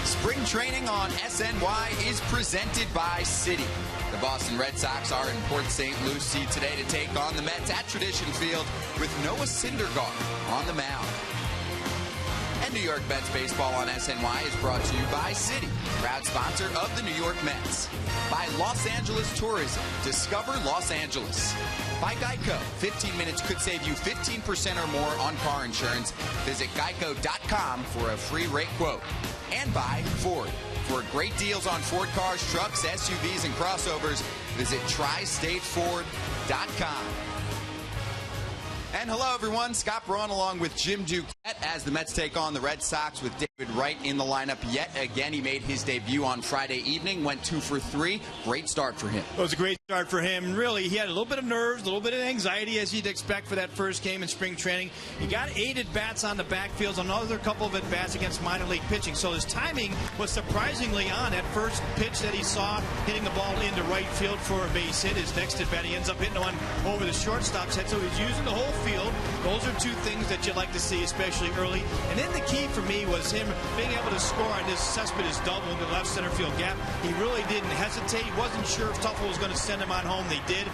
Spring training on SNY is presented by Citi. The Boston Red Sox are in Port St. Lucie today to take on the Mets at Tradition Field with Noah Syndergaard on the mound. And New York Mets baseball on SNY is brought to you by Citi, proud sponsor of the New York Mets. By Los Angeles Tourism, discover Los Angeles. By Geico, 15 minutes could save you 15% or more on car insurance. Visit geico.com for a free rate quote. And by Ford. For great deals on Ford cars, trucks, SUVs, and crossovers, visit tristateford.com. And hello, everyone. Scott Braun along with Jim Duquette as the Mets take on the Red Sox with David Wright in the lineup yet again. He made his debut on Friday evening, went 2 for 3. Great start for him. It was a great start for him. Really, he had a little bit of nerves, a little bit of anxiety, as you'd expect for that first game in spring training. He got 8 at-bats on the backfields, another couple of at-bats against minor league pitching. So his timing was surprisingly on. That first pitch that he saw, hitting the ball into right field for a base hit. His next at-bat, he ends up hitting one over the shortstop's head. So he's using the whole field. Those are two things that you like to see, especially early. And then the key for me was him being able to score on this Cespedes double in the left center field gap. He really didn't hesitate. He wasn't sure if Tuffle was going to send him on home. They did.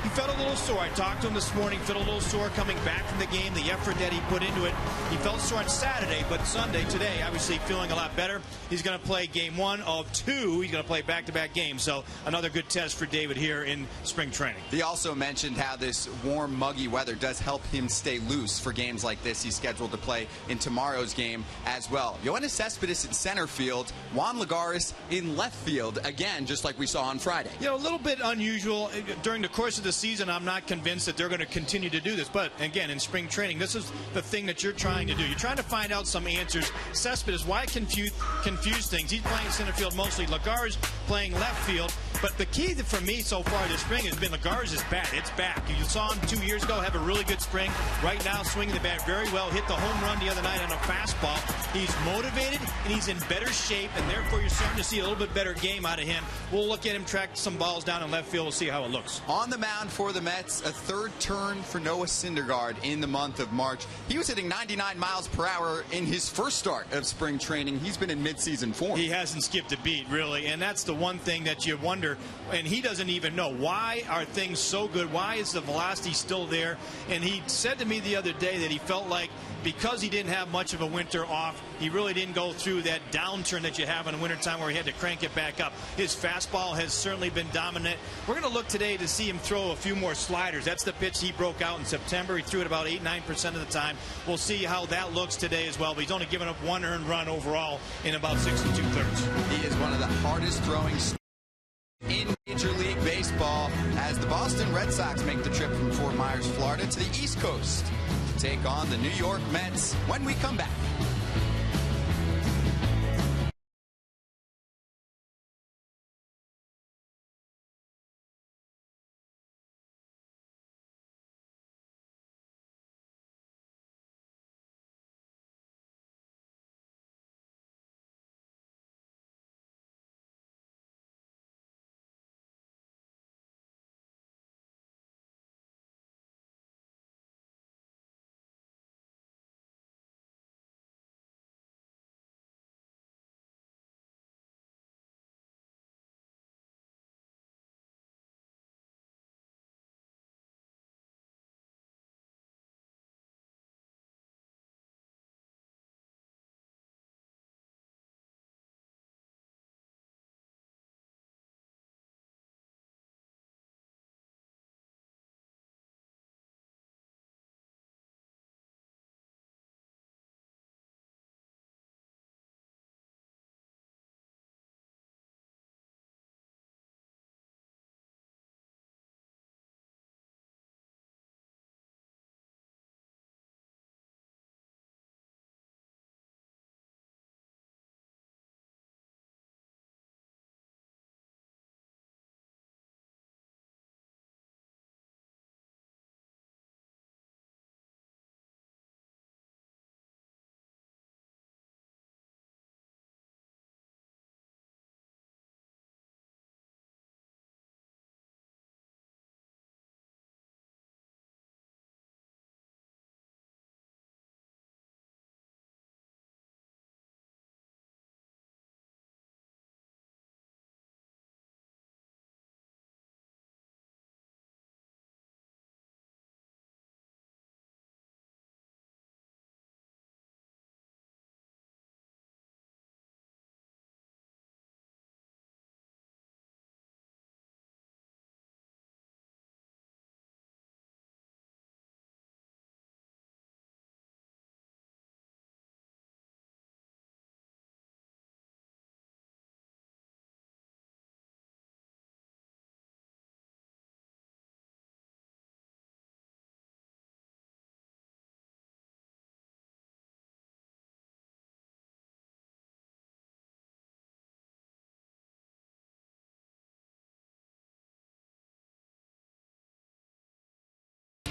He felt a little sore. I talked to him this morning. Felt a little sore coming back from the game, the effort that he put into it. He felt sore on Saturday, but Sunday, today, obviously feeling a lot better. He's going to play game 1 of 2. He's going to play back-to-back games. So another good test for David here in spring training. He also mentioned how this warm, muggy weather does help him stay loose for games like this. He's scheduled to play in tomorrow's game as well. Yoenis Cespedes in center field, Juan Lagares in left field, again, just like we saw on Friday. You know, a little bit unusual. During the course of the season, I'm not convinced that they're going to continue to do this. But, again, in spring training, this is the thing that you're trying to do. You're trying to find out some answers. Cespedes, why confuse things? He's playing center field mostly. Lagares playing left field. But the key for me so far this spring has been Lagares' bat. It's back. You saw him 2 years ago have a really good spring. Right now, swinging the bat very well. Hit the home run the other night on a fastball. He's motivated, and he's in better shape, and therefore you're starting to see a little bit better game out of him. We'll look at him track some balls down in left field. We'll see how it looks. On the mound for the Mets, a third turn for Noah Syndergaard in the month of March. He was hitting 99 miles per hour in his first start of spring training. He's been in midseason form. He hasn't skipped a beat, really, and that's the one thing that you wonder, and he doesn't even know. Why are things so good? Why is the velocity still there? And he said to me the other day that he felt like because he didn't have much of a winter off, he really didn't go through that downturn that you have in the wintertime where he had to crank it back up. His fastball has certainly been dominant. We're going to look today to see him throw a few more sliders. That's the pitch he broke out in September. He threw it about 8-9% of the time. We'll see how that looks today as well. But he's only given up 1 earned run overall in about 6 2/3. He is one of the hardest throwing in Major League Baseball as the Boston Red Sox make the trip from Fort Myers, Florida to the East Coast to take on the New York Mets when we come back.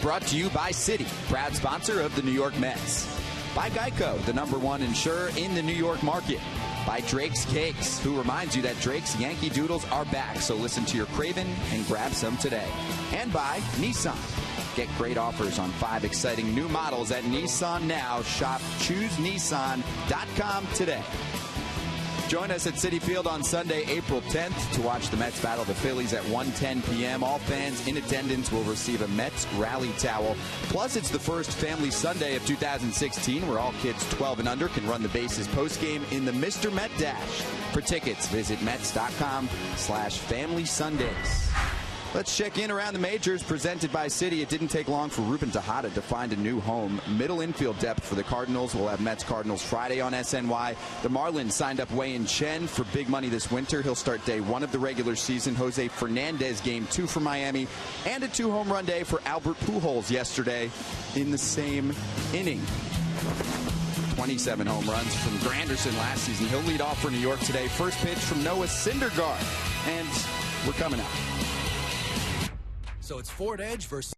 brought to you by Citi, proud sponsor of the New York Mets. By Geico, the #1 insurer in the New York market. By Drake's Cakes, who reminds you that Drake's Yankee Doodles are back, so listen to your craving and grab some today. And by Nissan. Get great offers on 5 exciting new models at Nissan now. Shop ChooseNissan.com today. Join us at Citi Field on Sunday, April 10th to watch the Mets battle the Phillies at 1:10 p.m. All fans in attendance will receive a Mets rally towel. Plus, it's the first Family Sunday of 2016 where all kids 12 and under can run the bases postgame in the Mr. Met Dash. For tickets, visit Mets.com/Family Sundays. Let's check in around the majors presented by Citi. It didn't take long for Ruben Tejada to find a new home. Middle infield depth for the Cardinals. We'll have Mets-Cardinals Friday on SNY. The Marlins signed up Wei-Yin Chen for big money this winter. He'll start day 1 of the regular season. Jose Fernandez game 2 for Miami. And a 2-home run day for Albert Pujols yesterday in the same inning. 27 home runs from Granderson last season. He'll lead off for New York today. First pitch from Noah Syndergaard. And we're coming up. So it's Ford Edge versus...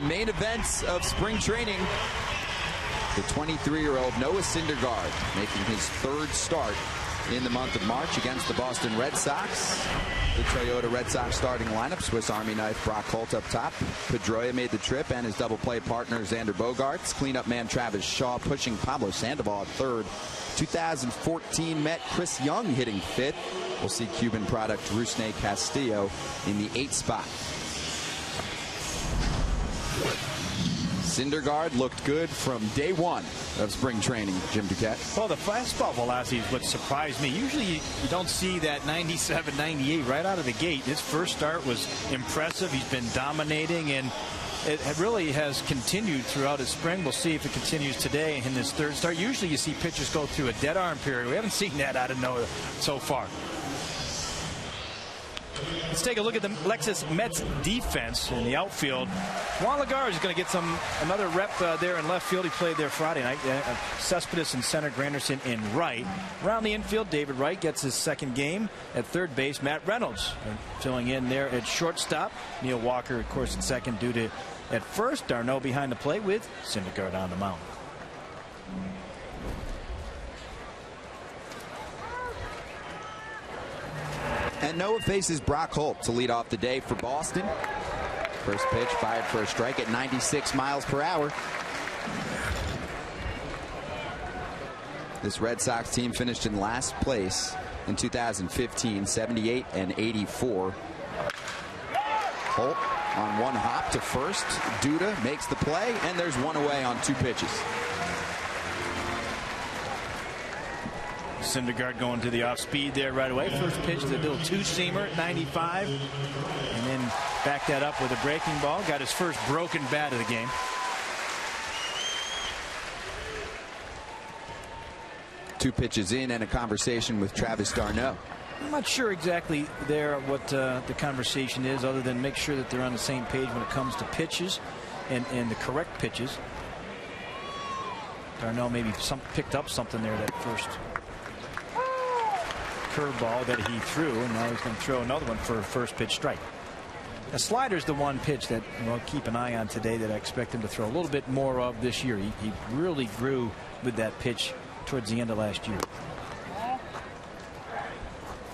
Main events of spring training. The 23-year-old Noah Syndergaard making his 3rd start in the month of March against the Boston Red Sox. The Toyota Red Sox starting lineup: Swiss Army knife Brock Holt up top. Pedroia made the trip, and his double play partner Xander Bogaerts. Cleanup man Travis Shaw pushing Pablo Sandoval at 3rd. 2014 Met Chris Young hitting 5th. We'll see Cuban product Rusney Castillo in the 8th spot. Syndergaard looked good from day 1 of spring training. Jim Duquette. Well, the fastball velocity is what surprised me. Usually you don't see that 97, 98 right out of the gate. His first start was impressive. He's been dominating, and it really has continued throughout his spring. We'll see if it continues today in his 3rd start. Usually you see pitchers go through a dead arm period. We haven't seen that out of Noah so far. let's take a look at the Lexus Mets defense in the outfield. Juan Lagares is going to get another rep there in left field. He played there Friday night. Cespedes in center, Granderson in right. Around the infield, David Wright gets his second game. At third base, Matt Reynolds filling in there at shortstop. Neil Walker, of course, at second due to at first. Darno behind the plate with Syndergaard on the mound. And Noah faces Brock Holt to lead off the day for Boston. First pitch fired for a strike at 96 miles per hour. This Red Sox team finished in last place in 2015, 78 and 84. Holt on one hop to first. Duda makes the play, and there's one away on 2 pitches. Syndergaard going to the off speed there right away. First pitch, the little two-seamer at 95. And then back that up with a breaking ball. Got his first broken bat of the game. Two pitches in and a conversation with Travis d'Arnaud. I'm not sure exactly there what the conversation is, other than make sure that they're on the same page when it comes to pitches and the correct pitches. d'Arnaud maybe picked up something there that first curveball that he threw, and now he's going to throw another one for a first pitch strike. The slider's the one pitch that we'll keep an eye on today that I expect him to throw a little bit more of this year. He really grew with that pitch towards the end of last year.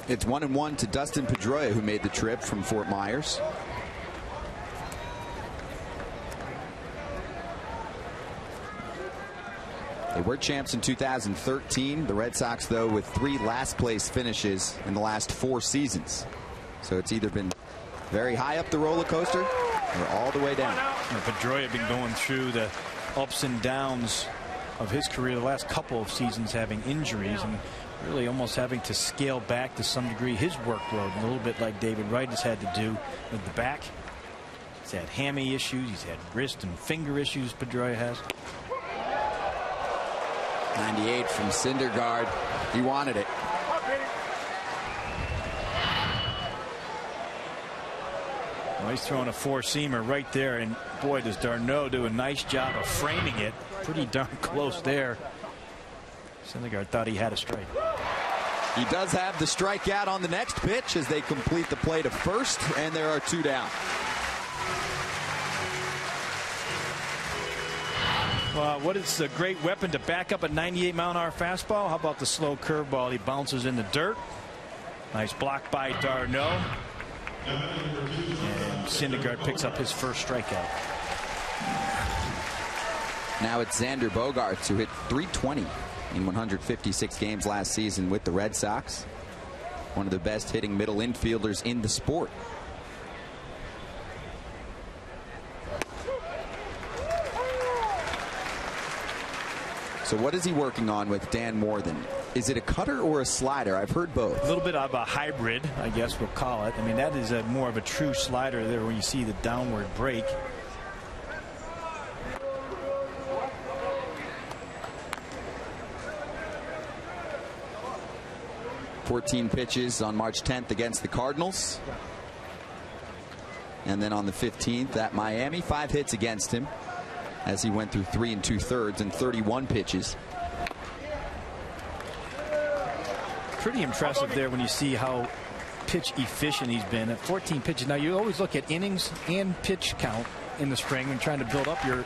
It's 1-1 to Dustin Pedroia, who made the trip from Fort Myers. They were champs in 2013. The Red Sox, though, with 3 last place finishes in the last 4 seasons. So it's either been very high up the roller coaster or all the way down. Pedroia been going through the ups and downs of his career the last couple of seasons, having injuries and really almost having to scale back to some degree his workload, a little bit like David Wright has had to do with the back. He's had hammy issues. He's had wrist and finger issues. Pedroia has. 98 from Syndergaard. He wanted it. Well, he's throwing a 4-seamer right there, and boy, does d'Arnaud do a nice job of framing it. Pretty darn close there. Syndergaard thought he had a strike. He does have the strikeout on the next pitch as they complete the play to first, and there are 2 down. Well, what is a great weapon to back up a 98-mile-an-hour fastball? How about the slow curveball? He bounces in the dirt. Nice block by d'Arnaud. And Syndergaard picks up his first strikeout. Now it's Xander Bogaerts, who hit .320 in 156 games last season with the Red Sox. One of the best hitting middle infielders in the sport. So what is he working on with Dan Morthen? Is it a cutter or a slider? I've heard both. A little bit of a hybrid, I guess we'll call it. I mean, that is more of a true slider there when you see the downward break. $14 pitches on March 10th against the Cardinals. And then on the 15th at Miami, 5 hits against him as he went through 3 2/3 and 31 pitches. Pretty impressive there when you see how pitch efficient he's been at 14 pitches. Now, you always look at innings and pitch count in the spring when trying to build up your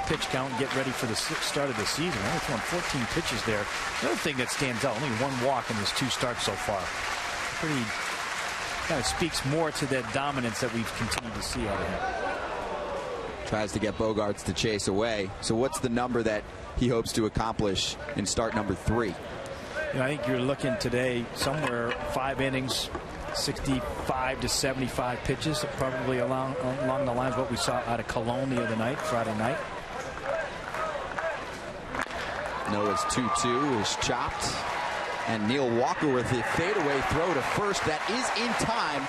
pitch count and get ready for the start of the season. Only throwing 14 pitches there. The other thing that stands out, only 1 walk in his 2 starts so far. Pretty kind of speaks more to that dominance that we've continued to see out of him. Tries to get Bogaerts to chase away. So what's the number that he hopes to accomplish in start number 3? You know, I think you're looking today somewhere 5 innings, 65 to 75 pitches, probably along the lines of what we saw out of Cologne the other night, Friday night. Noah's 2-2 is chopped, and Neil Walker with the fadeaway throw to first that is in time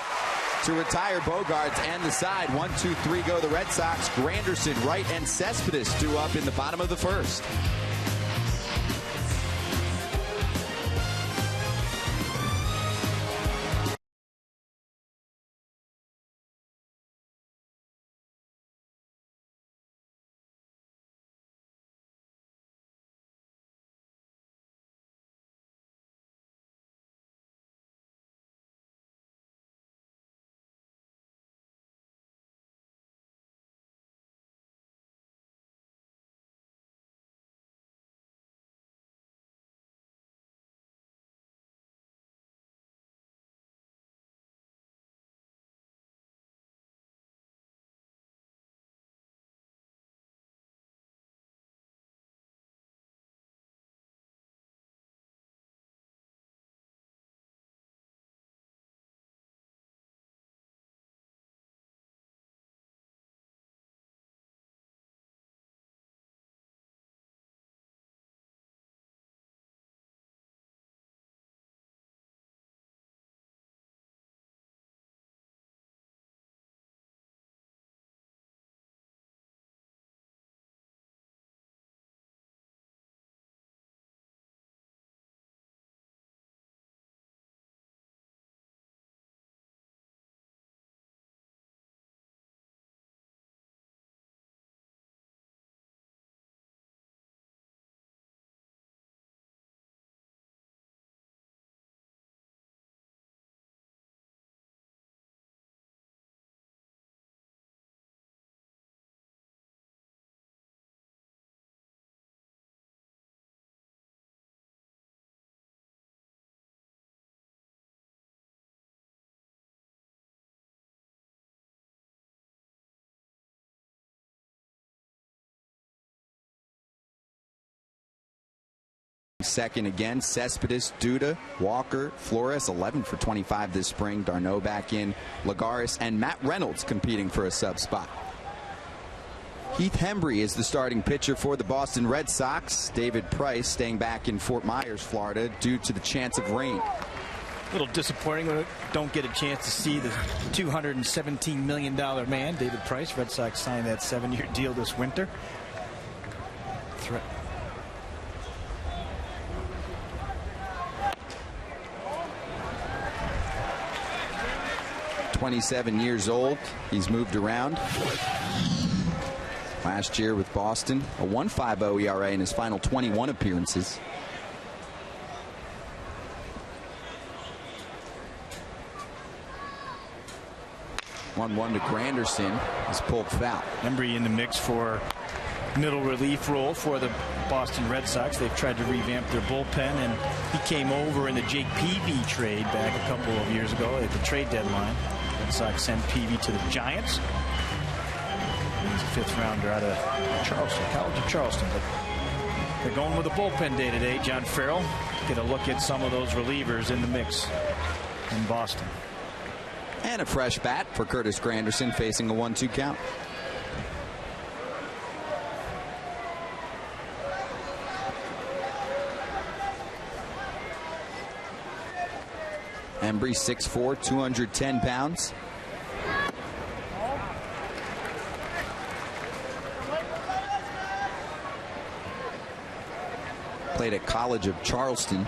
to retire Bogaerts and the side. 1-2-3 go the Red Sox. Granderson, Wright, and Cespedes due up in the bottom of the first. second again. Cespedes, Duda, Walker, Flores, 11 for 25 this spring. D'Arnaud back in. Lagares and Matt Reynolds competing for a sub spot. Heath Hembree is the starting pitcher for the Boston Red Sox. David Price staying back in Fort Myers, Florida, due to the chance of rain. A little disappointing when we don't get a chance to see the $217 million man, David Price. Red Sox signed that 7-year deal this winter. 27 years old. He's moved around. Last year with Boston, a 1.50 ERA in his final 21 appearances. One to Granderson is pulled foul. Hembree in the mix for middle relief role for the Boston Red Sox. They've tried to revamp their bullpen, and he came over in the Jake Peavy trade back a couple of years ago at the trade deadline. Red Sox sent Peavy to the Giants. He's a 5th rounder out of Charleston, College of Charleston. But they're going with a bullpen day today. John Farrell get a look at some of those relievers in the mix in Boston. And a fresh bat for Curtis Granderson, facing a 1-2 count. Hembree 6'4", 210 pounds. Played at College of Charleston.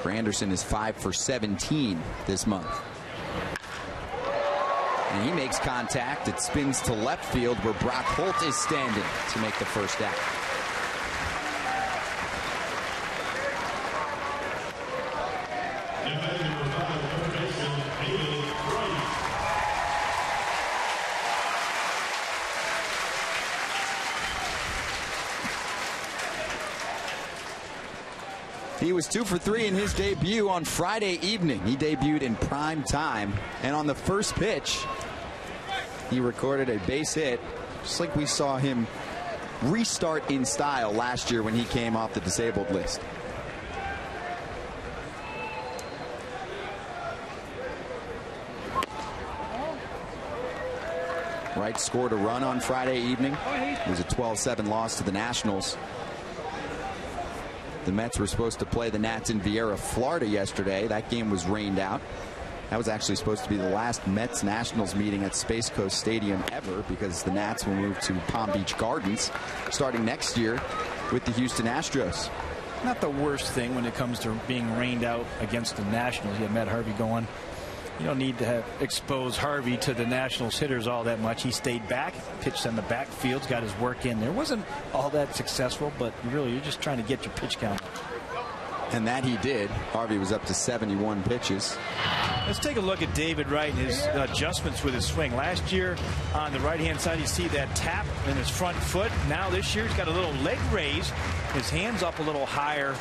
Granderson is 5 for 17 this month. And he makes contact. It spins to left field where Brock Holt is standing to make the first out. He was 2 for 3 in his debut on Friday evening. He debuted in prime time, and on the first pitch, he recorded a base hit, just like we saw him restart in style last year when he came off the disabled list. Wright scored a run on Friday evening. It was a 12-7 loss to the Nationals. The Mets were supposed to play the Nats in Vieira, Florida yesterday. That game was rained out. That was actually supposed to be the last Mets-Nationals meeting at Space Coast Stadium ever, because the Nats will move to Palm Beach Gardens starting next year with the Houston Astros. Not the worst thing when it comes to being rained out against the Nationals. You have Matt Harvey going. You don't need to expose Harvey to the Nationals hitters all that much. He stayed back, pitched on the backfields, got his work in there. Wasn't all that successful, but really you're just trying to get your pitch count. And that he did. Harvey was up to 71 pitches. Let's take a look at David Wright and his adjustments with his swing. Last year on the right-hand side, you see that tap in his front foot. Now this year he's got a little leg raise. His hands up a little higher,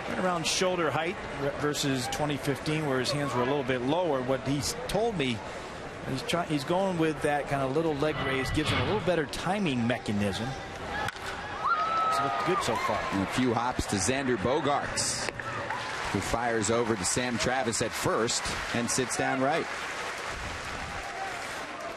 right around shoulder height, versus 2015 where his hands were a little bit lower. What he's told me, he's going with that kind of little leg raise, gives him a little better timing mechanism. It's looked good so far. And a few hops to Xander Bogaerts, who fires over to Sam Travis at first and sits down right.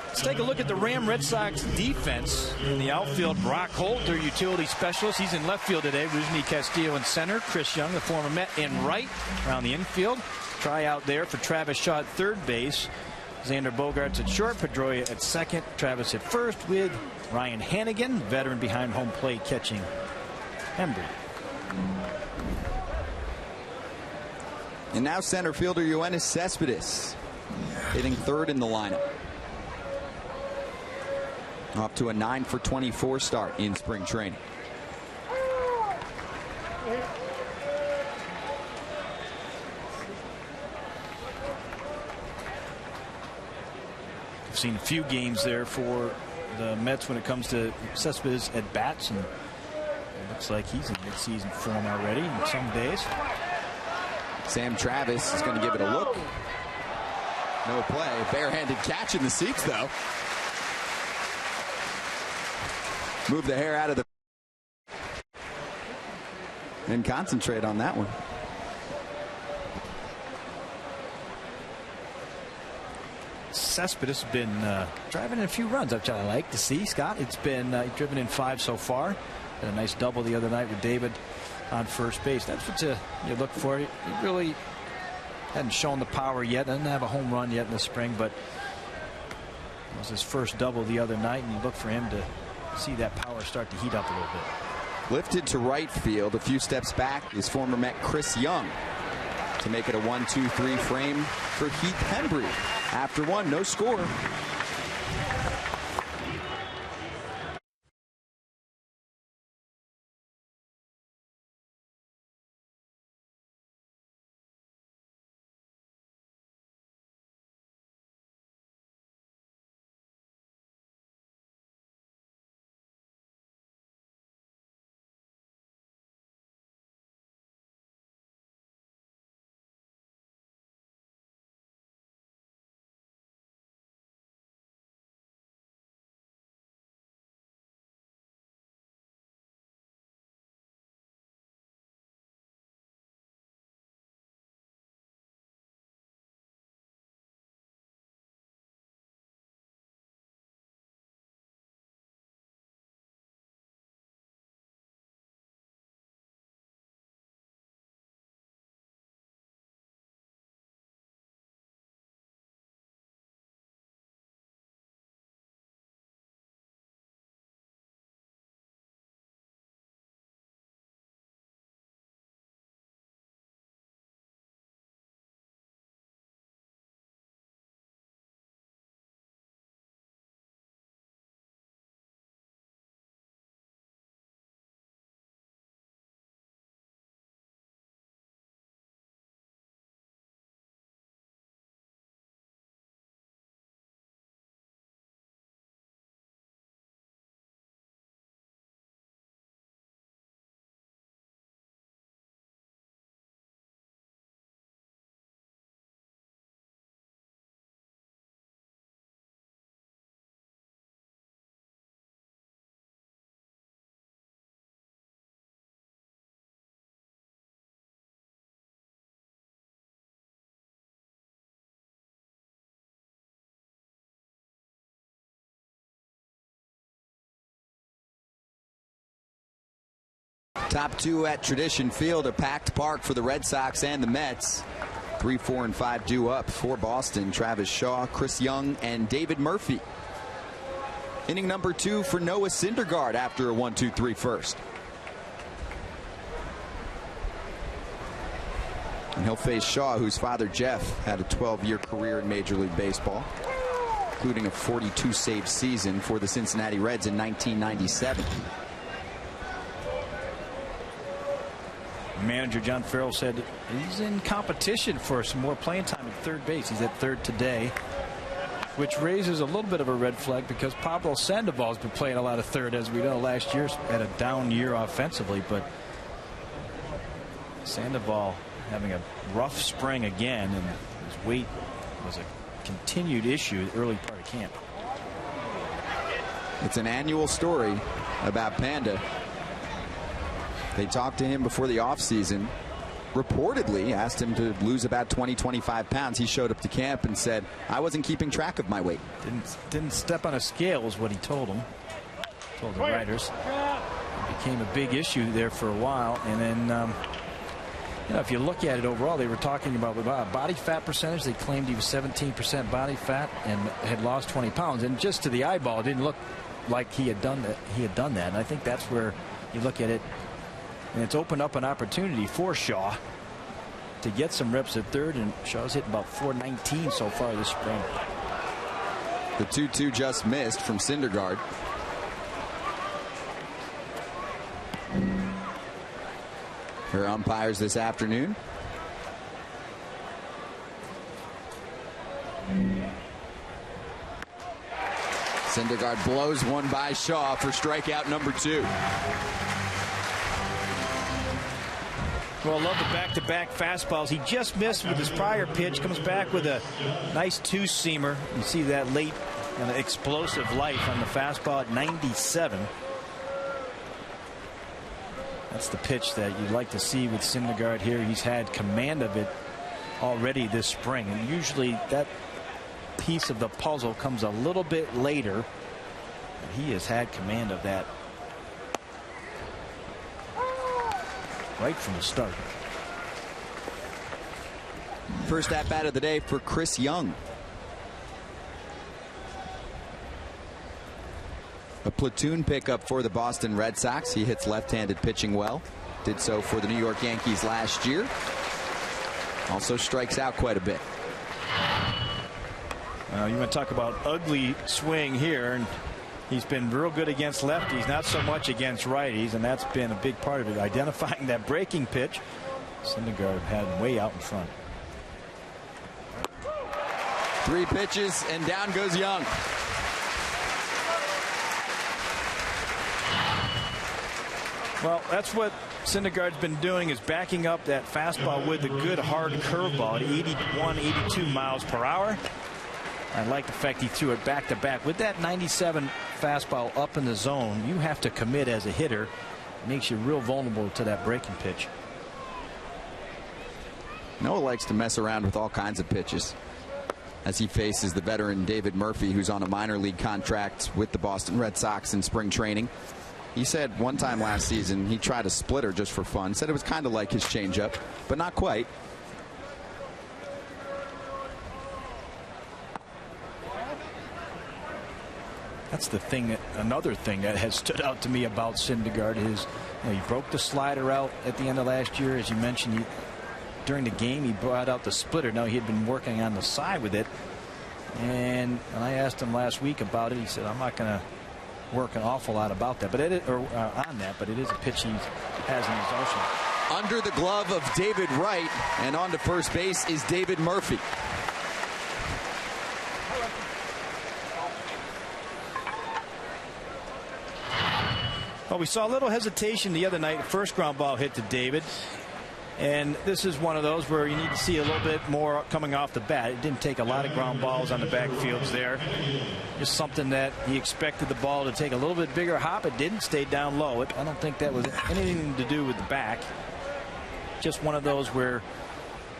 Let's take a look at the Red Sox defense. In the outfield, Brock Holt, their utility specialist. He's in left field today. Rusney Castillo in center. Chris Young, the former Met, in right around the infield. Try out there for Travis Shaw at third base. Xander Bogaerts at short. Pedroia at second. Travis at first, with Ryan Hannigan, veteran behind home plate, catching Hembree. And now center fielder Yoenis Cespedes hitting third in the lineup. Off to a 9 for 24 start in spring training. I've seen a few games there for the Mets when it comes to Cespedes at bats, and it looks like he's in midseason form already in some days. Sam Travis is going to give it a look. No play. Barehanded catch in the seats, though. move the hair out of the and concentrate on that one. Cespedes has been driving in a few runs, which I like to see. Scott, it's been driven in 5 so far. Had a nice double the other night with David on first base. That's what you look for. He really hadn't shown the power yet. Doesn't have a home run yet in the spring, but it was his first double the other night, and you look for him to see that power start to heat up a little bit. Lifted to right field, a few steps back, is former Met Chris Young to make it a 1-2-3 frame for Heath Hembry. After one, no score. Top two at Tradition Field, a packed park for the Red Sox and the Mets. 3, 4, and 5 due up for Boston. Travis Shaw, Chris Young, and David Murphy. Inning number 2 for Noah Syndergaard after a 1-2-3 first. And he'll face Shaw, whose father Jeff had a 12-year career in Major League Baseball, including a 42-save season for the Cincinnati Reds in 1997. Manager John Farrell said he's in competition for some more playing time at third base. He's at third today, which raises a little bit of a red flag because Pablo Sandoval's been playing a lot of third, as we know. Last year had a down year offensively, but Sandoval having a rough spring again, and his weight was a continued issue early part of camp. It's an annual story about Panda. They talked to him before the offseason, reportedly asked him to lose about 20-25 pounds. He showed up to camp and said, I wasn't keeping track of my weight. Didn't step on a scale is what he told him. Told the writers. It became a big issue there for a while, and then if you look at it overall, they were talking about body fat percentage. They claimed he was 17% body fat and had lost 20 pounds, and just to the eyeball, it didn't look like he had done that. And I think that's where you look at it. And it's opened up an opportunity for Shaw to get some reps at third, and Shaw's hit about .419 so far this spring. The 2-2 just missed from Syndergaard. Her umpires this afternoon. Syndergaard blows one by Shaw for strikeout number 2. Well, I love the back-to-back fastballs. He just missed with his prior pitch. Comes back with a nice two-seamer. You see that late explosive life on the fastball at 97. That's the pitch that you'd like to see with Syndergaard here. He's had command of it already this spring, and usually that piece of the puzzle comes a little bit later. But he has had command of that right from the start. First at bat of the day for Chris Young. A platoon pickup for the Boston Red Sox. He hits left-handed pitching well. Did so for the New York Yankees last year. Also strikes out quite a bit. You want to talk about ugly swing here, and he's been real good against lefties, not so much against righties, and that's been a big part of it. Identifying that breaking pitch. Syndergaard had him way out in front. 3 pitches and down goes Young. Well, that's what Syndergaard's been doing, is backing up that fastball with a good hard curveball at 81, 82 miles per hour. I like the fact he threw it back to back. With that 97 fastball up in the zone, you have to commit as a hitter. It makes you real vulnerable to that breaking pitch. Noah likes to mess around with all kinds of pitches as he faces the veteran David Murphy, who's on a minor league contract with the Boston Red Sox in spring training. He said one time last season he tried a splitter just for fun. Said it was kind of like his changeup, but not quite. That's the thing. Another thing that has stood out to me about Syndergaard is, he broke the slider out at the end of last year. As you mentioned, during the game he brought out the splitter. Now, he had been working on the side with it, and I asked him last week about it. He said, I'm not going to work an awful lot about that, but it is a pitch he has in his arsenal. Under the glove of David Wright, and on to first base is David Murphy. Well, we saw a little hesitation the other night. First ground ball hit to David. And this is one of those where you need to see a little bit more coming off the bat. It didn't take a lot of ground balls on the backfields there. Just something that he expected the ball to take a little bit bigger hop. It didn't stay down low. I don't think that was anything to do with the back. Just one of those where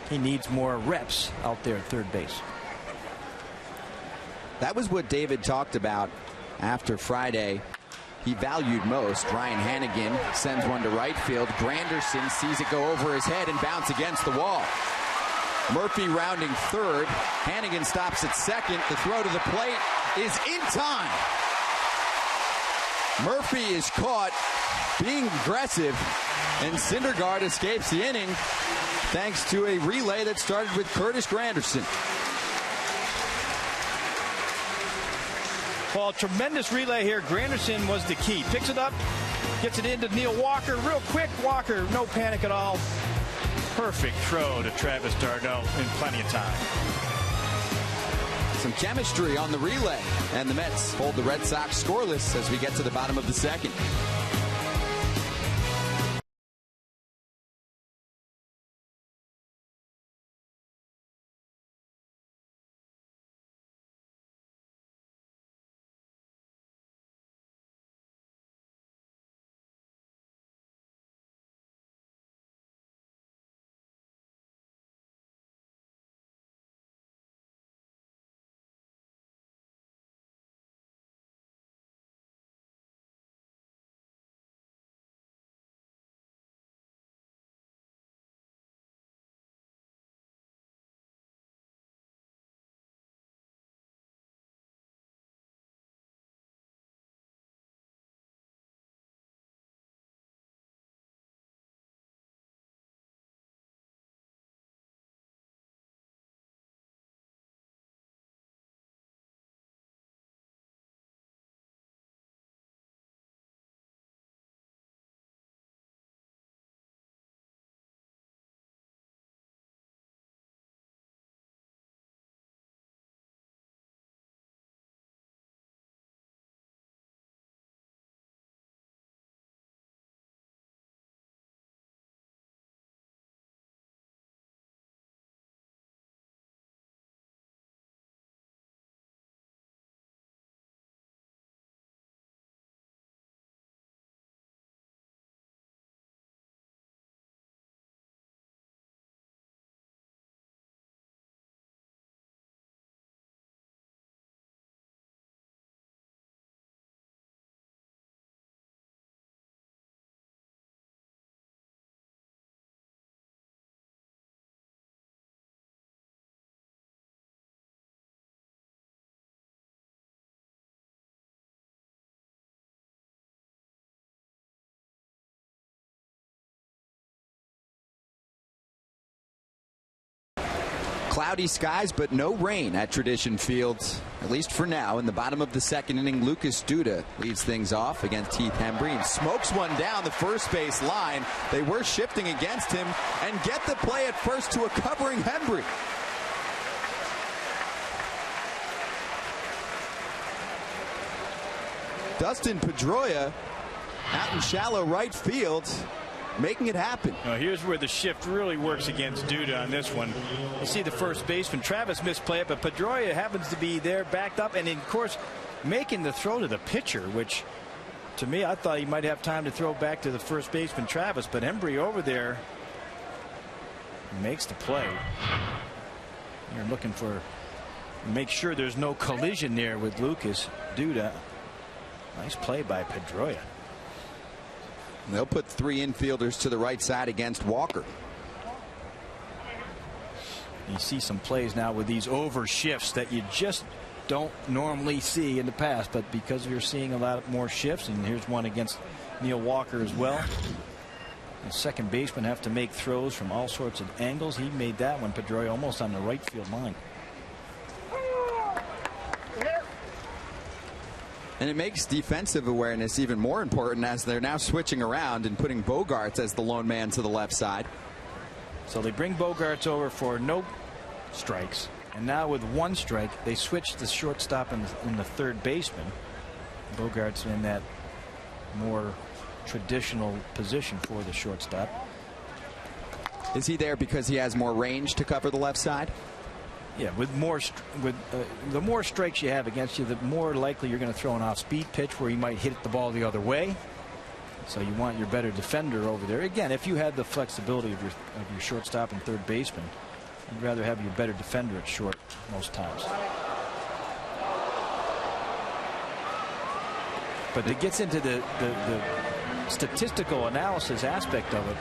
he needs more reps out there at third base. That was what David talked about after Friday. He valued most. Ryan Hannigan sends one to right field. Granderson sees it go over his head and bounce against the wall. Murphy rounding third. Hannigan stops at second. The throw to the plate is in time. Murphy is caught being aggressive, and Syndergaard escapes the inning thanks to a relay that started with Curtis Granderson. Well, tremendous relay here. Granderson was the key. Picks it up, gets it into Neil Walker. Real quick, Walker, no panic at all. Perfect throw to Travis d'Arnaud in plenty of time. Some chemistry on the relay, and the Mets hold the Red Sox scoreless as we get to the bottom of the second. Cloudy skies, but no rain at Tradition Field, at least for now. In the bottom of the second inning, Lucas Duda leads things off against Heath Hembree and smokes one down the first base line. They were shifting against him and get the play at first to a covering Hembree. Dustin Pedroia out in shallow right field, making it happen. Now here's where the shift really works against Duda on this one. You see the first baseman Travis misplay it, but Pedroia happens to be there backed up and of course making the throw to the pitcher, which to me I thought he might have time to throw back to the first baseman Travis, but Hembree over there makes the play. You're looking for make sure there's no collision there with Lucas Duda. Nice play by Pedroia. They'll put 3 infielders to the right side against Walker. You see some plays now with these over shifts that you just don't normally see in the past, but because you're seeing a lot more shifts, and here's one against Neil Walker as well. The second baseman have to make throws from all sorts of angles. He made that one, Pedroia, almost on the right field line. And it makes defensive awareness even more important as they're now switching around and putting Bogaerts as the lone man to the left side. So they bring Bogaerts over for no strikes, and now with 1 strike they switch the shortstop in the third baseman. Bogaerts in that more traditional position for the shortstop. Is he there because he has more range to cover the left side? Yeah, with the more strikes you have against you, the more likely you're going to throw an off-speed pitch where you might hit the ball the other way. So you want your better defender over there. Again, if you had the flexibility of your shortstop and third baseman, you'd rather have your better defender at short most times. But it gets into the statistical analysis aspect of it.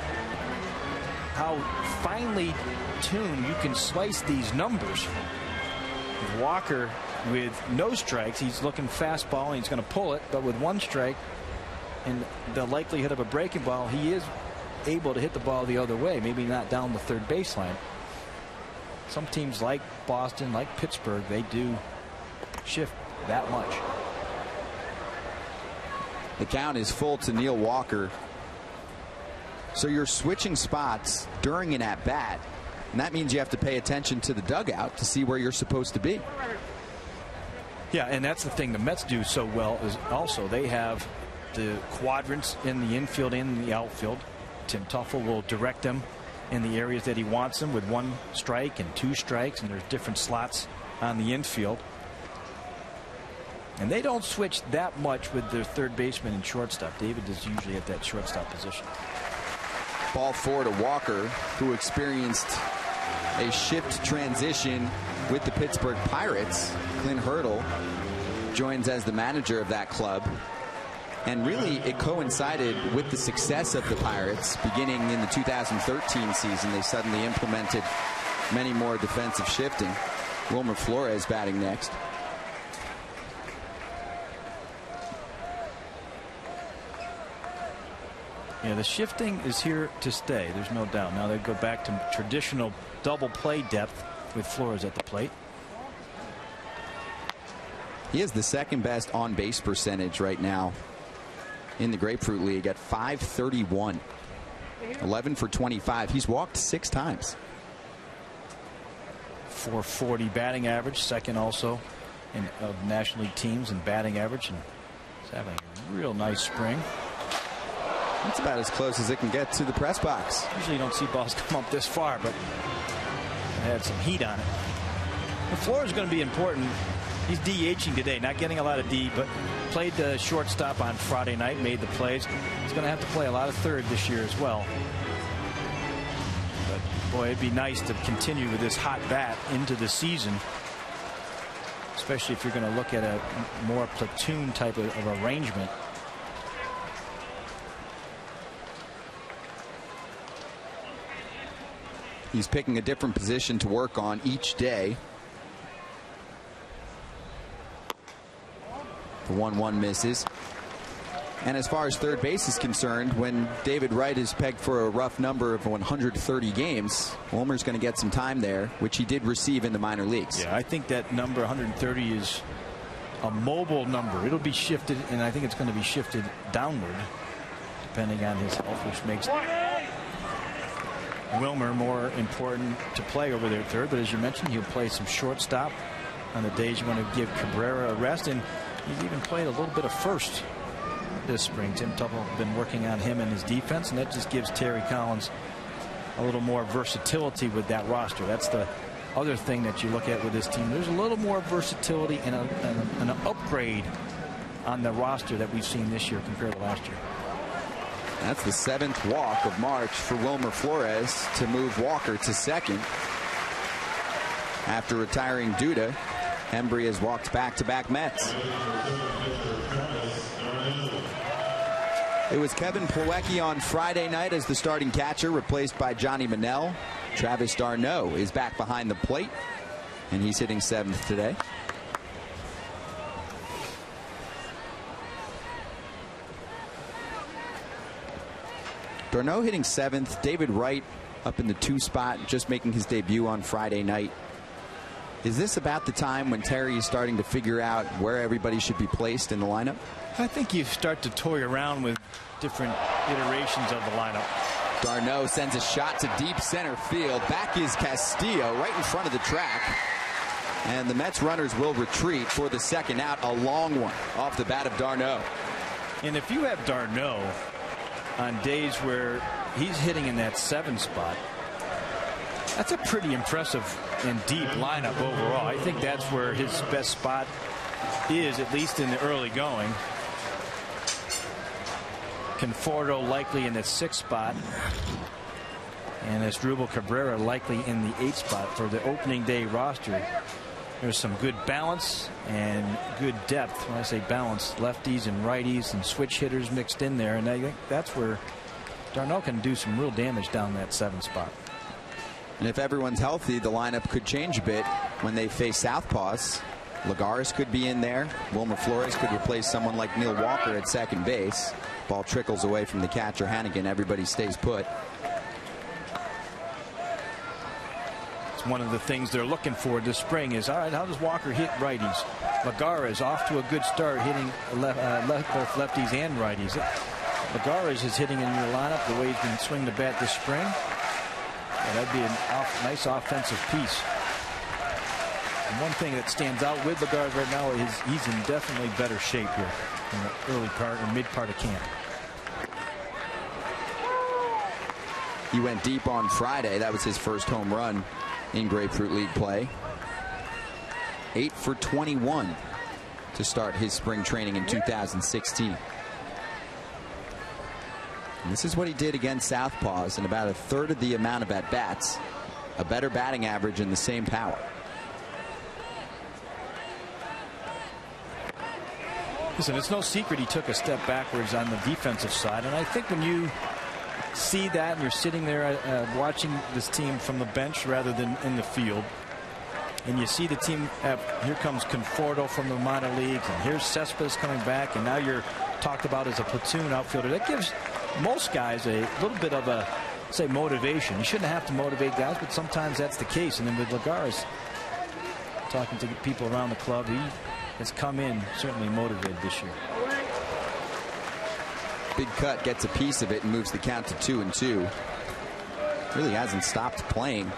How finely tuned you can slice these numbers. Walker with no strikes, he's looking fastball and he's going to pull it, but with 1 strike and the likelihood of a breaking ball, he is able to hit the ball the other way, maybe not down the third baseline. Some teams like Boston, like Pittsburgh, they do shift that much. The count is full to Neil Walker. So you're switching spots during an at-bat, and that means you have to pay attention to the dugout to see where you're supposed to be. Yeah, and that's the thing the Mets do so well is also they have the quadrants in the infield and the outfield. Tim Tuffle will direct them in the areas that he wants them with 1 strike and 2 strikes, and there's different slots on the infield. And they don't switch that much with their third baseman and shortstop. David is usually at that shortstop position. Ball 4 to Walker, who experienced a shift transition with the Pittsburgh Pirates. Clint Hurdle joins as the manager of that club. And really, it coincided with the success of the Pirates. Beginning in the 2013 season, they suddenly implemented many more defensive shifting. Wilmer Flores batting next. Yeah, the shifting is here to stay. There's no doubt. Now they go back to traditional double play depth with Flores at the plate. He is the second best on base percentage right now in the Grapefruit League at .531. 11 for 25. He's walked 6 times. .440 batting average, second also of National League teams in batting average, and he's having a real nice spring. That's about as close as it can get to the press box. Usually you don't see balls come up this far, but it had some heat on it. The floor is going to be important. He's DHing today, not getting a lot of D, but played the shortstop on Friday night, made the plays. He's going to have to play a lot of third this year as well. But boy, it'd be nice to continue with this hot bat into the season, especially if you're going to look at a more platoon type of arrangement. He's picking a different position to work on each day. The 1-1 misses. And as far as third base is concerned, when David Wright is pegged for a rough number of 130 games, Wilmer's going to get some time there, which he did receive in the minor leagues. Yeah, I think that number 130 is a mobile number. It'll be shifted, and I think it's going to be shifted downward depending on his health, which makes Wilmer more important to play over there at third. But as you mentioned, he'll play some shortstop on the days you want to give Cabrera a rest, and he's even played a little bit of first this spring. Tim Tupple has been working on him and his defense, and that just gives Terry Collins a little more versatility with that roster. That's the other thing that you look at with this team. There's a little more versatility and an upgrade on the roster that we've seen this year compared to last year. That's the 7th walk of March for Wilmer Flores to move Walker to second. After retiring Duda, Hembree has walked back-to-back Mets. It was Kevin Plawecki on Friday night as the starting catcher, replaced by Johnny Manel. Travis d'Arnaud is back behind the plate, and he's hitting 7th today. d'Arnaud hitting 7th. David Wright up in the 2 spot, just making his debut on Friday night. Is this about the time when Terry is starting to figure out where everybody should be placed in the lineup? I think you start to toy around with different iterations of the lineup. d'Arnaud sends a shot to deep center field. Back is Castillo right in front of the track. And the Mets runners will retreat for the second out. A long one off the bat of d'Arnaud. And if you have d'Arnaud on days where he's hitting in that 7 spot, that's a pretty impressive and deep lineup overall. I think that's where his best spot is, at least in the early going. Conforto likely in the 6th spot, and Asdrubal Cabrera likely in the 8th spot for the opening day roster. There's some good balance and good depth. When I say balance, lefties and righties and switch hitters mixed in there, and I think that's where d'Arnaud can do some real damage down that 7th spot. And if everyone's healthy, the lineup could change a bit when they face southpaws. Lagares could be in there. Wilmer Flores could replace someone like Neil Walker at second base. Ball trickles away from the catcher Hannigan. Everybody stays put. It's one of the things they're looking for this spring is, all right, how does Walker hit righties? Lagares off to a good start hitting both lefties and righties. Lagares is hitting in your lineup the way he's been swinging the bat this spring. That'd be a nice offensive piece. And one thing that stands out with Lagares right now is he's in definitely better shape here in the early part or mid part of camp. He went deep on Friday. That was his first home run in Grapefruit League play. 8 for 21 to start his spring training in 2016. And this is what he did against southpaws in about a third of the amount of at-bats. A better batting average and the same power. Listen, it's no secret he took a step backwards on the defensive side, and I think when you see that and you're sitting there watching this team from the bench rather than in the field, and you see the team here comes Conforto from the minor leagues, and here's Cespedes coming back, and now you're talked about as a platoon outfielder. That gives most guys a little bit of a, say, motivation. You shouldn't have to motivate guys, but sometimes that's the case. And then with Lagares, talking to people around the club, he has come in certainly motivated this year. Big cut gets a piece of it and moves the count to 2-2. Really hasn't stopped playing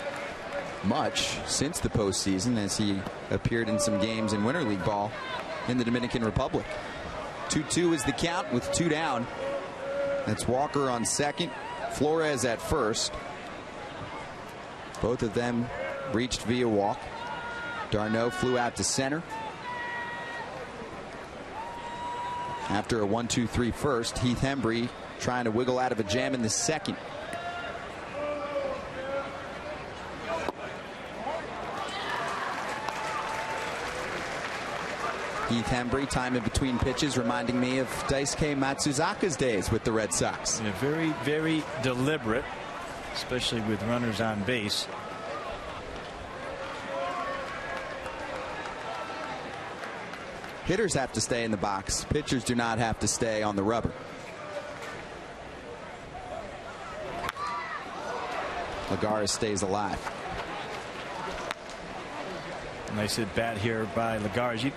much since the postseason, as he appeared in some games in Winter League ball in the Dominican Republic. 2-2 is the count with 2 down. That's Walker on second, Flores at first. Both of them reached via walk. d'Arnaud flew out to center. After a 1-2-3 first, Heath Hembree trying to wiggle out of a jam in the second. Heath Hembree, time in between pitches, reminding me of Daisuke Matsuzaka's days with the Red Sox. Yeah, very, very deliberate, especially with runners on base. Hitters have to stay in the box. Pitchers do not have to stay on the rubber. Lagares stays alive. Nice at bat here by Lagares.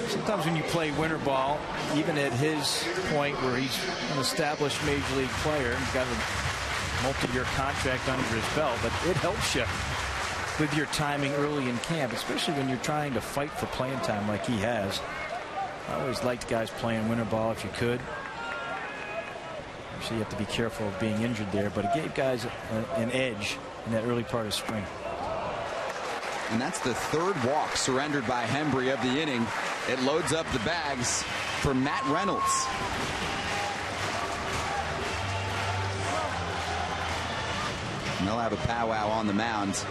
Sometimes when you play winter ball, even at his point where he's an established major league player, he's got a multi-year contract under his belt, but it helps you with your timing early in camp, especially when you're trying to fight for playing time like he has. I always liked guys playing winter ball if you could. So you have to be careful of being injured there, but it gave guys an edge in that early part of spring. And that's the third walk surrendered by Hembree of the inning. It loads up the bags for Matt Reynolds. And they'll have a powwow on the mound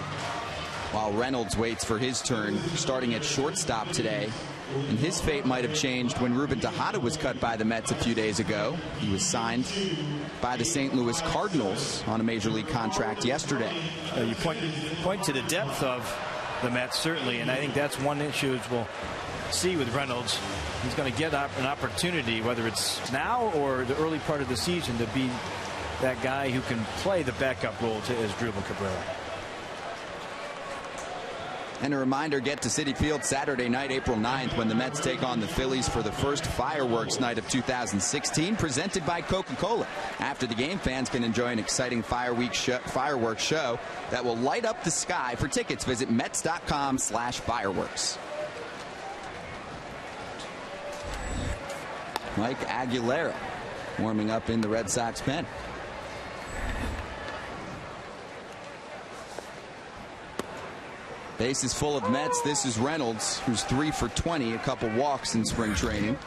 while Reynolds waits for his turn, starting at shortstop today. And his fate might have changed when Ruben Tejada was cut by the Mets a few days ago. He was signed by the St. Louis Cardinals on a major league contract yesterday. You point to the depth of the Mets, certainly, and I think that's one issue we'll see with Reynolds. He's going to get an opportunity, whether it's now or the early part of the season, to be that guy who can play the backup role to Asdrubal Cabrera. And a reminder, get to Citi Field Saturday night, April 9th, when the Mets take on the Phillies for the first fireworks night of 2016, presented by Coca-Cola. After the game, fans can enjoy an exciting fireworks show that will light up the sky. For tickets, visit Mets.com/fireworks. Mike Aguilera warming up in the Red Sox pen. Base is full of Mets. This is Reynolds, who's 3 for 20, a couple walks in spring training.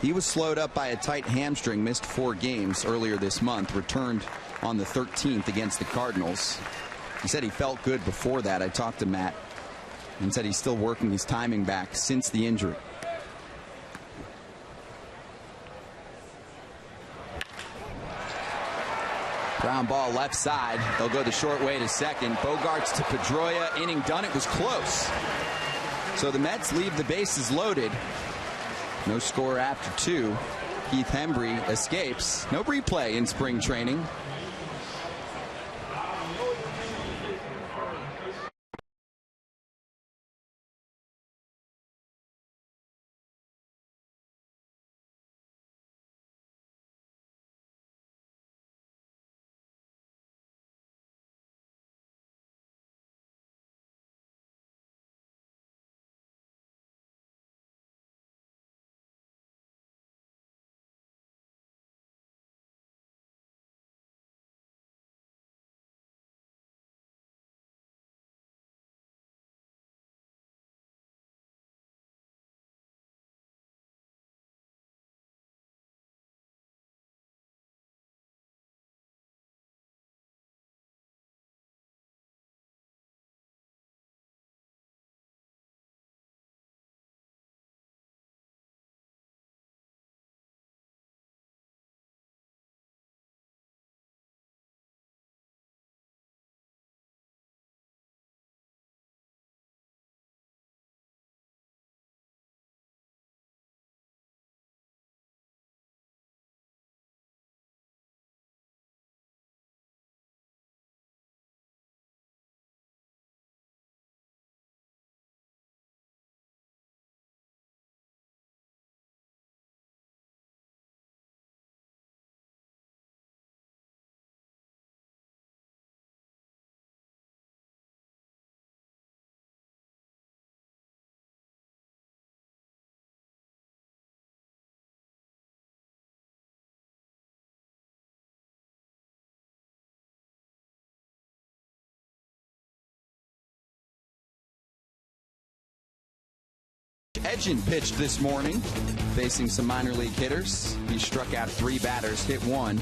He was slowed up by a tight hamstring, missed 4 games earlier this month, returned on the 13th against the Cardinals. He said he felt good before that. I talked to Matt and said he's still working his timing back since the injury. Ground ball left side. They'll go the short way to second. Bogarts to Pedroia. Inning done. It was close. So the Mets leave the bases loaded. No score after 2. Keith Hembree escapes. No replay in spring training. Edgin pitched this morning, facing some minor league hitters. He struck out 3 batters, hit 1.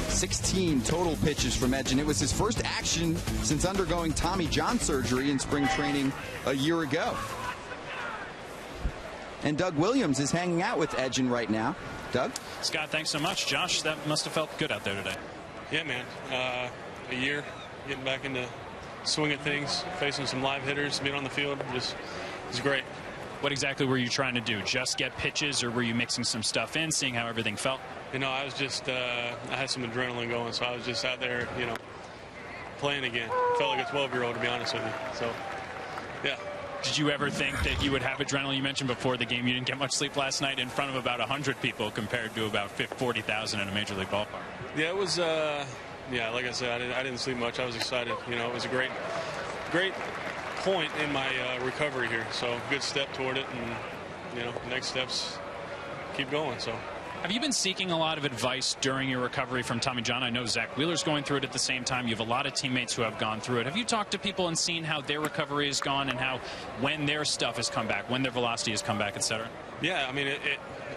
16 total pitches from Edgin. It was his first action since undergoing Tommy John surgery in spring training a year ago. And Doug Williams is hanging out with Edgin right now. Doug? Scott, thanks so much. Josh, that must have felt good out there today. Yeah, man. A year getting back into swing at things, facing some live hitters, being on the field, it's great. What exactly were you trying to do? Just get pitches, or were you mixing some stuff in, seeing how everything felt? I was just I had some adrenaline going, so I was just out there, playing again. Felt like a 12-year-old, to be honest with you. So, yeah. Did you ever think that you would have adrenaline? You mentioned before the game you didn't get much sleep last night in front of about 100 people compared to about 40,000 in a major league ballpark. Yeah, it was. Like I said, I didn't sleep much. I was excited. It was a great point in my recovery here. So good step toward it, and next steps keep going. So. Have you been seeking a lot of advice during your recovery from Tommy John? I know Zach Wheeler's going through it at the same time. You have a lot of teammates who have gone through it. Have you talked to people and seen how their recovery has gone and how when their stuff has come back, when their velocity has come back, et cetera? Yeah, I mean,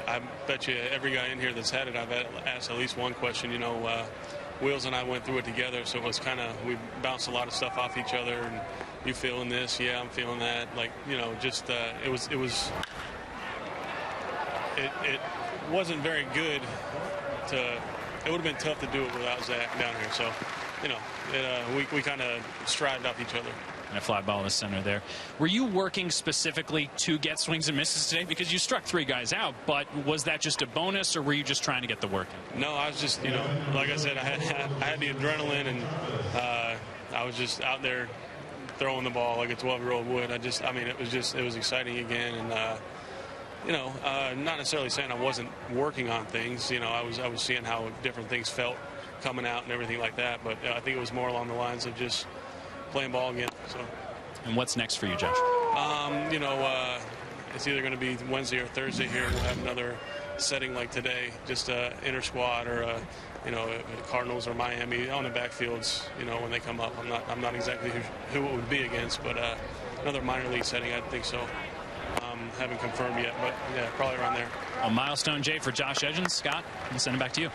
I bet you every guy in here that's had it, I've asked at least one question. Wheels and I went through it together, so it was kind of, we bounced a lot of stuff off each other. And you feeling this? Yeah, I'm feeling that. It wasn't very good it would have been tough to do it without Zach down here. So, we kind of strived off each other. And a fly ball in the center there. Were you working specifically to get swings and misses today? Because you struck 3 guys out, but was that just a bonus, or were you just trying to get the work in? No, I was just, like I said, I had the adrenaline, and I was just out there throwing the ball like a 12-year-old would. It was exciting again, and not necessarily saying I wasn't working on things. I was seeing how different things felt coming out and everything like that. But I think it was more along the lines of just playing ball again. So. And what's next for you, Josh? It's either going to be Wednesday or Thursday here. We'll have another setting like today, just inter squad or Cardinals or Miami on the backfields. When they come up, I'm not exactly who it would be against, but another minor league setting, I think so. Haven't confirmed yet, but yeah, probably around there. A milestone, Jay, for Josh Edgin. Scott, I'll send it back to you.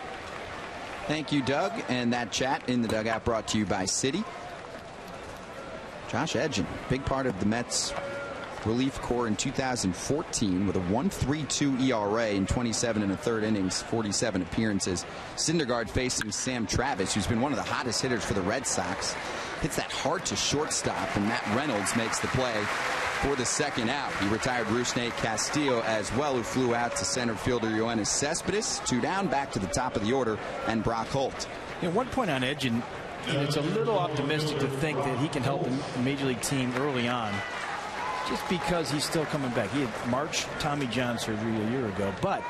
Thank you, Doug. And that chat in the dugout brought to you by Citi. Josh Edgin, big part of the Mets relief corps in 2014 with a 1.32 ERA in 27 1/3 innings, 47 appearances. Syndergaard facing Sam Travis, who's been one of the hottest hitters for the Red Sox. Hits that hard to shortstop, and Matt Reynolds makes the play for the second out. He retired Rusney Castillo as well, who flew out to center fielder Yoenis Cespedes. 2 down, back to the top of the order, and Brock Holt. One point on Edgin, it's a little optimistic to think that he can help a major league team early on, just because he's still coming back. He had March Tommy John surgery a year ago, but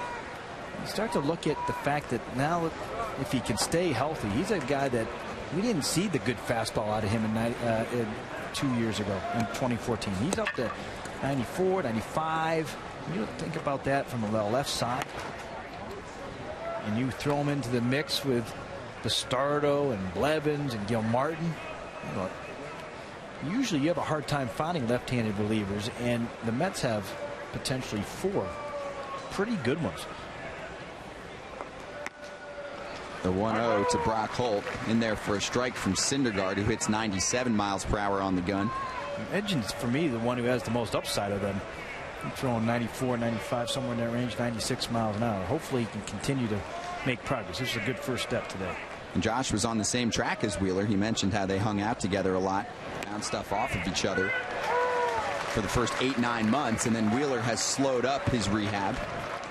you start to look at the fact that now, if he can stay healthy, he's a guy that we didn't see the good fastball out of him in 2 years ago in 2014. He's up to 94, 95. You think about that from the left side, and you throw him into the mix with Bastardo and Blevins and Gil Martin. Usually you have a hard time finding left-handed relievers, and the Mets have potentially 4 pretty good ones. The 1-0 to Brock Holt, in there for a strike from Syndergaard, who hits 97 miles per hour on the gun. Edgin's, for me, the one who has the most upside of them. He's throwing 94, 95, somewhere in that range, 96 miles an hour. Hopefully he can continue to make progress. This is a good first step today. And Josh was on the same track as Wheeler. He mentioned how they hung out together a lot, bounced stuff off of each other for the first 8-9 months, and then Wheeler has slowed up his rehab.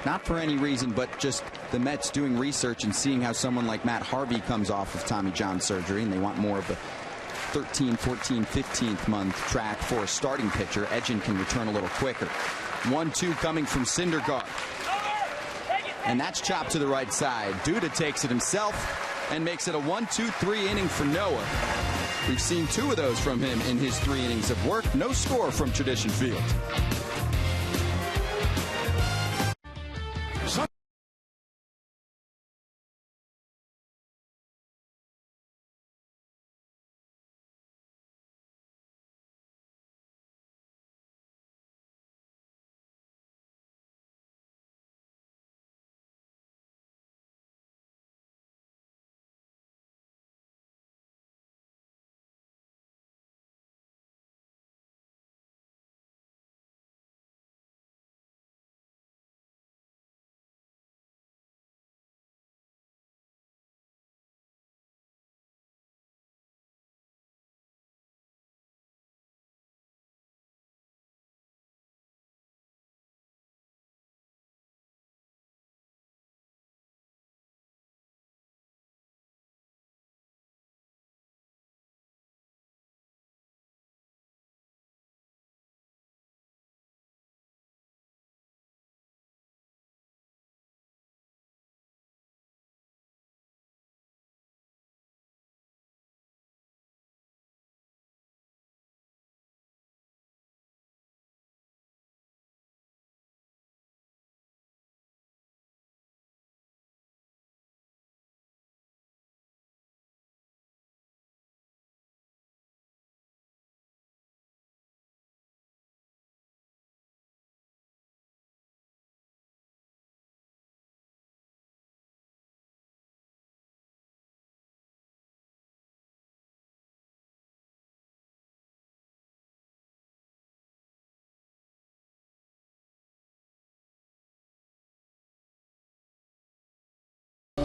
Not for any reason, but just the Mets doing research and seeing how someone like Matt Harvey comes off of Tommy John surgery, and they want more of a 13, 14, 15th month track for a starting pitcher. Edgin can return a little quicker. 1-2 coming from Syndergaard. And that's chopped to the right side. Duda takes it himself and makes it a 1-2-3 inning for Noah. We've seen 2 of those from him in his 3 innings of work. No score from Tradition Field.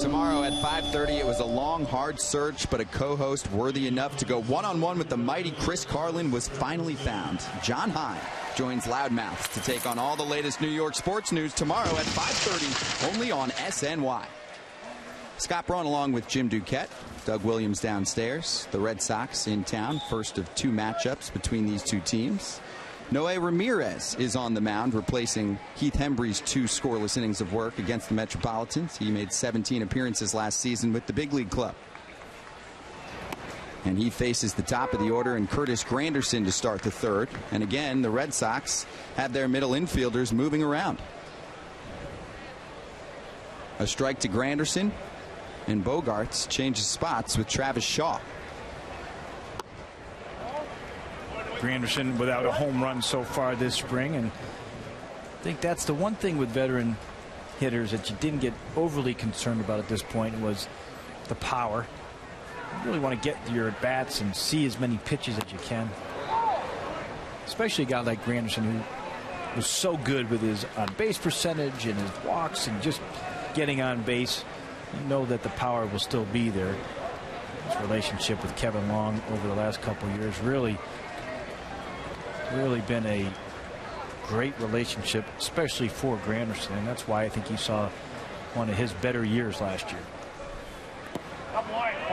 Tomorrow at 5:30, it was a long, hard search, but a co-host worthy enough to go one-on-one with the mighty Chris Carlin was finally found. John Hein joins Loudmouths to take on all the latest New York sports news tomorrow at 5:30, only on SNY. Scott Braun along with Jim Duquette, Doug Williams downstairs. The Red Sox in town, first of two matchups between these two teams. Noe Ramirez is on the mound, replacing Heath Hembree's 2 scoreless innings of work against the Metropolitans. He made 17 appearances last season with the big league club. And he faces the top of the order and Curtis Granderson to start the third. And again, the Red Sox have their middle infielders moving around. A strike to Granderson, and Bogarts changes spots with Travis Shaw. Granderson without a home run so far this spring, and I think that's the one thing with veteran hitters that you didn't get overly concerned about at this point was the power. You really want to get your at bats and see as many pitches as you can, especially a guy like Granderson who was so good with his on base percentage and his walks and just getting on base. You know that the power will still be there. His relationship with Kevin Long over the last couple of years really been a great relationship, especially for Granderson, and that's why I think he saw one of his better years last year.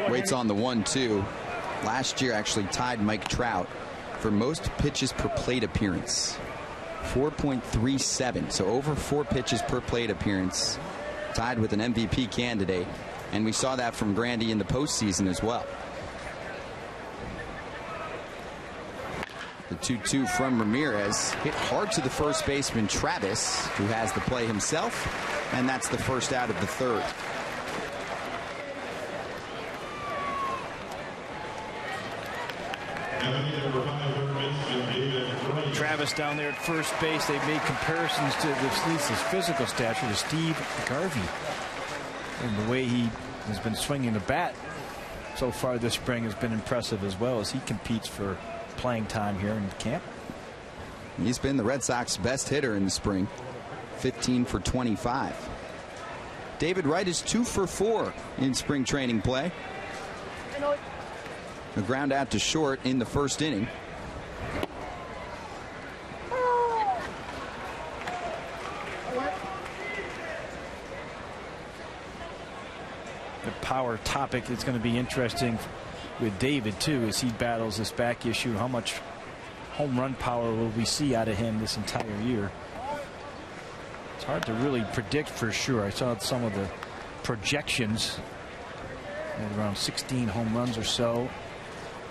Waits on the 1-2. Last year actually tied Mike Trout for most pitches per plate appearance, 4.37, so over 4 pitches per plate appearance, tied with an MVP candidate, and we saw that from Grandy in the postseason as well. The 2-2 from Ramirez hit hard to the first baseman Travis, who has the play himself, and that's the first out of the third. Travis down there at first base. They made comparisons to at least his physical stature to Steve Garvey, and the way he has been swinging the bat so far this spring has been impressive as well as he competes for playing time here in camp. He's been the Red Sox best hitter in the spring, 15 for 25. David Wright is 2 for 4 in spring training play. A ground out to short in the first inning. The power topic is going to be interesting with David too as he battles this back issue. How much home run power will we see out of him this entire year? It's hard to really predict for sure. I saw some of the projections at around 16 home runs or so.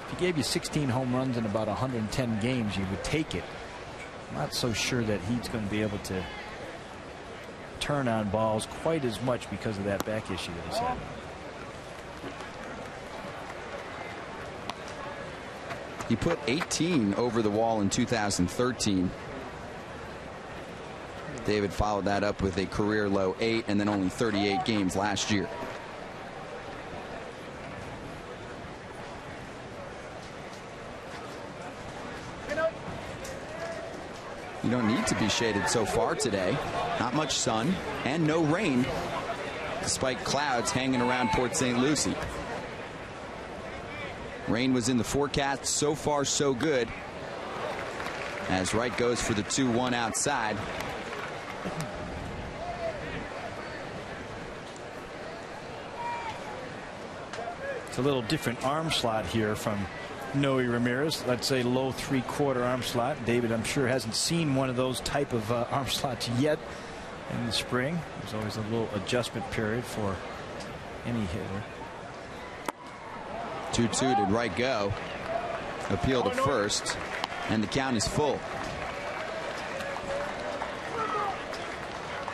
If he gave you 16 home runs in about 110 games, you would take it. I'm not so sure that he's going to be able to turn on balls quite as much because of that back issue that he's had. He put 18 over the wall in 2013. David followed that up with a career low 8 and then only 38 games last year. You don't need to be shaded so far today. Not much sun and no rain, despite clouds hanging around Port St. Lucie. Rain was in the forecast. So far so good, as Wright goes for the 2-1 outside. It's a little different arm slot here from Noe Ramirez. Let's say low 3/4 arm slot. David, I'm sure, hasn't seen one of those type of arm slots yet in the spring. There's always a little adjustment period for any hitter. 2-2 did Wright go. Appeal to first, and the count is full.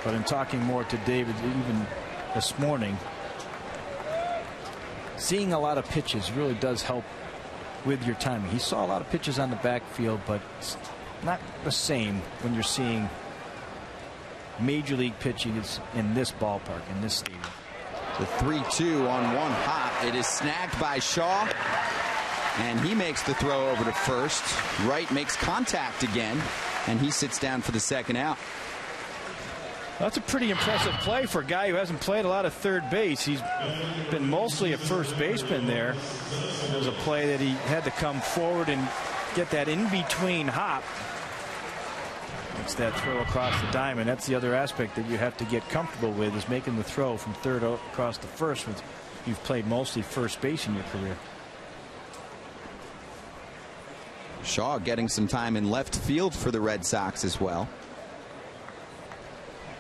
But in talking more to David even this morning, seeing a lot of pitches really does help with your timing. He saw a lot of pitches on the backfield, but it's not the same when you're seeing major league pitching in this ballpark, in this stadium. The 3-2 on one hop. It is snagged by Shaw, and he makes the throw over to first. Wright makes contact again, and he sits down for the second out. That's a pretty impressive play for a guy who hasn't played a lot of third base. He's been mostly a first baseman there. It was a play that he had to come forward and get that in-between hop. It's that throw across the diamond. That's the other aspect that you have to get comfortable with, is making the throw from third across the first when you've played mostly first base in your career. Shaw getting some time in left field for the Red Sox as well.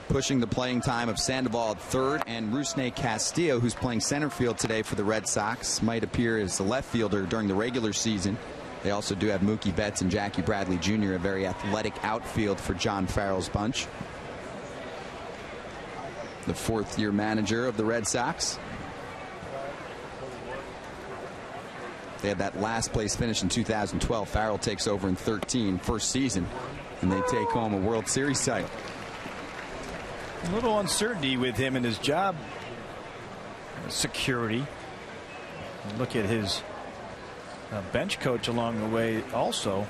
Pushing the playing time of Sandoval at third, and Rusney Castillo, who's playing center field today for the Red Sox, might appear as the left fielder during the regular season. They also do have Mookie Betts and Jackie Bradley Jr., a very athletic outfield for John Farrell's bunch. The fourth-year manager of the Red Sox. They had that last place finish in 2012. Farrell takes over in 13, first season, and they take home a World Series title. A little uncertainty with him and his job security. Look at his bench coach along the way also.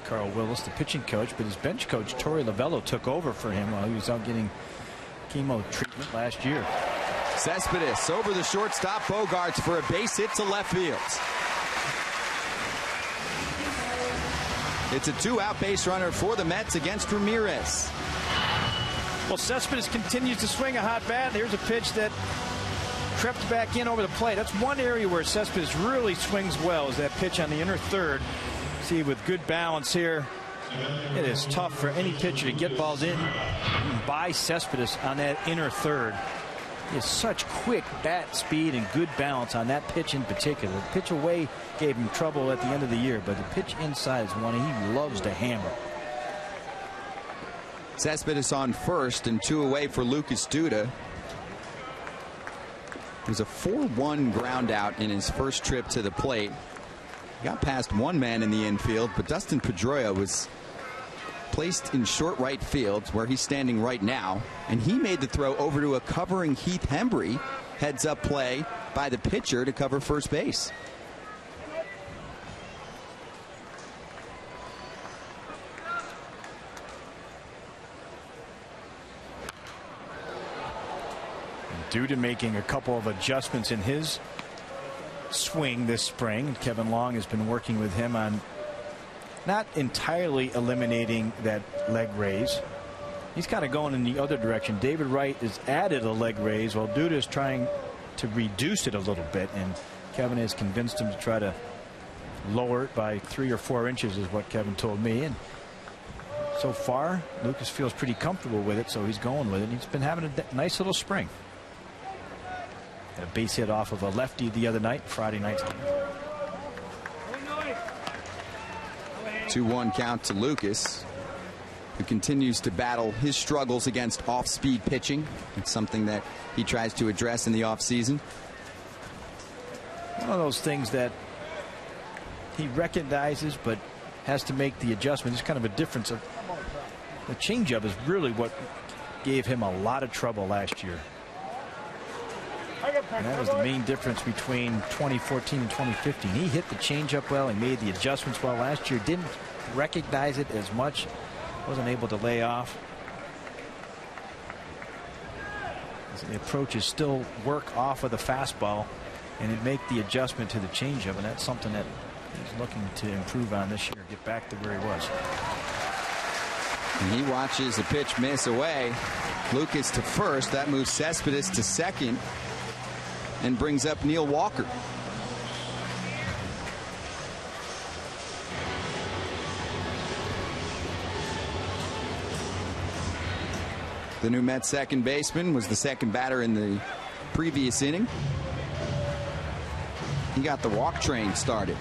Carl Willis, the pitching coach, but his bench coach Torey Lovello took over for him while he was out getting chemo treatment last year. Cespedes over the shortstop. Bogarts for a base hit to left field. It's a two-out base runner for the Mets against Ramirez. Well, Cespedes continues to swing a hot bat. Here's a pitch that crept back in over the plate. That's one area where Cespedes really swings well, is that pitch on the inner third. See, with good balance here, it is tough for any pitcher to get balls in by Cespedes on that inner third. He has such quick bat speed and good balance on that pitch in particular. The pitch away gave him trouble at the end of the year, but the pitch inside is one he loves to hammer. Cespedes on first and two away for Lucas Duda. It was a 4-1 ground out in his first trip to the plate. Got past one man in the infield, but Dustin Pedroia was placed in short right field where he's standing right now, and he made the throw over to a covering Heath Hembree. Heads up play by the pitcher to cover first base. Duda making a couple of adjustments in his swing this spring. Kevin Long has been working with him on not entirely eliminating that leg raise. He's kind of going in the other direction. David Wright has added a leg raise while Duda is trying to reduce it a little bit, and Kevin has convinced him to try to lower it by 3 or 4 inches is what Kevin told me. And so far Lucas feels pretty comfortable with it, so he's going with it. He's been having a nice little spring. Had a base hit off of a lefty the other night, Friday night's game. 2-1 count to Lucas, who continues to battle his struggles against off-speed pitching. It's something that he tries to address in the offseason. One of those things that he recognizes but has to make the adjustment. It's kind of a difference. Of the changeup is really what gave him a lot of trouble last year. And that was the main difference between 2014 and 2015. He hit the changeup well. He made the adjustments well last year. Didn't recognize it as much. Wasn't able to lay off. The approach is still work off of the fastball, and it make the adjustment to the changeup, and that's something that he's looking to improve on this year. Get back to where he was. And he watches a pitch miss away. Lucas to first. That moves Cespedes to second and brings up Neil Walker. The new Mets second baseman was the second batter in the previous inning. He got the walk train started.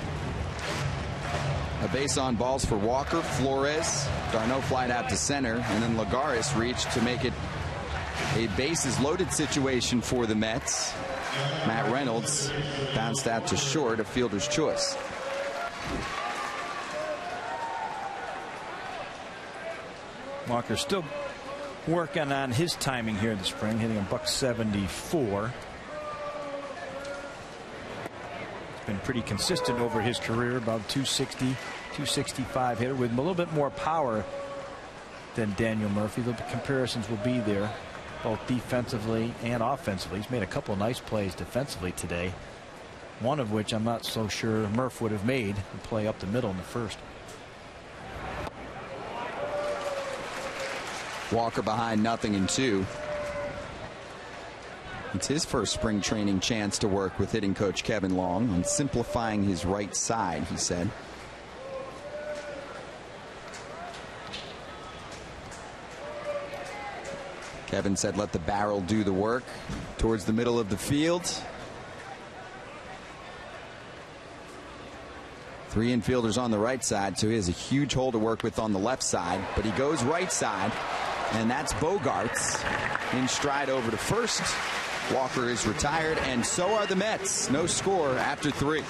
A base on balls for Walker. Flores, Darno flied out to center, and then Lagares reached to make it a bases loaded situation for the Mets. Matt Reynolds bounced out to short, a fielder's choice. Walker still working on his timing here in the spring, hitting a .174. It's been pretty consistent over his career, about 260, 265 hitter with a little bit more power than Daniel Murphy. The comparisons will be there, both defensively and offensively. He's made a couple of nice plays defensively today, one of which I'm not so sure Murph would have made, the play up the middle in the first. Walker behind 0-2. It's his first spring training chance to work with hitting coach Kevin Long on simplifying his right side, he said. Kevin said let the barrel do the work towards the middle of the field. 3 infielders on the right side, so he has a huge hole to work with on the left side, but he goes right side, and that's Bogaerts in stride over to first. Walker is retired, and so are the Mets. No score after 3.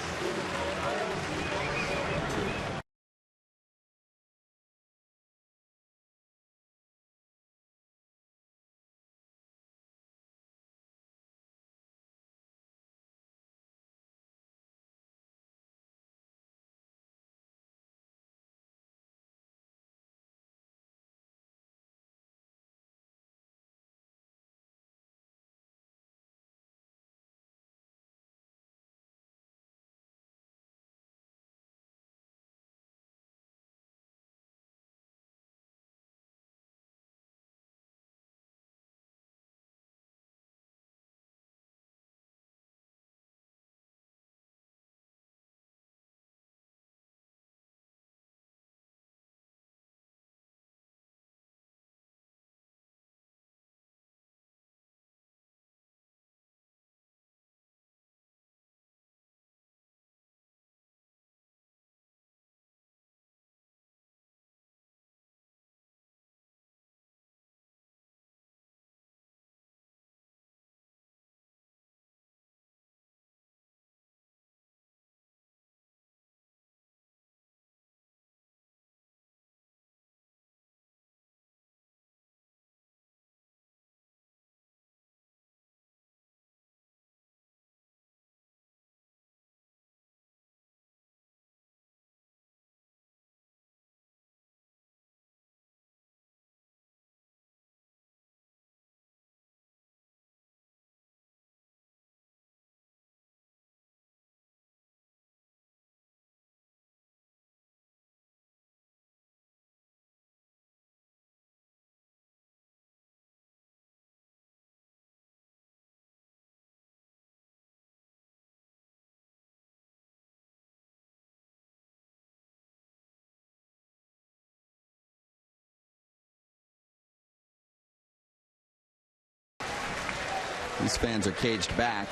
These fans are caged back.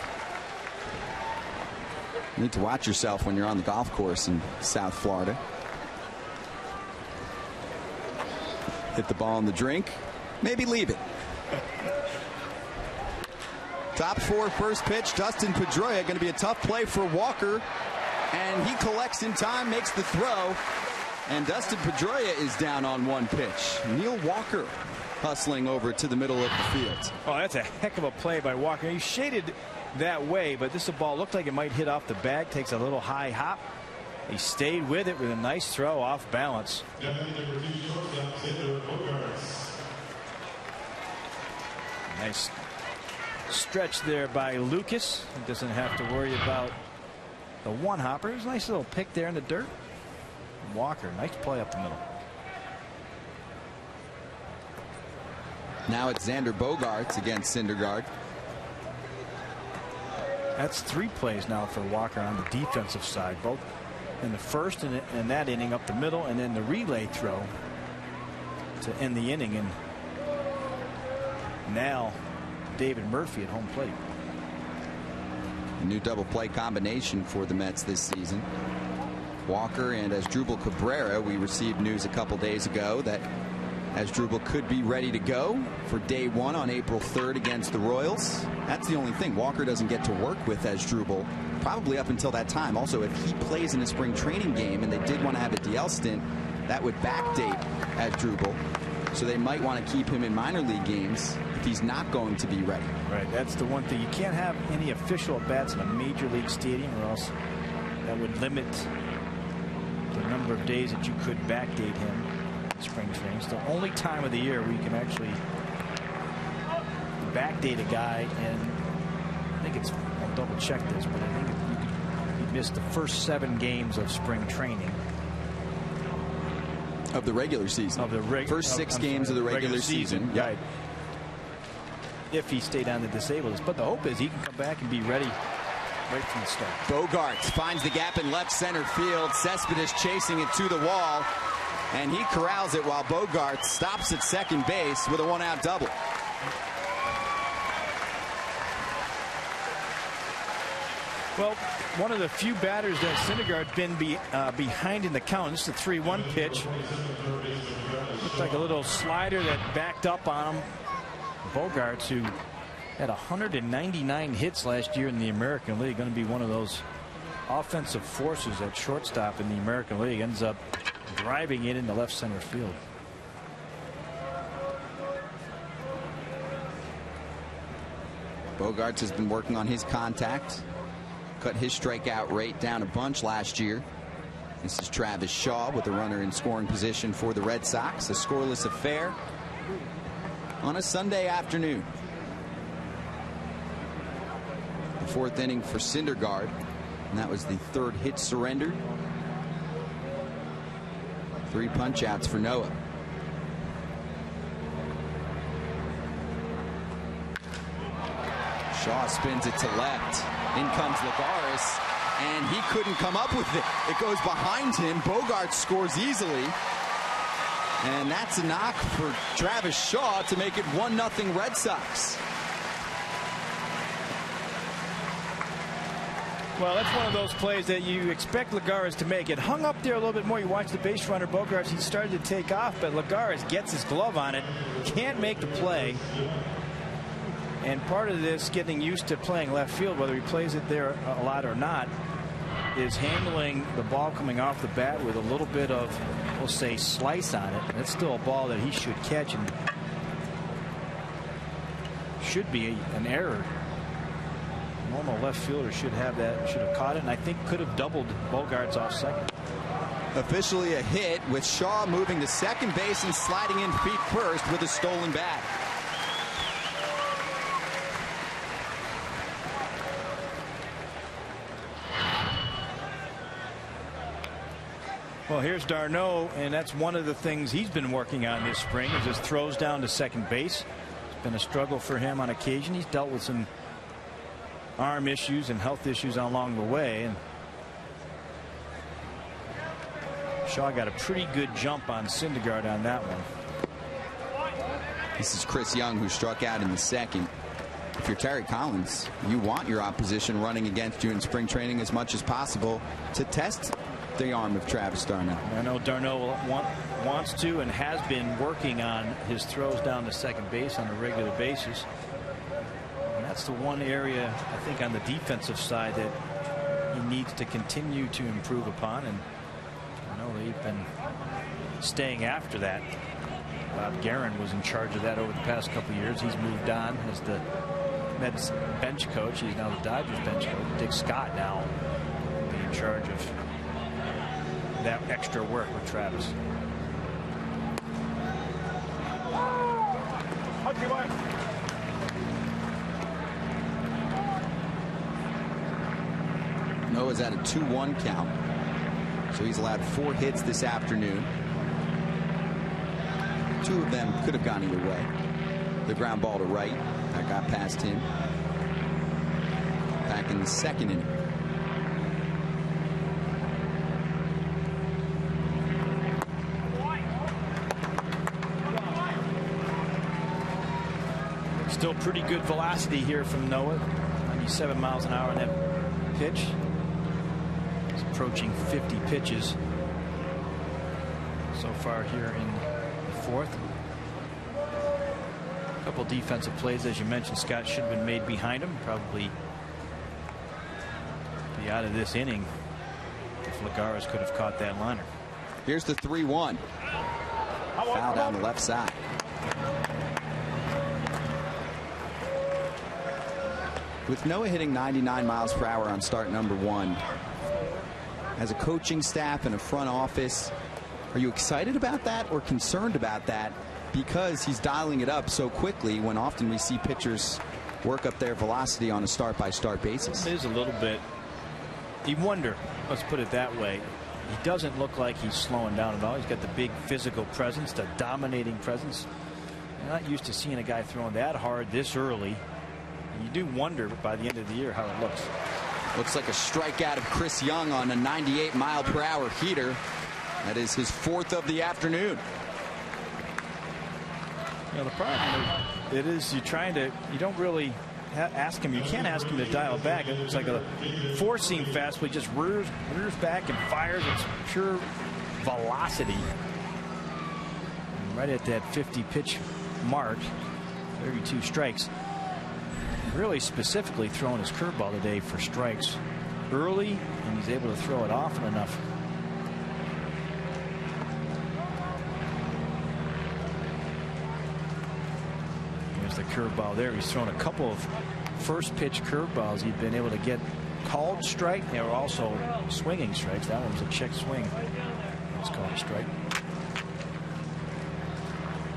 You need to watch yourself when you're on the golf course in South Florida. Hit the ball in the drink, maybe leave it. Top 4 first pitch. Dustin Pedroia going to be a tough play for Walker, and he collects in time, makes the throw, and Dustin Pedroia is down on 1 pitch. Neil Walker hustling over to the middle of the field. Oh, that's a heck of a play by Walker. He shaded that way, but this ball looked like it might hit off the bag. Takes a little high hop. He stayed with it with a nice throw off balance. Nice stretch there by Lucas. He doesn't have to worry about the one hopper. It was a nice little pick there in the dirt. Walker, nice play up the middle. Now it's Xander Bogaerts against Syndergaard. That's 3 plays now for Walker on the defensive side, both in the first and that inning up the middle, and then the relay throw to end the inning. And now David Murphy at home plate. A new double play combination for the Mets this season. Walker and Asdrubal Cabrera. We received news a couple days ago that Asdrubal could be ready to go for day 1 on April 3rd against the Royals. That's the only thing. Walker doesn't get to work with Asdrubal probably up until that time. Also, if he plays in a spring training game and they did want to have a DL stint, that would backdate Asdrubal. So they might want to keep him in minor league games if he's not going to be ready. Right. That's the one thing. You can't have any official at-bats in a major league stadium, or else that would limit the number of days that you could backdate him. spring training. It's the only time of the year where you can actually backdate a guy, and I think it's, I'll double check this, but I think he missed the first 7 games of spring training. Of the regular season. Of the first 6 games of the regular season. Right. If he stayed on the disabled list. But the hope is he can come back and be ready right from the start. Bogaerts finds the gap in left center field. Cespedes chasing it to the wall. And he corrals it while Bogaerts stops at second base with a 1-out double. Well, one of the few batters that Syndergaard been behind in the count. It's the 3-1 pitch. Looked like a little slider that backed up on him. Bogaerts, who had 199 hits last year in the American League, going to be one of those offensive forces at shortstop in the American League, ends up driving it into left center field. Bogaerts has been working on his contact. Cut his strikeout rate down a bunch last year. This is Travis Shaw with a runner in scoring position for the Red Sox. A scoreless affair on a Sunday afternoon. The 4th inning for Syndergaard, and that was the 3rd hit surrendered. 3 punch outs for Noah. Shaw spins it to left. In comes Lagares, and he couldn't come up with it. It goes behind him. Bogaerts scores easily. And that's a knock for Travis Shaw to make it 1-0 Red Sox. Well, that's one of those plays that you expect Lagares to make. It hung up there a little bit more. You watch the base runner, Bogaerts, he started to take off, but Lagares gets his glove on it. Can't make the play. And part of this, getting used to playing left field, whether he plays it there a lot or not, is handling the ball coming off the bat with a little bit of, we'll say, slice on it. It's still a ball that he should catch, and should be an error. Normal left fielder should have that, should have caught it, and I think could have doubled Bogaerts off second. Officially a hit, with Shaw moving to second base and sliding in feet first with a stolen bat. Well, here's d'Arnaud, and that's one of the things he's been working on this spring, is his throws down to second base. It's been a struggle for him on occasion. He's dealt with some arm issues and health issues along the way, and Shaw got a pretty good jump on Syndergaard on that one. This is Chris Young, who struck out in the second. If you're Terry Collins, you want your opposition running against you in spring training as much as possible to test the arm of Travis d'Arnaud. I know d'Arnaud wants to and has been working on his throws down to second base on a regular basis. And that's the one area, I think, on the defensive side that he needs to continue to improve upon. And I know they've been staying after that. Bob Guerin was in charge of that over the past couple of years. He's moved on as the Mets bench coach. He's now the Dodgers bench coach. Dick Scott now will be in charge of that extra work with Travis. Noah's at a 2-1 count, so he's allowed 4 hits this afternoon. 2 of them could have gone either way. The ground ball to right, that got past him. Back in the second inning. Still pretty good velocity here from Noah. 97 miles an hour on that pitch. He's approaching 50 pitches so far here in the 4th. A couple defensive plays, as you mentioned, Scott, should have been made behind him. Probably be out of this inning if Lagares could have caught that liner. Here's the 3-1. Foul down the left side. With Noah hitting 99 miles per hour on start number 1, as a coaching staff and a front office, Are you excited about that or concerned about that because he's dialing it up so quickly when often we see pitchers work up their velocity on a start-by-start basis? It is a little bit. You wonder, let's put it that way. He doesn't look like he's slowing down at all. He's got the big physical presence, the dominating presence. You're not used to seeing a guy throwing that hard this early. And you do wonder by the end of the year how it looks. Looks like a strikeout of Chris Young on a 98-mile-per-hour heater. That is his 4th of the afternoon. The problem it is you don't really ask him. You can't ask him to dial back. It looks like a four-seam fastball. He just rears back and fires. It's pure velocity. And right at that 50-pitch mark, 32 strikes. Really specifically throwing his curveball today for strikes early, and he's able to throw it often enough. There's the curveball there. He's thrown a couple of first pitch curveballs he'd been able to get called strike. They were also swinging strikes. That one was a check swing. It's called a strike.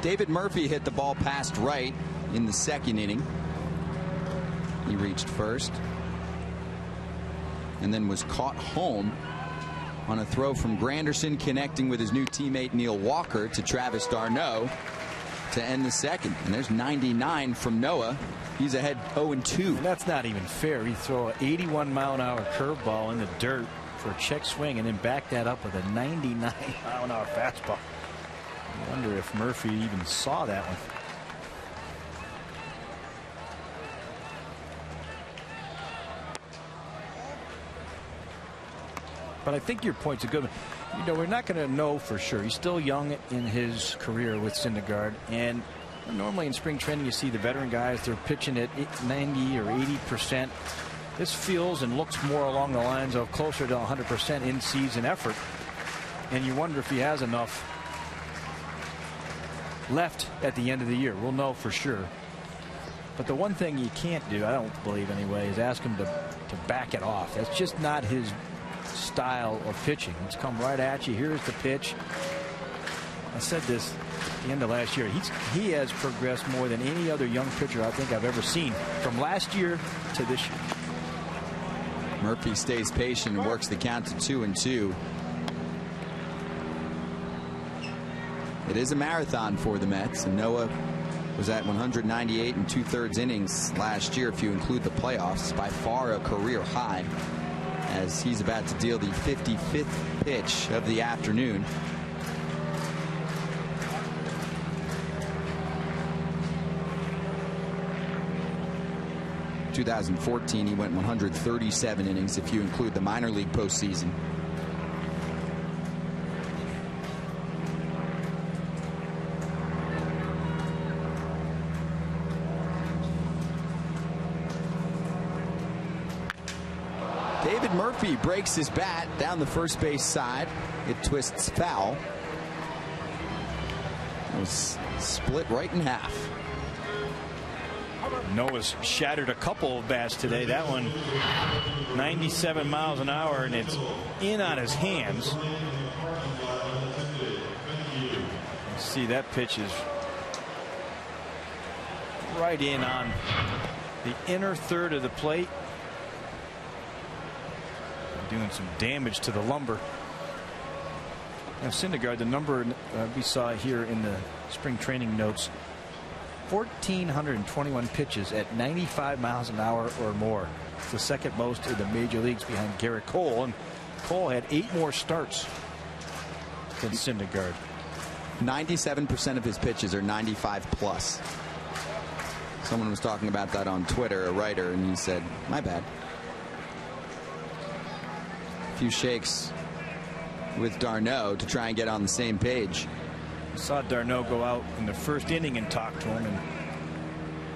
David Murphy hit the ball past right in the 2nd inning. He reached first and then was caught home on a throw from Granderson, connecting with his new teammate Neil Walker to Travis d'Arnaud to end the 2nd. And there's 99 from Noah. He's ahead 0-2. That's not even fair. He throw an 81-mile-an-hour curveball in the dirt for a check swing and then back that up with a 99-mile-an-hour fastball. I wonder if Murphy even saw that one. But I think your point's a good one. We're not going to know for sure. He's still young in his career with Syndergaard, and normally in spring training you see the veteran guys, they're pitching at 90 or 80%. This feels and looks more along the lines of closer to 100% in season effort, and you wonder if he has enough left at the end of the year. We'll know for sure. But the one thing you can't do, I don't believe anyway, is ask him to back it off. That's just not his style of pitching. It's come right at you. Here's the pitch. I said this at the end of last year. He has progressed more than any other young pitcher I think I've ever seen from last year to this year. Murphy stays patient and works the count to 2-2. It is a marathon for the Mets, and Noah was at 198 2/3 innings last year if you include the playoffs. By far a career high, as he's about to deal the 55th pitch of the afternoon. In 2014 he went 137 innings if you include the minor league postseason. David Murphy breaks his bat down the first base side. It twists foul. It was split right in half. Noah's shattered a couple of bats today. That one 97 miles an hour, and it's in on his hands. See, that pitch is right in on the inner third of the plate, doing some damage to the lumber. Now Syndergaard, the number we saw here in the spring training notes, 1,421 pitches at 95 miles an hour or more. It's the second most in the major leagues behind Garrett Cole, and Cole had 8 more starts than Syndergaard. 97% of his pitches are 95 plus. Someone was talking about that on Twitter, a writer, and he said, my bad. A few shakes with d'Arnaud to try and get on the same page. I saw d'Arnaud go out in the first inning and talk to him, and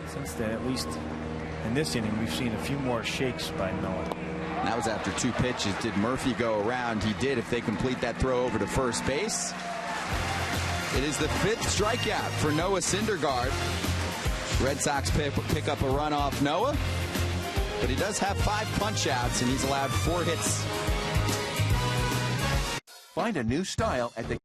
since then, at least in this inning, we've seen a few more shakes by Noah. That was after 2 pitches. Did Murphy go around? He did, if they complete that throw over to first base. It is the 5th strikeout for Noah Syndergaard. Red Sox pick up a run off Noah, but he does have 5 punch outs, and he's allowed 4 hits. Find a new style at the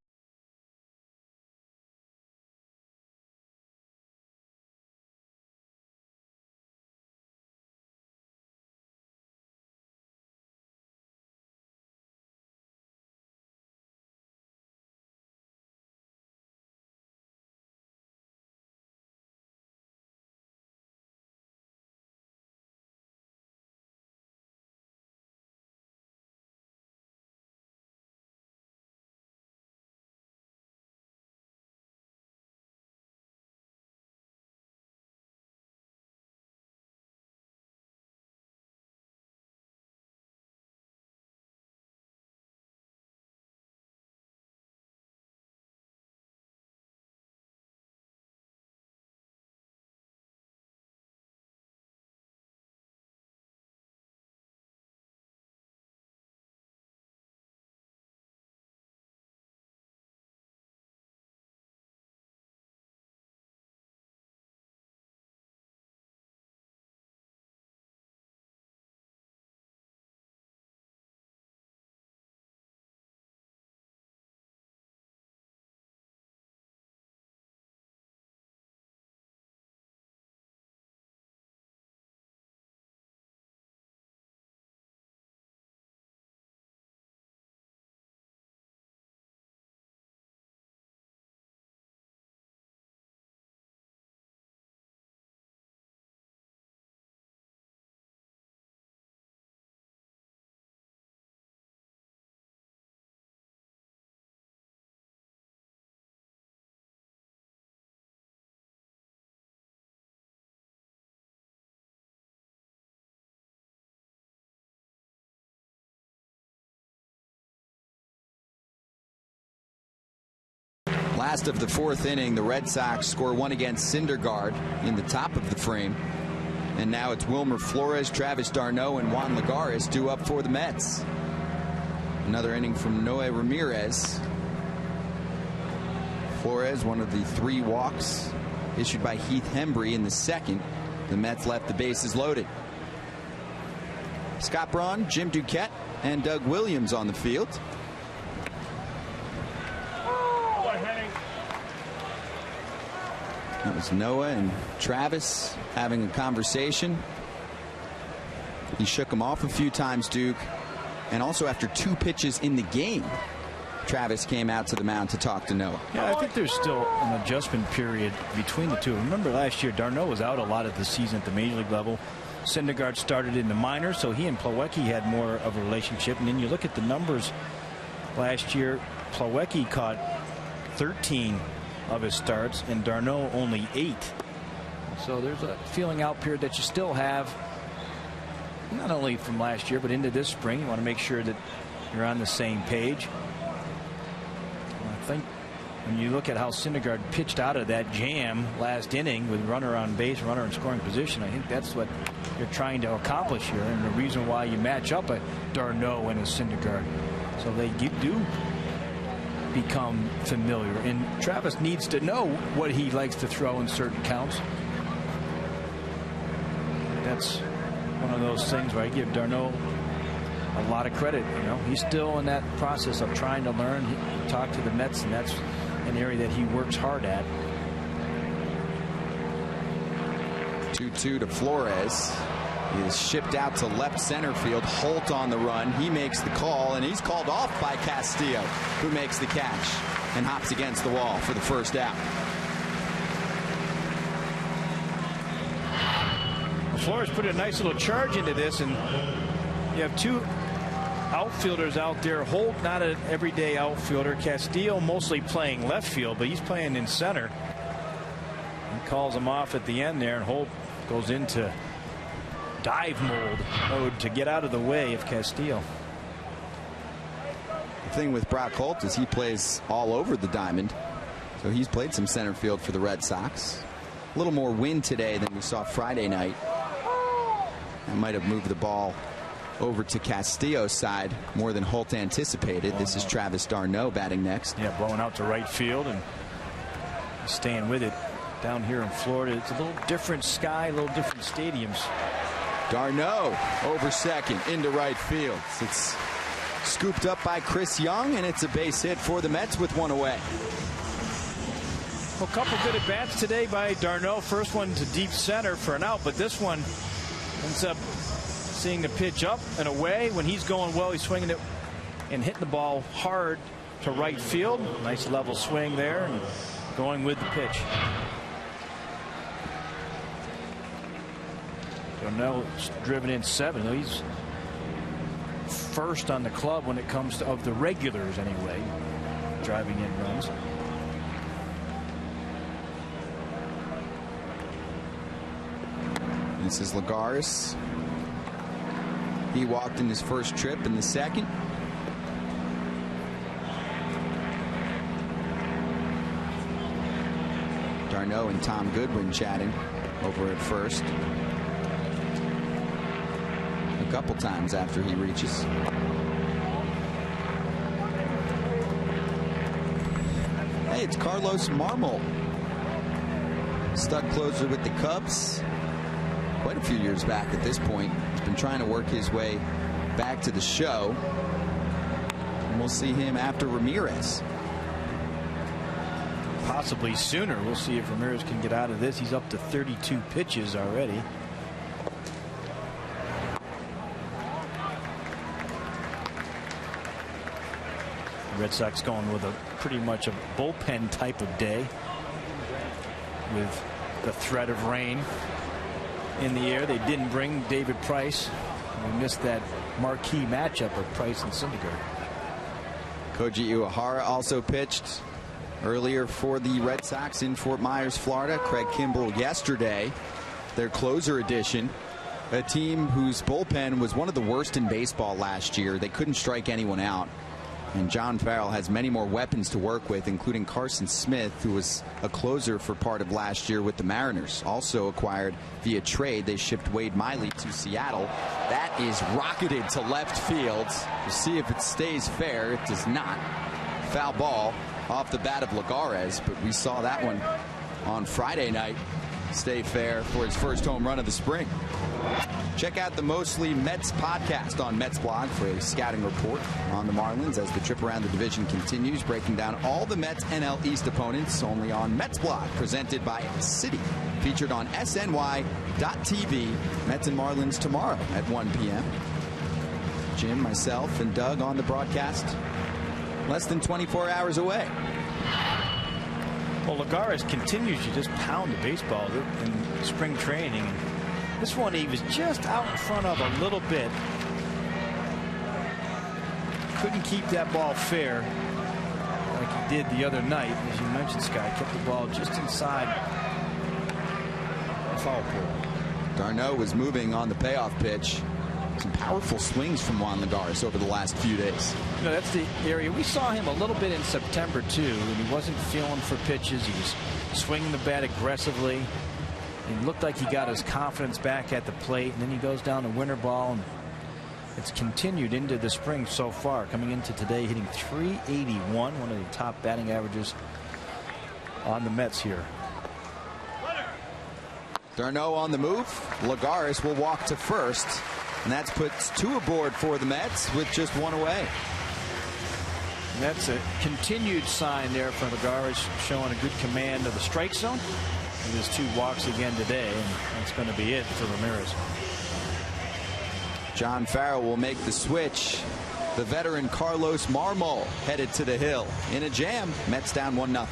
Last of the fourth inning, the Red Sox score one against Syndergaard in the top of the frame. And now it's Wilmer Flores, Travis d'Arnaud, and Juan Lagares due up for the Mets. Another inning from Noe Ramirez. Flores, one of the 3 walks issued by Heath Hembree in the second. The Mets left the bases loaded. Scott Braun, Jim Duquette, and Doug Williams on the field. It was Noah and Travis having a conversation. He shook him off a few times, Duke. And also after 2 pitches in the game, Travis came out to the mound to talk to Noah. Yeah, I think there's still an adjustment period between the two. Remember last year, d'Arnaud was out a lot of the season at the major league level. Syndergaard started in the minors, so he and Plawecki had more of a relationship. And then you look at the numbers last year, Plawecki caught 13 of his starts and d'Arnaud only 8. So there's a feeling out period that you still have, not only from last year but into this spring. You want to make sure that you're on the same page. I think when you look at how Syndergaard pitched out of that jam last inning with runner on base, runner in scoring position, I think that's what you're trying to accomplish here, and the reason why you match up a d'Arnaud and a Syndergaard, so they do become familiar. And Travis needs to know what he likes to throw in certain counts. That's one of those things where I give d'Arnaud a lot of credit. You know, he's still in that process of trying to learn. He talked to the Mets, and that's an area that he works hard at. 2-2 to Flores. He is shipped out to left center field. Holt on the run. He makes the call, and he's called off by Castillo, who makes the catch and hops against the wall for the first out. Flores put a nice little charge into this, and you have 2 outfielders out there. Holt, not an everyday outfielder. Castillo mostly playing left field, but he's playing in center. He calls him off at the end there, and Holt goes into dive mode to get out of the way of Castillo. The thing with Brock Holt is he plays all over the diamond, so he's played some center field for the Red Sox. A little more wind today than we saw Friday night. That might have moved the ball over to Castillo's side more than Holt anticipated. This is Travis d'Arnaud batting next. Yeah, blowing out to right field and staying with it. Down here in Florida, it's a little different sky, a little different stadiums. d'Arnaud over second into right field. It's scooped up by Chris Young, and it's a base hit for the Mets with 1 away. Well, a couple good at bats today by d'Arnaud. First one to deep center for an out, but this one ends up seeing the pitch up and away. When he's going well, he's swinging it and hitting the ball hard to right field. Nice level swing there and going with the pitch. d'Arnaud's driven in 7. He's first on the club when it comes to, of the regulars anyway, driving in runs. This is Lagares. He walked in his first trip in the second. d'Arnaud and Tom Goodwin chatting over at first. A couple times after he reaches. Hey, it's Carlos Marmol. Stud closer with the Cubs. Quite a few years back at this point. He's been trying to work his way back to the show. And we'll see him after Ramirez. Possibly sooner. We'll see if Ramirez can get out of this. He's up to 32 pitches already. The Red Sox going with a pretty much a bullpen type of day, with the threat of rain in the air. They didn't bring David Price. We missed that marquee matchup of Price and Syndergaard. Koji Uehara also pitched earlier for the Red Sox in Fort Myers, Florida. Craig Kimbrell yesterday, their closer edition. A team whose bullpen was one of the worst in baseball last year. They couldn't strike anyone out. And John Farrell has many more weapons to work with, including Carson Smith, who was a closer for part of last year with the Mariners. Also acquired via trade. They shipped Wade Miley to Seattle. That is rocketed to left field. We'll see if it stays fair. It does not. Foul ball off the bat of Lagares, but we saw that one on Friday night stay fair for his first home run of the spring. Check out the Mostly Mets podcast on Mets blog for a scouting report on the Marlins as the trip around the division continues, breaking down all the Mets NL East opponents only on Mets blog, presented by Citi, featured on SNY.TV. Mets and Marlins tomorrow at 1 p.m. Jim, myself, and Doug on the broadcast less than 24 hours away. Well, Lagares continues to just pound the baseball in spring training. This one he was just out in front of a little bit. Couldn't keep that ball fair like he did the other night. As you mentioned, Scott, kept the ball just inside the foul pole. Darno was moving on the payoff pitch. Some powerful swings from Juan Lagares over the last few days. You know, that's the area. We saw him a little bit in September, too, and he wasn't feeling for pitches. He was swinging the bat aggressively. It looked like he got his confidence back at the plate, and then he goes down to winter ball, and it's continued into the spring so far. Coming into today, hitting .381, one of the top batting averages on the Mets here. Darno on the move. Lagares will walk to first, and that puts 2 aboard for the Mets with just 1 away. And that's a continued sign there for Lagares, showing a good command of the strike zone. And his 2 walks again today, and that's going to be it for Ramirez. John Farrell will make the switch. The veteran Carlos Marmol headed to the hill. In a jam, Mets down 1-0.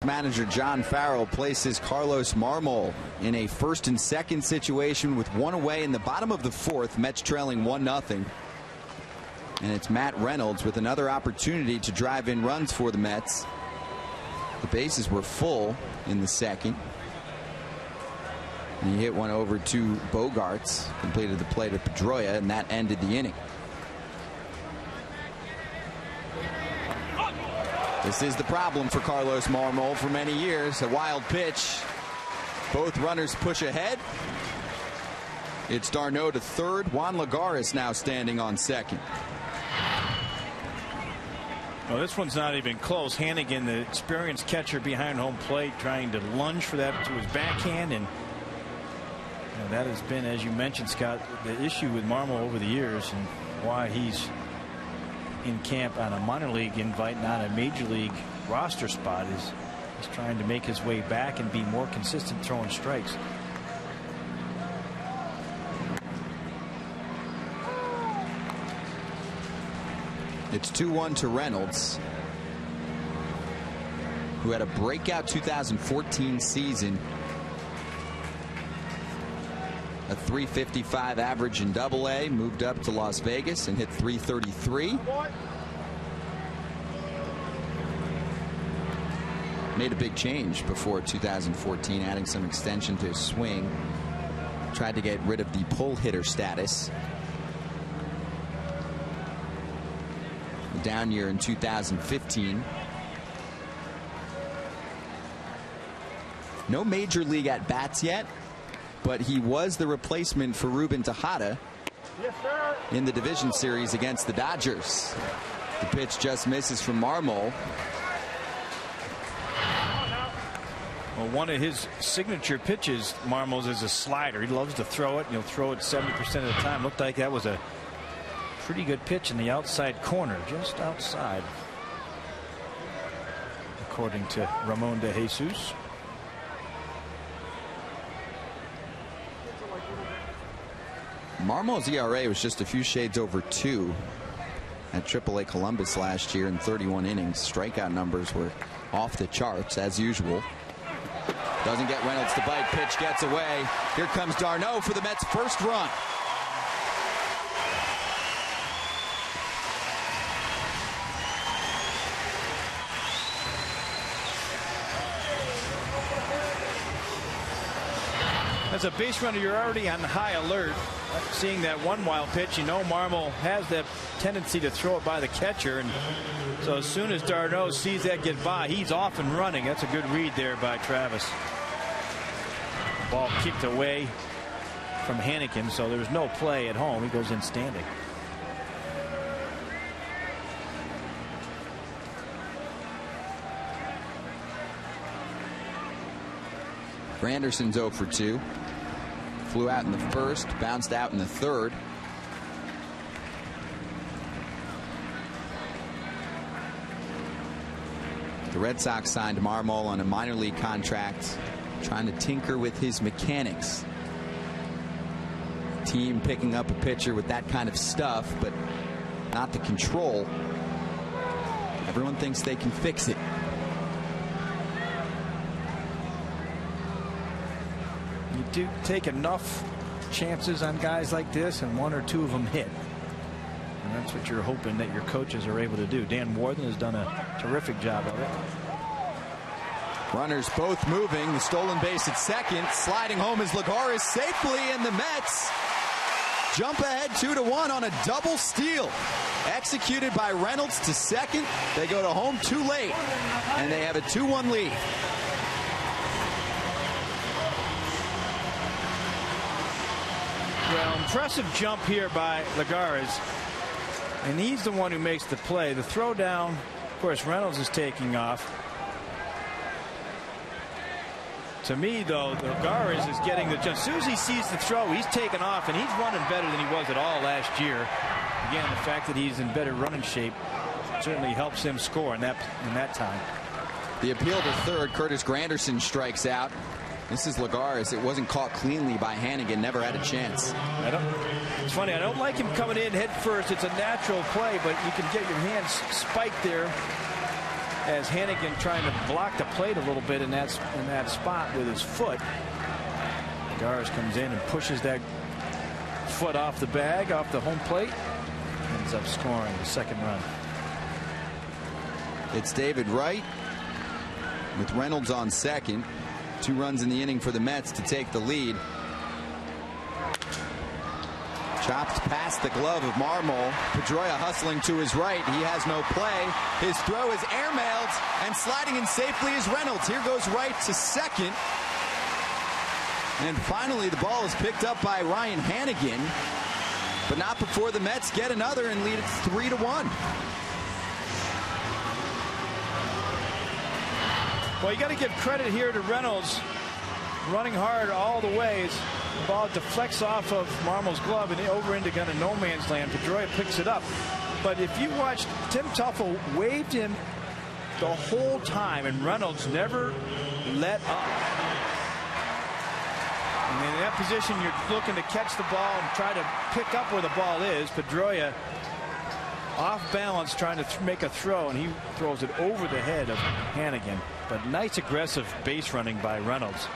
Manager John Farrell places Carlos Marmol in a 1st and 2nd situation with 1 away in the bottom of the 4th. Mets trailing 1-0. And it's Matt Reynolds with another opportunity to drive in runs for the Mets. The bases were full in the 2nd. And he hit one over to Bogarts, completed the play to Pedroia, and that ended the inning. This is the problem for Carlos Marmol for many years. A wild pitch. Both runners push ahead. It's Darno to 3rd. Juan Lagares now standing on 2nd. Well, this one's not even close. Hannigan, the experienced catcher behind home plate, trying to lunge for that to his backhand, and And that has been, as you mentioned, Scott, the issue with Marmol over the years, and why he's in camp on a minor league invite, not a major league roster spot, is he's trying to make his way back and be more consistent throwing strikes. It's 2-1 to Reynolds, who had a breakout 2014 season. A .355 average in Double-A, moved up to Las Vegas and hit .333. Made a big change before 2014, adding some extension to his swing. Tried to get rid of the pull hitter status. Down year in 2015. No major league at bats yet, but he was the replacement for Ruben Tejada in the division series against the Dodgers. The pitch just misses from Marmol. Well, one of his signature pitches, Marmol's, is a slider. He loves to throw it, and he'll throw it 70% of the time. Looked like that was a pretty good pitch in the outside corner, just outside, according to Ramon de Jesus. Marmol's ERA was just a few shades over 2 at AAA Columbus last year in 31 innings. Strikeout numbers were off the charts as usual. Doesn't get Reynolds to bite. Pitch gets away. Here comes d'Arnaud for the Mets' first run. As a base runner, you're already on high alert. Seeing that one wild pitch, you know Marmol has that tendency to throw it by the catcher, and so as soon as d'Arnaud sees that get by, he's off and running. That's a good read there by Travis. Ball kicked away from Hannigan, so there's no play at home. He goes in standing. Granderson's 0 for 2. Flew out in the first, bounced out in the third. The Red Sox signed Marmol on a minor league contract, trying to tinker with his mechanics. Team picking up a pitcher with that kind of stuff, but not the control. Everyone thinks they can fix it. You do take enough chances on guys like this, and 1 or 2 of them hit. And that's what you're hoping that your coaches are able to do. Dan Warthen has done a terrific job of it. Runners both moving. The stolen base at second. Sliding home is Lagares safely, and the Mets jump ahead 2-1 on a double steal. Executed by Reynolds to second. They go to home too late, and they have a 2-1 lead. Well, impressive jump here by Lagares, and he's the one who makes the play. The throw down, of course, Reynolds is taking off. To me, though, Lagares is getting the jump. As soon as he sees the throw, he's taken off, and he's running better than he was at all last year. Again, the fact that he's in better running shape certainly helps him score in that time. The appeal to third. Curtis Granderson strikes out. This is Lagares. It wasn't caught cleanly by Hannigan. Never had a chance. It's funny. I don't like him coming in head first. It's a natural play, but you can get your hands spiked there as Hannigan trying to block the plate a little bit in that spot with his foot. Lagares comes in and pushes that foot off the bag, off the home plate. Ends up scoring the second run. It's David Wright with Reynolds on second. 2 runs in the inning for the Mets to take the lead. Chopped past the glove of Marmol. Pedroia hustling to his right. He has no play. His throw is airmailed, and sliding in safely is Reynolds. Here goes Wright to second. And finally, the ball is picked up by Ryan Hannigan, but not before the Mets get another and lead it 3-1. Well, you got to give credit here to Reynolds, running hard all the ways. The ball deflects off of Marmol's glove and over into kind of no man's land. Pedroia picks it up. But if you watch, Tim Teufel waved him the whole time, and Reynolds never let up. And in that position, you're looking to catch the ball and try to pick up where the ball is. Pedroia off balance trying to make a throw, and he throws it over the head of Hannigan. But nice aggressive base running by Reynolds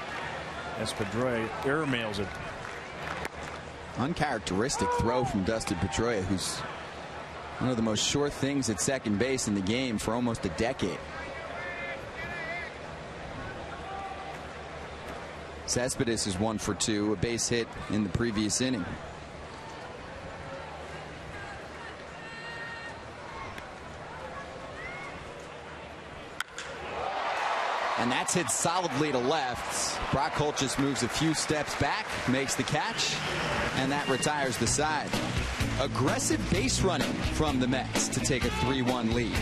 as Pedroia airmails it. Uncharacteristic throw from Dustin Pedroia, who's one of the most sure things at second base in the game for almost a decade. Cespedes is 1 for 2, a base hit in the previous inning. And that's hit solidly to left. Brock Holt just moves a few steps back, makes the catch, and that retires the side. Aggressive base running from the Mets to take a 3-1 lead.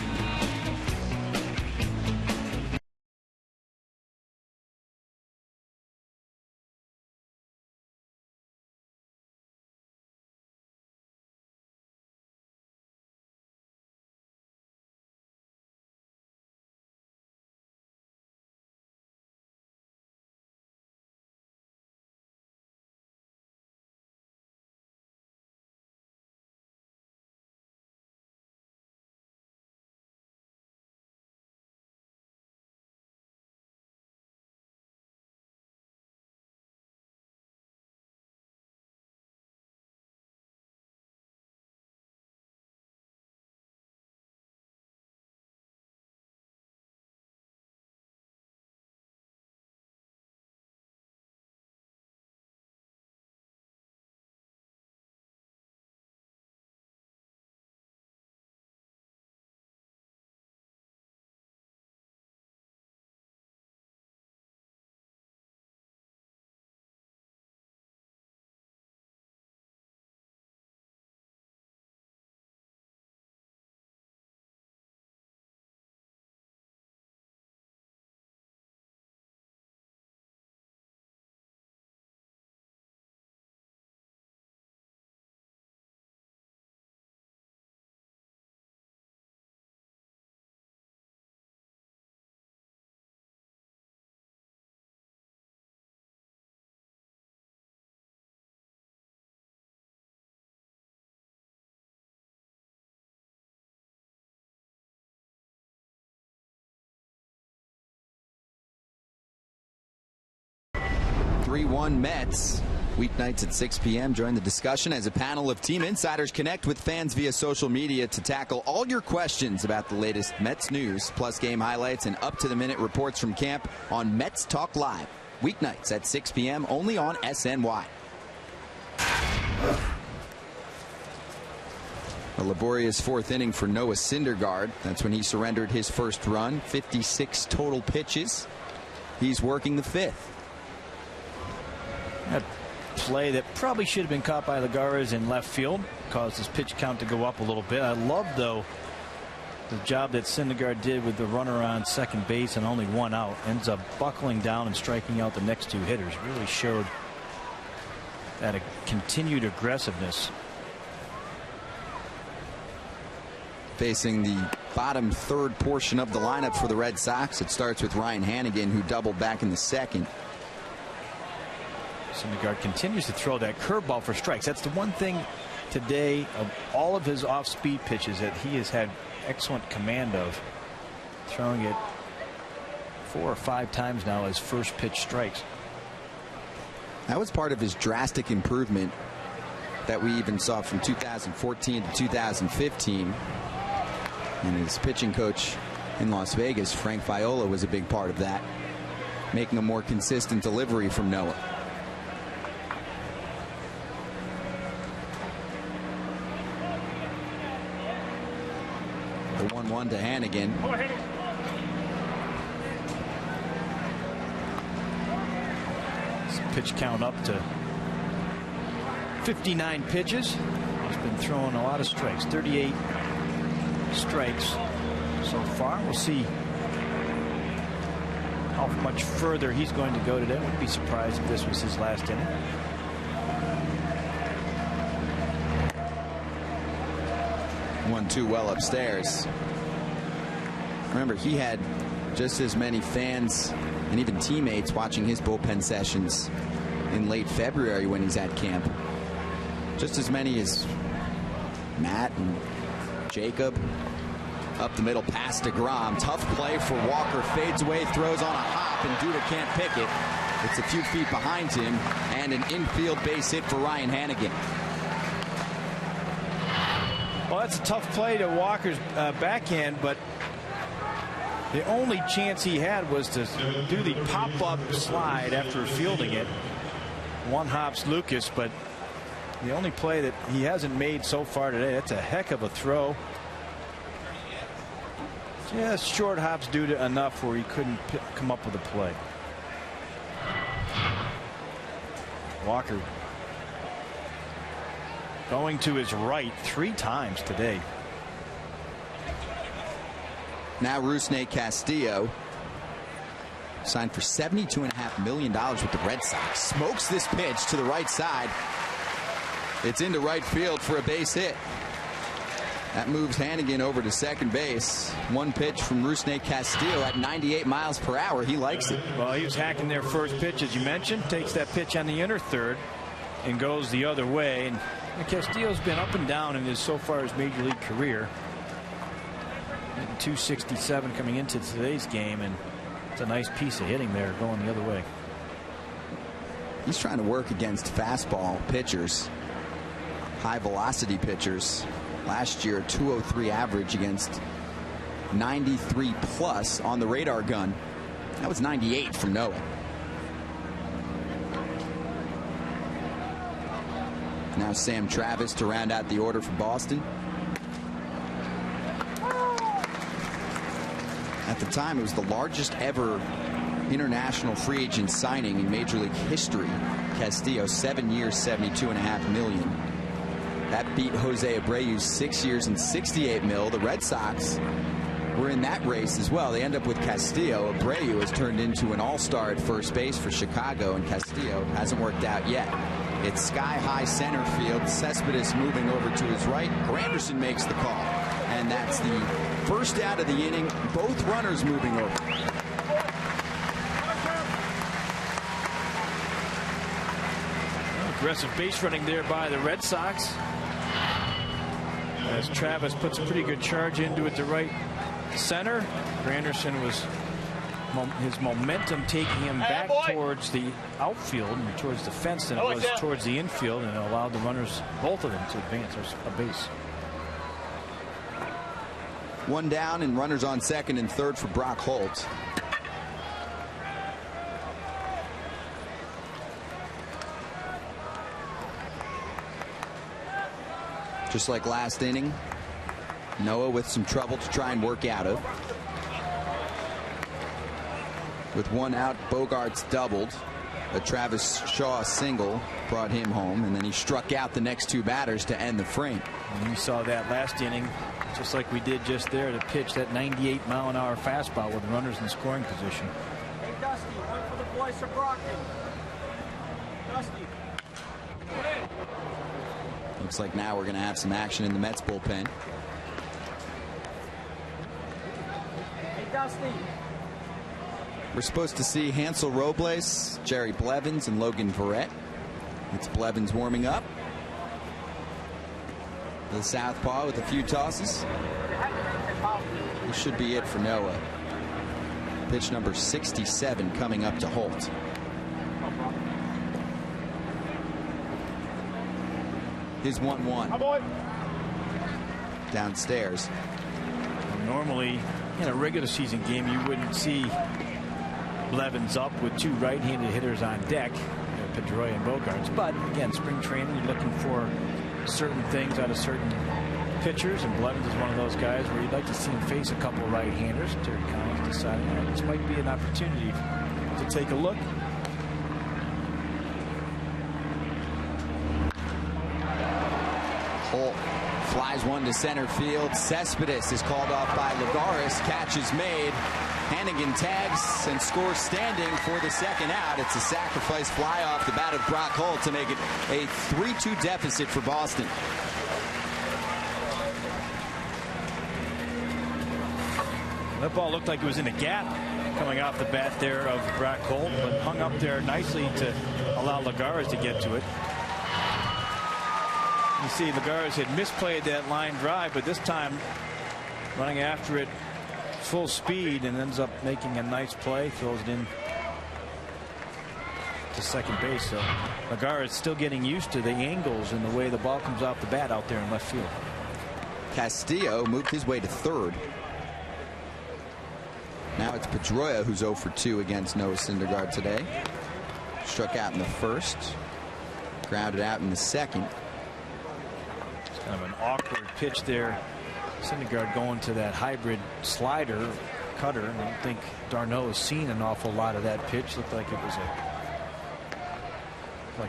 Mets. Weeknights at 6 p.m. Join the discussion as a panel of team insiders connect with fans via social media to tackle all your questions about the latest Mets news, plus game highlights and up-to-the-minute reports from camp on Mets Talk Live. Weeknights at 6 p.m. only on SNY. A laborious fourth inning for Noah Syndergaard. That's when he surrendered his first run. 56 total pitches. He's working the fifth. A play that probably should have been caught by Lagares in left field caused his pitch count to go up a little bit. I love, though, the job that Syndergaard did with the runner on second base and only one out. Ends up buckling down and striking out the next two hitters. Really showed that a continued aggressiveness. Facing the bottom third portion of the lineup for the Red Sox, it starts with Ryan Hannigan, who doubled back in the second. Syndergaard continues to throw that curveball for strikes. That's the one thing today of all of his off-speed pitches that he has had excellent command of. Throwing it 4 or 5 times now as first pitch strikes. That was part of his drastic improvement that we even saw from 2014 to 2015. And his pitching coach in Las Vegas, Frank Viola, was a big part of that, making a more consistent delivery from Noah. The 1-1 to Hannigan. Pitch count up to 59 pitches. He's been throwing a lot of strikes. 38 strikes so far. We'll see how much further he's going to go today. I wouldn't be surprised if this was his last inning. 1-2 well upstairs. Remember, he had just as many fans and even teammates watching his bullpen sessions in late February when he's at camp. Just as many as Matt and Jacob. Up the middle past DeGrom. Tough play for Walker. Fades away, throws on a hop, and Duda can't pick it. It's a few feet behind him, and an infield base hit for Ryan Hanigan. Well, that's a tough play to Walker's backhand, but the only chance he had was to do the pop-up slide after fielding it. One hops Lucas, but the only play that he hasn't made so far today. That's a heck of a throw. Just short hops Duda enough where he couldn't come up with a play. Walker going to his right 3 times today. Now Rusney Castillo signed for $72.5 million with the Red Sox. Smokes this pitch to the right side. It's into right field for a base hit. That moves Hanigan over to second base. One pitch from Rusney Castillo at 98 miles per hour. He likes it. Well, he was hacking their first pitch, as you mentioned. Takes that pitch on the inner third and goes the other way. And Castillo's been up and down in his so far his major league career. 267 coming into today's game, and it's a nice piece of hitting there going the other way. He's trying to work against fastball pitchers, high velocity pitchers. Last year, 203 average against 93 plus on the radar gun. That was 98 from Noah. Now Sam Travis to round out the order for Boston. At the time, it was the largest ever international free agent signing in Major League history. Castillo, 7 years, $72.5 million. That beat Jose Abreu's 6 years and $68 million. The Red Sox were in that race as well. They end up with Castillo. Abreu has turned into an all-star at first base for Chicago, and Castillo hasn't worked out yet. It's sky-high center field. Cespedes moving over to his right. Granderson makes the call, and that's the first out of the inning. Both runners moving over. Aggressive base running there by the Red Sox, as Travis puts a pretty good charge into it to right center. Granderson was his momentum taking him back towards the outfield and towards the fence than it was towards the infield, and it allowed the runners, both of them, to advance a base. One down and runners on second and third for Brock Holt. Just like last inning, Noah with some trouble to try and work out of. With one out, Bogarts doubled. A Travis Shaw single brought him home, and then he struck out the next 2 batters to end the frame. And you saw that last inning, just like we did just there, to pitch that 98-mile-an-hour fastball with runners in scoring position. Hey, Dusty, one for the voice of Brockton. Dusty. Looks like now we're going to have some action in the Mets bullpen. Hey, Dusty. We're supposed to see Hansel Robles, Jerry Blevins, and Logan Verrett. It's Blevins warming up. The southpaw with a few tosses. This should be it for Noah. Pitch number 67 coming up to Holt. His 1-1. Downstairs. Normally, in a regular season game, you wouldn't see Blevins up with 2 right-handed hitters on deck, Pedroia and Bogarts. But again, spring training, you're looking for certain things out of certain pitchers, and Blevins is one of those guys where you'd like to see him face a couple of right-handers. Terry Collins decided, all right, this might be an opportunity to take a look. Holt flies one to center field. Cespedes is called off by Lagares. Catch is made. Hanigan tags and scores standing for the second out. It's a sacrifice fly off the bat of Brock Holt to make it a 3-2 deficit for Boston. That ball looked like it was in a gap coming off the bat there of Brock Holt, but hung up there nicely to allow Lagares to get to it. You see Lagares had misplayed that line drive, but this time running after it full speed and ends up making a nice play, throws it in to second base. So Lagares still getting used to the angles and the way the ball comes off the bat out there in left field. Castillo moved his way to third. Now it's Pedroia who's 0 for 2 against Noah Syndergaard today. Struck out in the first, grounded out in the second. It's kind of an awkward pitch there. Syndergaard going to that hybrid slider cutter. I don't think Darno has seen an awful lot of that pitch. Looked like it was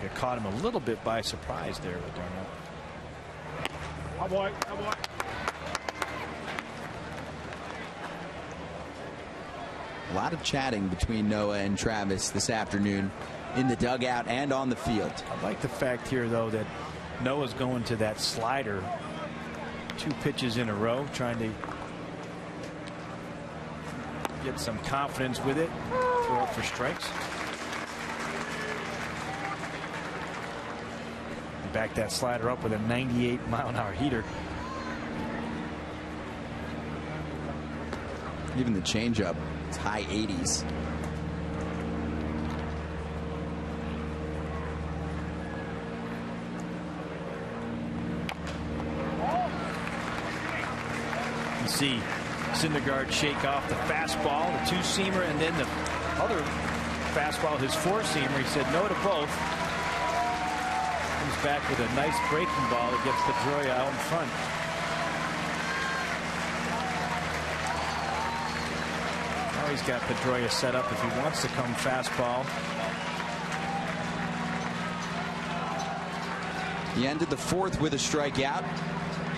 it caught him a little bit by surprise there with Darno. A lot of chatting between Noah and Travis this afternoon in the dugout and on the field. I like the fact here, though, that Noah's going to that slider 2 pitches in a row, trying to get some confidence with it, throw up for strikes. Back that slider up with a 98-mile-an-hour heater. Even the changeup, it's high 80s. You see Syndergaard shake off the fastball, the 2-seamer, and then the other fastball, his 4-seamer. He said no to both. Comes back with a nice breaking ball that gets Pedroia out in front. Now he's got Pedroia set up if he wants to come fastball. He ended the fourth with a strikeout.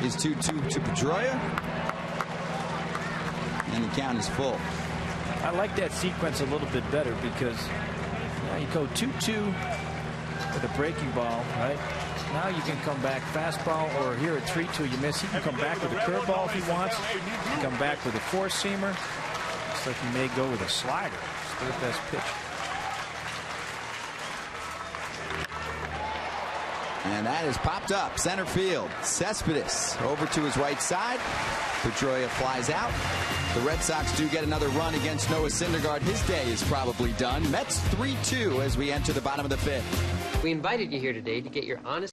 Is 2-2 to Pedroia. And the count is full. I like that sequence a little bit better because now you go 2-2 with a breaking ball, right? Now you can come back fastball, or here at 3-2 you miss. He can come back with a curveball if he wants. He can come back with a 4-seamer. Looks like he may go with a slider. His third best pitch. And that is popped up center field. Cespedes over to his right side. Pedroia flies out. The Red Sox do get another run against Noah Syndergaard. His day is probably done. Mets 3-2 as we enter the bottom of the 5th. We invited you here today to get your honest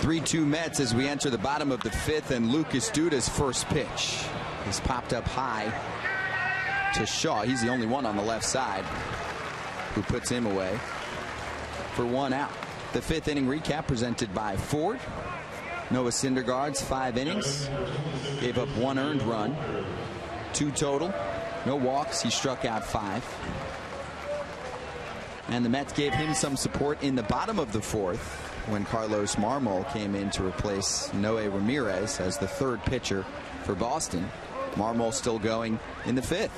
Three-2 Mets as we enter the bottom of the 5th, and Lucas Duda's first pitch. is popped up high to Shaw. He's the only one on the left side who puts him away for 1 out. The 5th inning recap presented by Ford. Noah Syndergaard's 5 innings. Gave up 1 earned run. 2 total. No walks. He struck out 5. And the Mets gave him some support in the bottom of the 4th when Carlos Marmol came in to replace Noe Ramirez as the 3rd pitcher for Boston. Marmol still going in the 5th.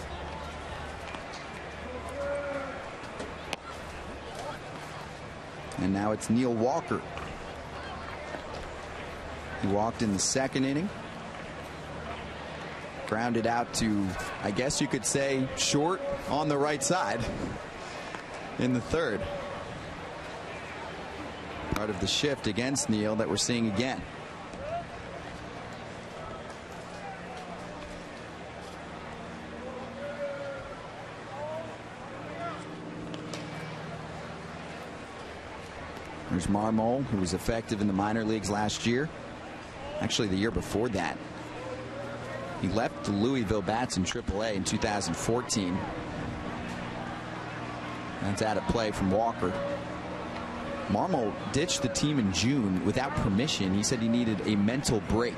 And now it's Neil Walker. He walked in the 2nd inning. Grounded out to, I guess you could say, short on the right side in the 3rd. Part of the shift against Neil that we're seeing again. There's Marmol, who was effective in the minor leagues last year. Actually, the year before that. He left the Louisville Bats in AAA in 2014. That's out of play from Walker. Marmol ditched the team in June without permission. He said he needed a mental break.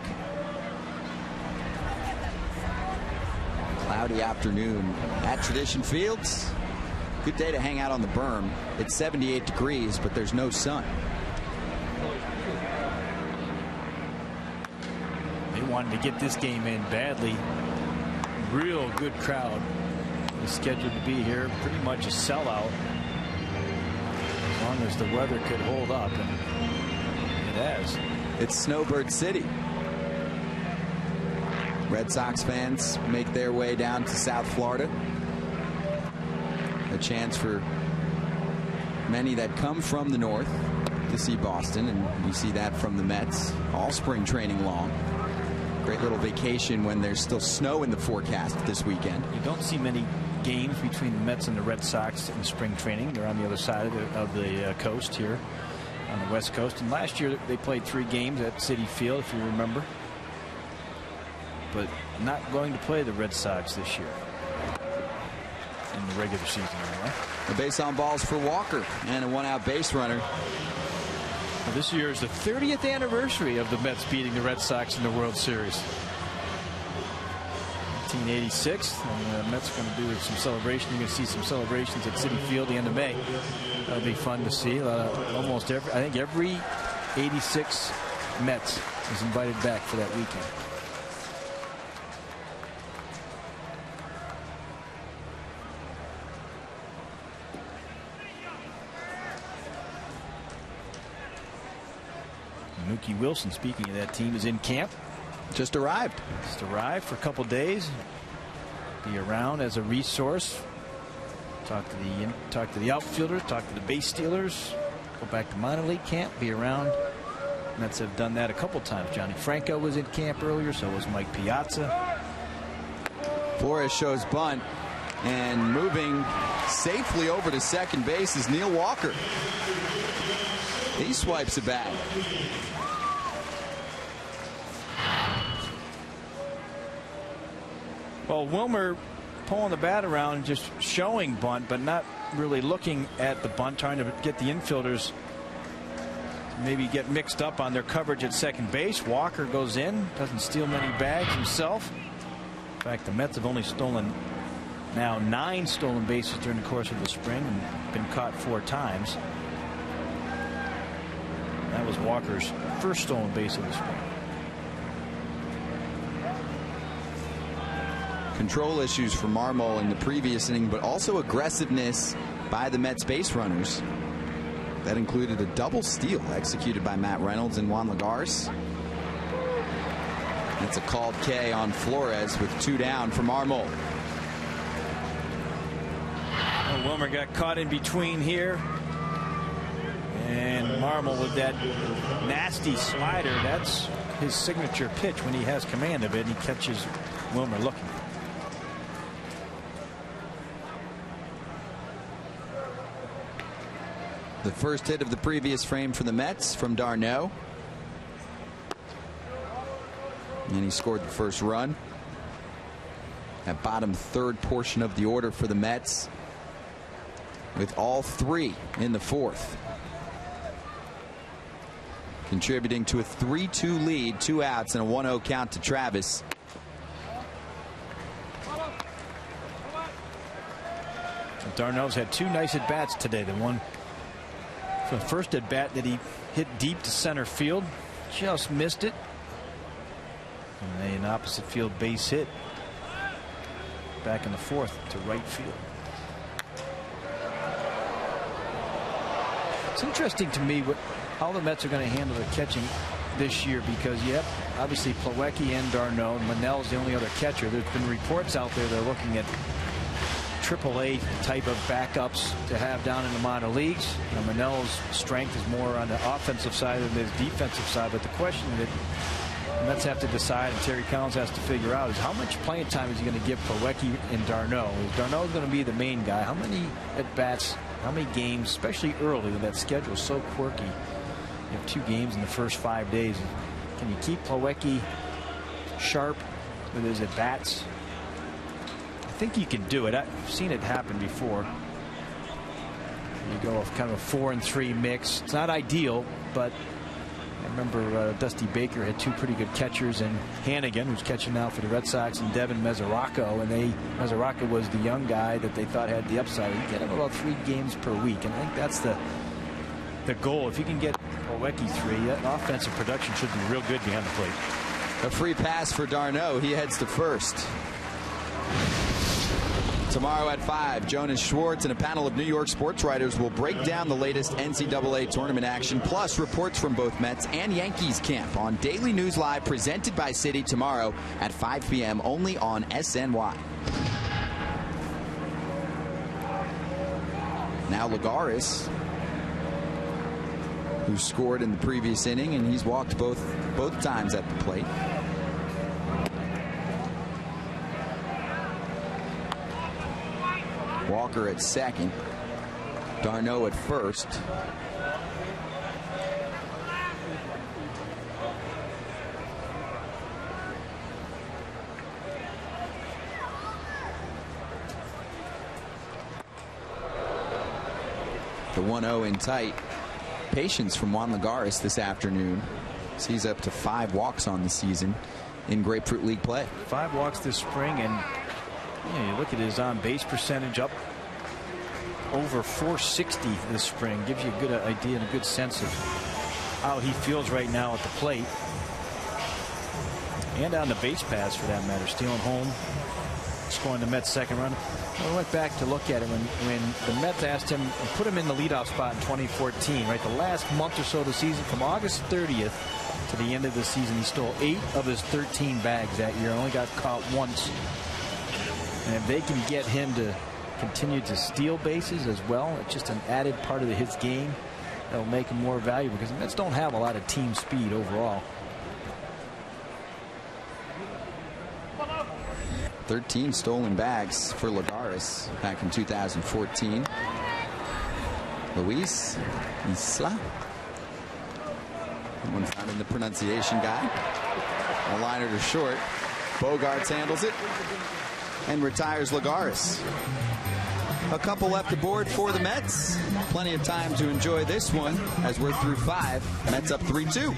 Cloudy afternoon at Tradition Fields. Good day to hang out on the berm. It's 78 degrees, but there's no sun. They wanted to get this game in badly. Real good crowd is scheduled to be here. Pretty much a sellout. As long as the weather could hold up, and it has. It's Snowbird City. Red Sox fans make their way down to South Florida. A chance for many that come from the north to see Boston, and we see that from the Mets all spring training long. Great little vacation when there's still snow in the forecast this weekend. You don't see many games between the Mets and the Red Sox in spring training. They're on the other side of the coast here on the West Coast. And last year they played 3 games at Citi Field, if you remember. But not going to play the Red Sox this year. In the regular season, anyway. The base on balls for Walker and a 1-out base runner. Well, this year is the 30th anniversary of the Mets beating the Red Sox in the World Series. 1986, and the Mets are going to do some celebration. You're going to see some celebrations at Citi Field the end of May. That'll be fun to see. Almost every, I think every 86 Mets is invited back for that weekend. Mookie Wilson, speaking of that team, is in camp. Just arrived. Just arrived for a couple days. Be around as a resource. Talk to the outfielders, talk to the base stealers. Go back to minor league camp. Be around. Mets have done that a couple times. Johnny Franco was in camp earlier. So was Mike Piazza. Flores shows bunt, and moving safely over to second base is Neil Walker. He swipes a bat. Well, Wilmer pulling the bat around, just showing bunt, but not really looking at the bunt, trying to get the infielders to maybe get mixed up on their coverage at second base. Walker goes in, doesn't steal many bags himself. In fact, the Mets have only stolen now 9 stolen bases during the course of the spring and been caught 4 times. That was Walker's first stolen base of the spring. Control issues for Marmol in the previous inning, but also aggressiveness by the Mets base runners. That included a double steal executed by Matt Reynolds and Juan Lagares. That's a called K on Flores with 2 down for Marmol. Well, Wilmer got caught in between here. And Marmol with that nasty slider. That's his signature pitch when he has command of it. And he catches Wilmer looking. The first hit of the previous frame for the Mets from d'Arnaud. And he scored the first run. that bottom third portion of the order for the Mets, with all three in the fourth. Contributing to a 3-2 lead, 2 outs, and a 1-0 count to Travis. Darno's had 2 nice at-bats today. The one for the first at-bat that he hit deep to center field, just missed it. And an opposite field base hit back in the fourth to right field. It's interesting to me how the Mets are going to handle the catching this year, because you have obviously Plawecki and Darno. Manel's the only other catcher. There's been reports out there they're looking at AAA type of backups to have down in the minor leagues. Manel's strength is more on the offensive side than his defensive side, but the question that the Mets have to decide, and Terry Collins has to figure out, is how much playing time is he going to give Plawecki and Darno? Is Darno going to be the main guy? How many at-bats, how many games, especially early when that schedule is so quirky? You have 2 games in the first 5 days. Can you keep Plawecki sharp with his at-bats? I think you can do it. I've seen it happen before. You go with kind of a 4-3 mix. It's not ideal, but I remember Dusty Baker had 2 pretty good catchers, and Hannigan, who's catching now for the Red Sox, and Devin Mesoraco, and Mesoraco was the young guy that they thought had the upside. You get him about 3 games per week, and I think that's the goal. If you can get Plawecki 3, that offensive production should be real good behind the plate. A free pass for Darno. He heads to first. Tomorrow at 5, Jonas Schwartz and a panel of New York sports writers will break down the latest NCAA tournament action, plus reports from both Mets and Yankees camp on Daily News Live, presented by Citi, tomorrow at 5 p.m. only on SNY. Now Lagares, who scored in the previous inning, and he's walked both times at the plate. Walker at second. Darno at first. The 1-0 in tight. Patience from Juan Lagares this afternoon. He's up to 5 walks on the season in Grapefruit League play. 5 walks this spring, and you look at his on-base percentage, up over 460 this spring. Gives you a good idea and a good sense of how he feels right now at the plate. And on the base paths, for that matter. Stealing home, scoring the Mets' second run. I went back to look at it when the Mets asked him and put him in the leadoff spot in 2014. Right, the last month or so of the season, from August 30th to the end of the season, he stole 8 of his 13 bags that year. Only got caught once. And if they can get him to continue to steal bases as well, it's just an added part of his game that'll make him more valuable, because the Mets don't have a lot of team speed overall. 13 stolen bags for Lagares back in 2014. Luis Isla. One's not in the pronunciation guide. A liner to short. Bogarts handles it and retires Lagares. A couple left aboard for the Mets. Plenty of time to enjoy this one as we're through 5. Mets up 3-2.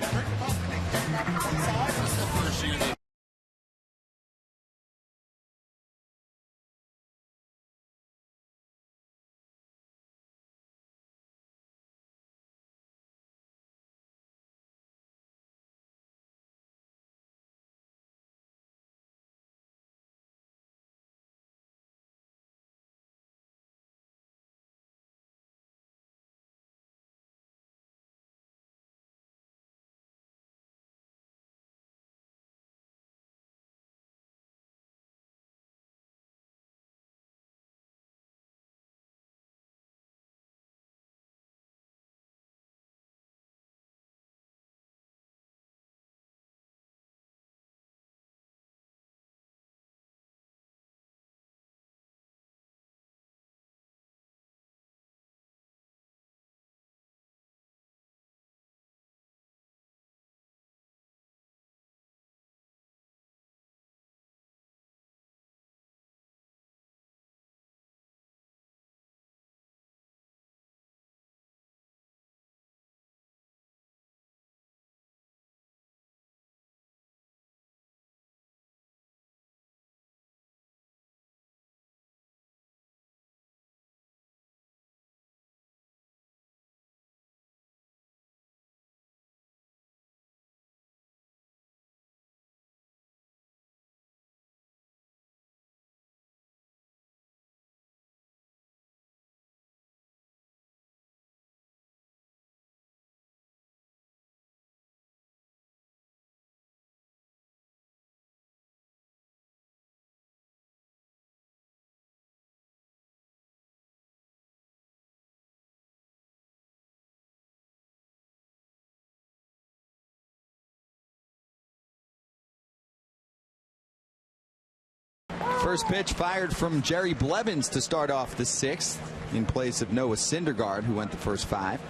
First pitch fired from Jerry Blevins to start off the 6th in place of Noah Syndergaard, who went the first 5.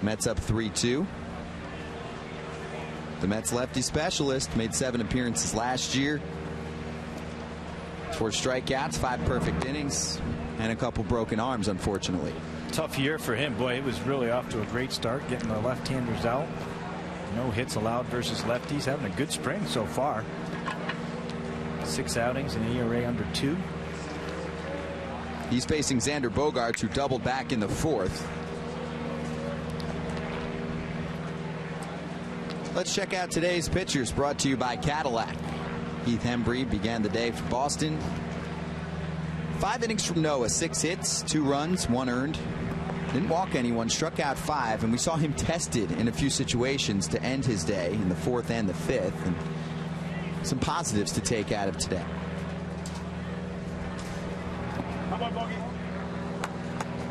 Mets up 3-2. The Mets lefty specialist made 7 appearances last year. 4 strikeouts, 5 perfect innings, and a couple broken arms, unfortunately. Tough year for him. Boy, it was really off to a great start, getting the left-handers out. No hits allowed versus lefties. Having a good spring so far. 6 outings, an ERA under 2. He's facing Xander Bogaerts, who doubled back in the 4th. Let's check out today's pitchers, brought to you by Cadillac. Heath Hembree began the day for Boston. 5 innings from Noah, 6 hits, 2 runs, 1 earned. Didn't walk anyone, struck out 5, and we saw him tested in a few situations to end his day in the 4th and the 5th. And some positives to take out of today.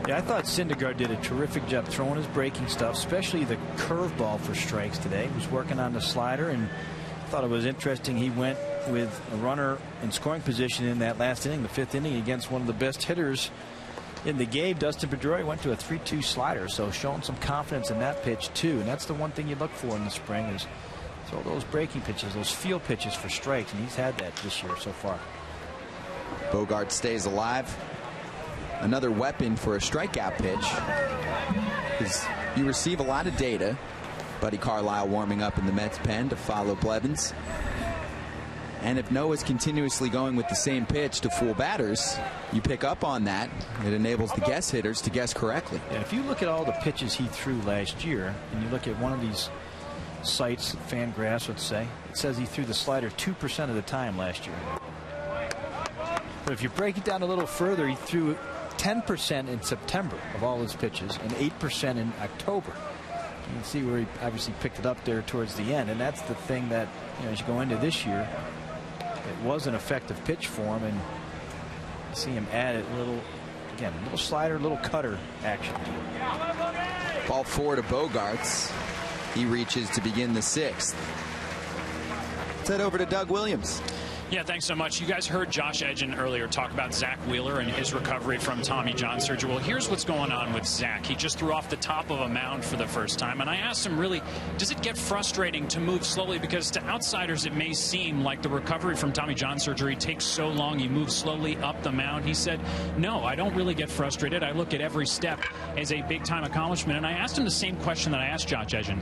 Yeah, I thought Syndergaard did a terrific job throwing his breaking stuff, especially the curveball for strikes today. He was working on the slider, and I thought it was interesting. He went with a runner in scoring position in that last inning, the 5th inning, against one of the best hitters in the game. Dustin Pedroia went to a 3-2 slider, so showing some confidence in that pitch too. And that's the one thing you look for in the spring, is throw those breaking pitches, those field pitches for strikes, and he's had that this year so far. Bogaerts stays alive. Another weapon for a strikeout pitch, because you receive a lot of data. Buddy Carlisle warming up in the Mets pen to follow Blevins. And if Noah's continuously going with the same pitch to fool batters, you pick up on that. It enables the guess hitters to guess correctly. Yeah, if you look at all the pitches he threw last year, and you look at one of these sites, Fangraphs would say, it says he threw the slider 2% of the time last year. But if you break it down a little further, he threw 10% in September of all his pitches and 8% in October. You can see where he obviously picked it up there towards the end, and that's the thing that, you know, as you go into this year, it was an effective pitch for him, and you see him add it a little, again, a little slider, a little cutter action. Ball 4 to Bogaerts. He reaches to begin the 6th. Let's head over to Doug Williams. Yeah, thanks so much. You guys heard Josh Edgin earlier talk about Zach Wheeler and his recovery from Tommy John surgery. Well, here's what's going on with Zach. He just threw off the top of a mound for the first time, and I asked him, really, does it get frustrating to move slowly? Because to outsiders, it may seem like the recovery from Tommy John surgery takes so long, you move slowly up the mound. He said, no, I don't really get frustrated. I look at every step as a big-time accomplishment. And I asked him the same question that I asked Josh Edgin.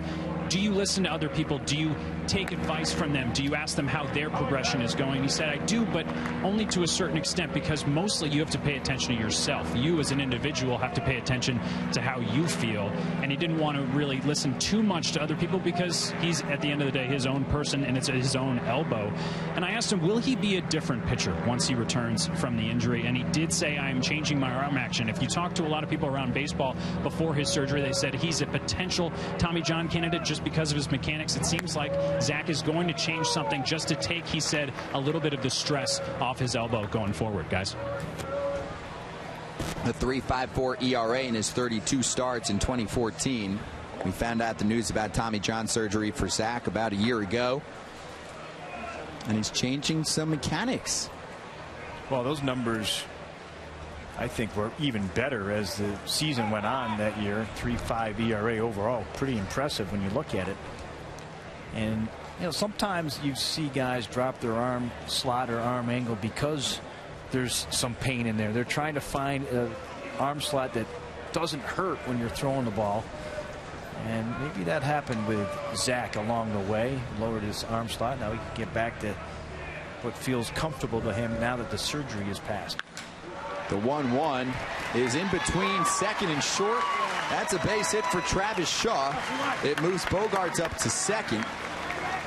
Do you listen to other people? Do you take advice from them? Do you ask them how their progression is going? He said, I do, but only to a certain extent, because mostly you have to pay attention to yourself. You as an individual have to pay attention to how you feel. And he didn't want to really listen too much to other people, because he's, at the end of the day, his own person, and it's at his own elbow. And I asked him, will he be a different pitcher once he returns from the injury? And he did say, I am changing my arm action. If you talk to a lot of people around baseball before his surgery, they said he's a potential Tommy John candidate just because of his mechanics. It seems like Zach is going to change something just to take, he said, a little bit of the stress off his elbow going forward, guys. A 3.54 ERA in his 32 starts in 2014. We found out the news about Tommy John surgery for Zach about a year ago, and he's changing some mechanics. Well, those numbers, I think, were even better as the season went on that year. 3.5 ERA overall, pretty impressive when you look at it. And you know, sometimes you see guys drop their arm slot or arm angle because there's some pain in there. They're trying to find an arm slot that doesn't hurt when you're throwing the ball. And maybe that happened with Zach along the way. Lowered his arm slot. Now he can get back to what feels comfortable to him now that the surgery is past. The 1-1 is in between second and short. That's a base hit for Travis Shaw. It moves Bogaerts up to second.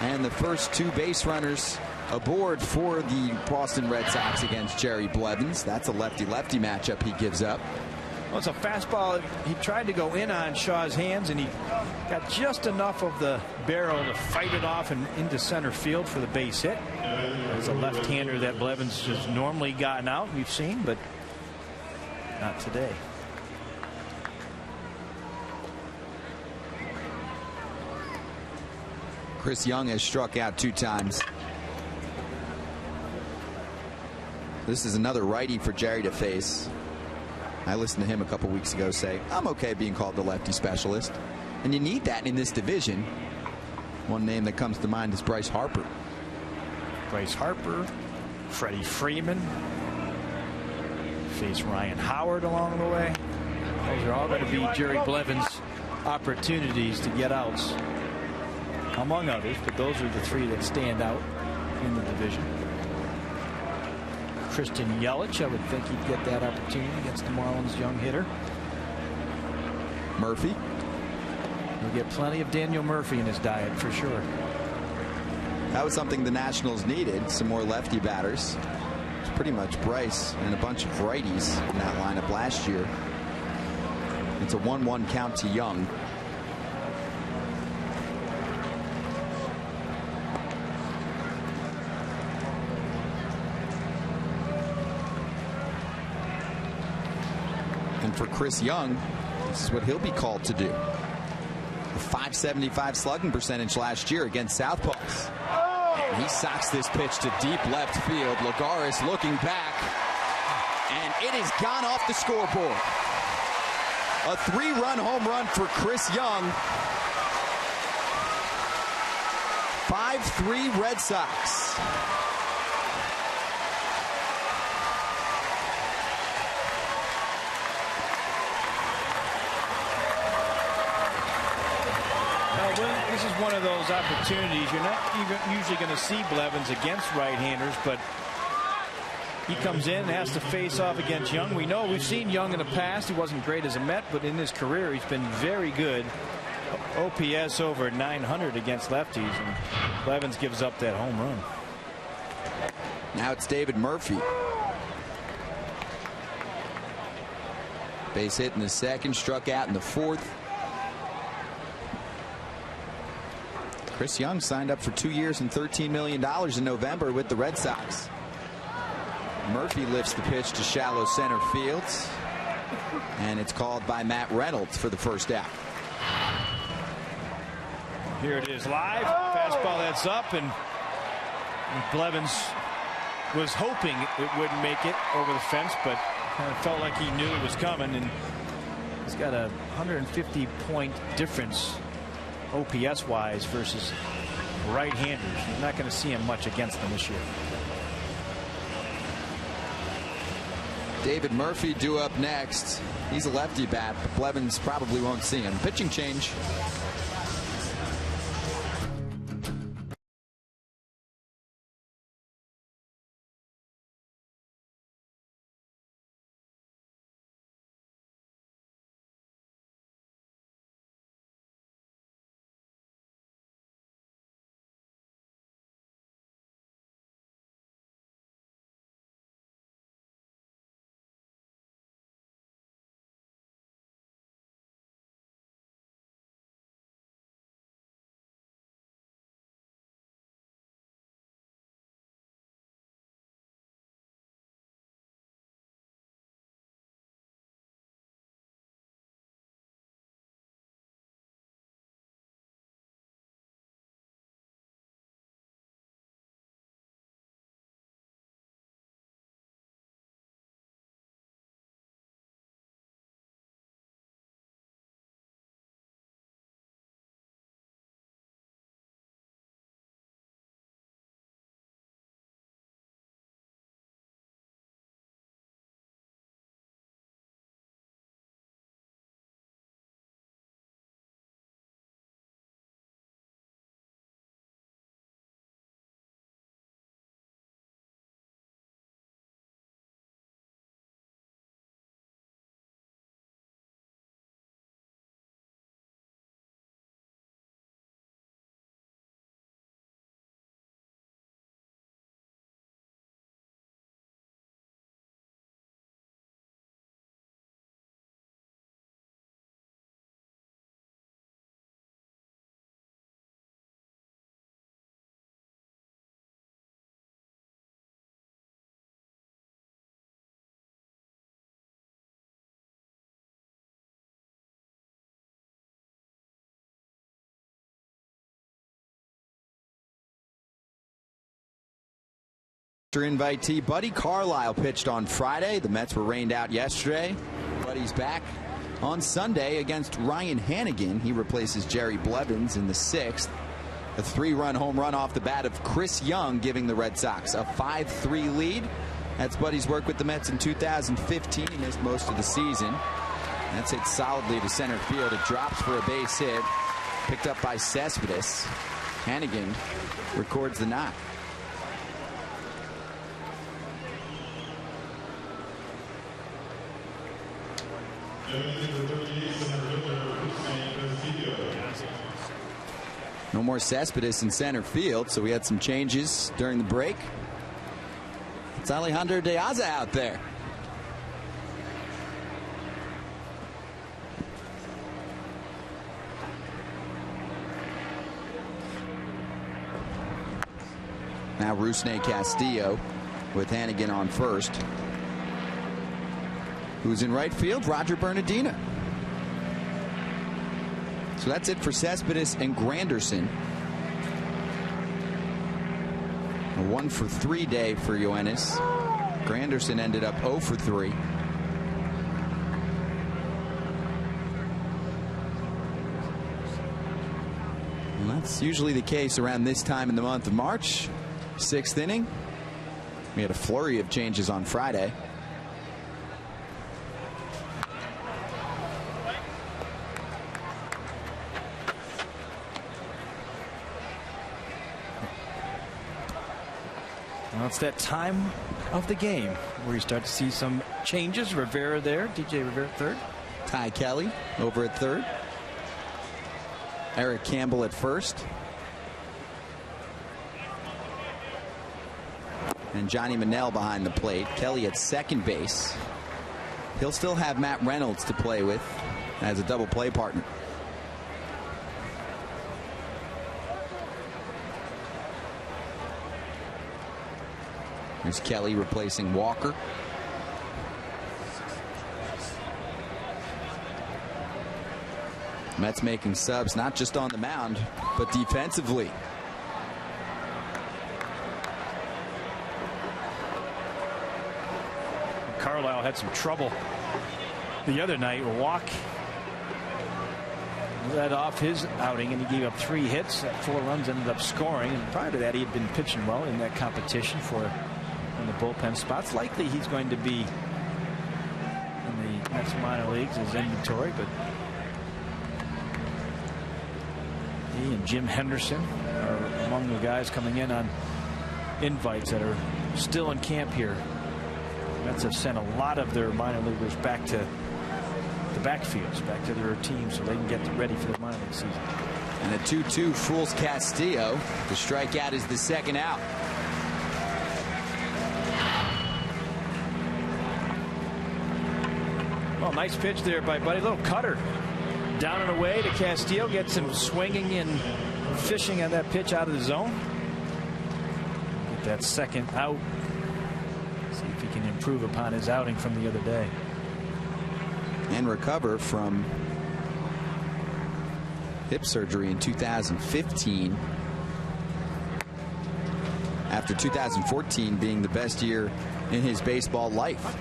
And the first 2 base runners aboard for the Boston Red Sox against Jerry Blevins. That's a lefty-lefty matchup he gives up. Well, it's a fastball. He tried to go in on Shaw's hands, and he got just enough of the barrel to fight it off and into center field for the base hit. There's a left-hander that Blevins has normally gotten out, we've seen, but not today. Chris Young has struck out 2 times. This is another righty for Jerry to face. I listened to him a couple weeks ago say, I'm okay being called the lefty specialist. And you need that in this division. One name that comes to mind is Bryce Harper. Bryce Harper, Freddie Freeman, face Ryan Howard along the way. Those are all going to be Jerry Blevins' opportunities to get outs, among others, but those are the three that stand out in the division. Christian Yelich, I would think he'd get that opportunity against the Marlins' young hitter. Murphy. He'll get plenty of Daniel Murphy in his diet for sure. That was something the Nationals needed, some more lefty batters. It's pretty much Bryce and a bunch of righties in that lineup last year. It's a 1-1 count to Young. And for Chris Young, this is what he'll be called to do. A .575 slugging percentage last year against Southpaws. And he socks this pitch to deep left field. Lagares looking back, and it has gone off the scoreboard. A 3-run home run for Chris Young. 5-3 Red Sox. This is one of those opportunities. You're not even usually going to see Blevins against right-handers, but he comes in and has to face off against Young. We know we've seen Young in the past. He wasn't great as a Met, but in his career he's been very good. OPS over 900 against lefties, and Blevins gives up that home run. Now it's David Murphy. Base hit in the second, struck out in the fourth. Chris Young signed up for 2 years and $13 million in November with the Red Sox. Murphy lifts the pitch to shallow center field, and it's called by Matt Reynolds for the first out. Here it is live. Fastball that's up, and Blevins was hoping it wouldn't make it over the fence, but kind of felt like he knew it was coming, and he's got a 150-point difference OPS wise versus right-handers. You're not going to see him much against them this year. David Murphy due up next. He's a lefty bat, but Blevins probably won't see him. Pitching change. Invitee Buddy Carlisle pitched on Friday. The Mets were rained out yesterday. Buddy's back on Sunday against Ryan Hannigan. He replaces Jerry Blevins in the 6th. A 3-run home run off the bat of Chris Young, giving the Red Sox a 5-3 lead. That's Buddy's work with the Mets in 2015. He missed most of the season. That's hit solidly to center field. It drops for a base hit. Picked up by Cespedes. Hannigan records the knock. No more Cespedes in center field, so we had some changes during the break. It's Alejandro De Aza out there. Now Rusney Castillo with Hannigan on first. Who's in right field? Roger Bernardina. So that's it for Cespedes and Granderson. A 1-for-3 day for Yoenis. Granderson ended up 0 for 3. And that's usually the case around this time in the month of March. 6th inning. We had a flurry of changes on Friday. Well, it's that time of the game where you start to see some changes. Rivera there, DJ Rivera at third. Ty Kelly over at third. Eric Campbell at first. And Johnny Manel behind the plate. Kelly at second base. He'll still have Matt Reynolds to play with as a double play partner. Here's Kelly replacing Walker. Mets making subs not just on the mound, but defensively. Carlisle had some trouble the other night. Led off his outing, and he gave up 3 hits. 4 runs, ended up scoring. And prior to that, he had been pitching well in that competition in the bullpen spots. Likely he's going to be in the next minor leagues as inventory, but he and Jim Henderson are among the guys coming in on invites that are still in camp here. Mets have sent a lot of their minor leaguers back to the backfields, back to their teams, so they can get ready for the minor league season. And a 2-2 fools Castillo. The strikeout is the second out. Well, nice pitch there by Buddy. Little cutter down and away to Castillo. Gets him swinging and fishing on that pitch out of the zone. Get that second out. See if he can improve upon his outing from the other day. And recover from hip surgery in 2015. After 2014 being the best year in his baseball life.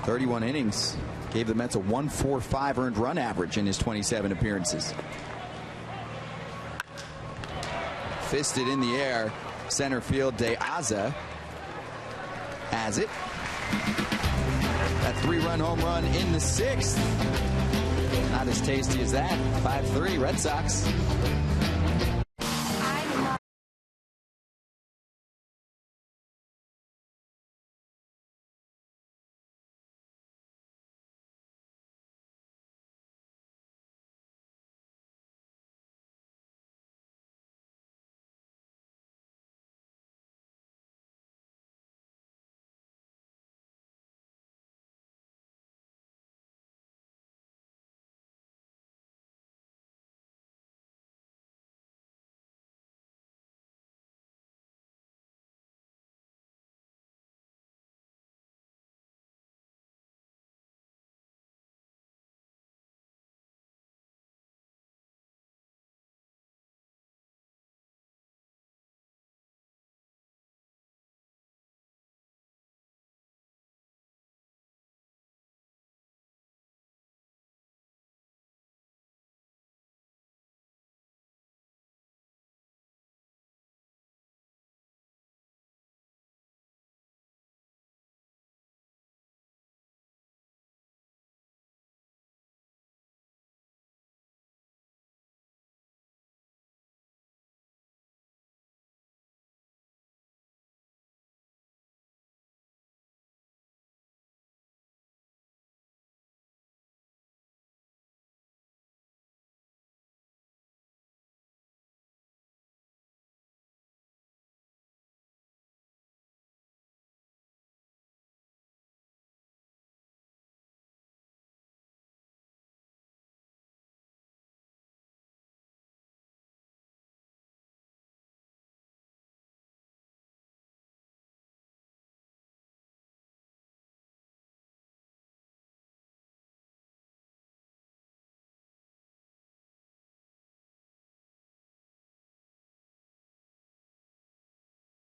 31 innings gave the Mets a 1.45 earned run average in his 27 appearances. Fisted in the air, center field. De Aza has it. That 3-run home run in the 6th. Not as tasty as that. 5-3 Red Sox.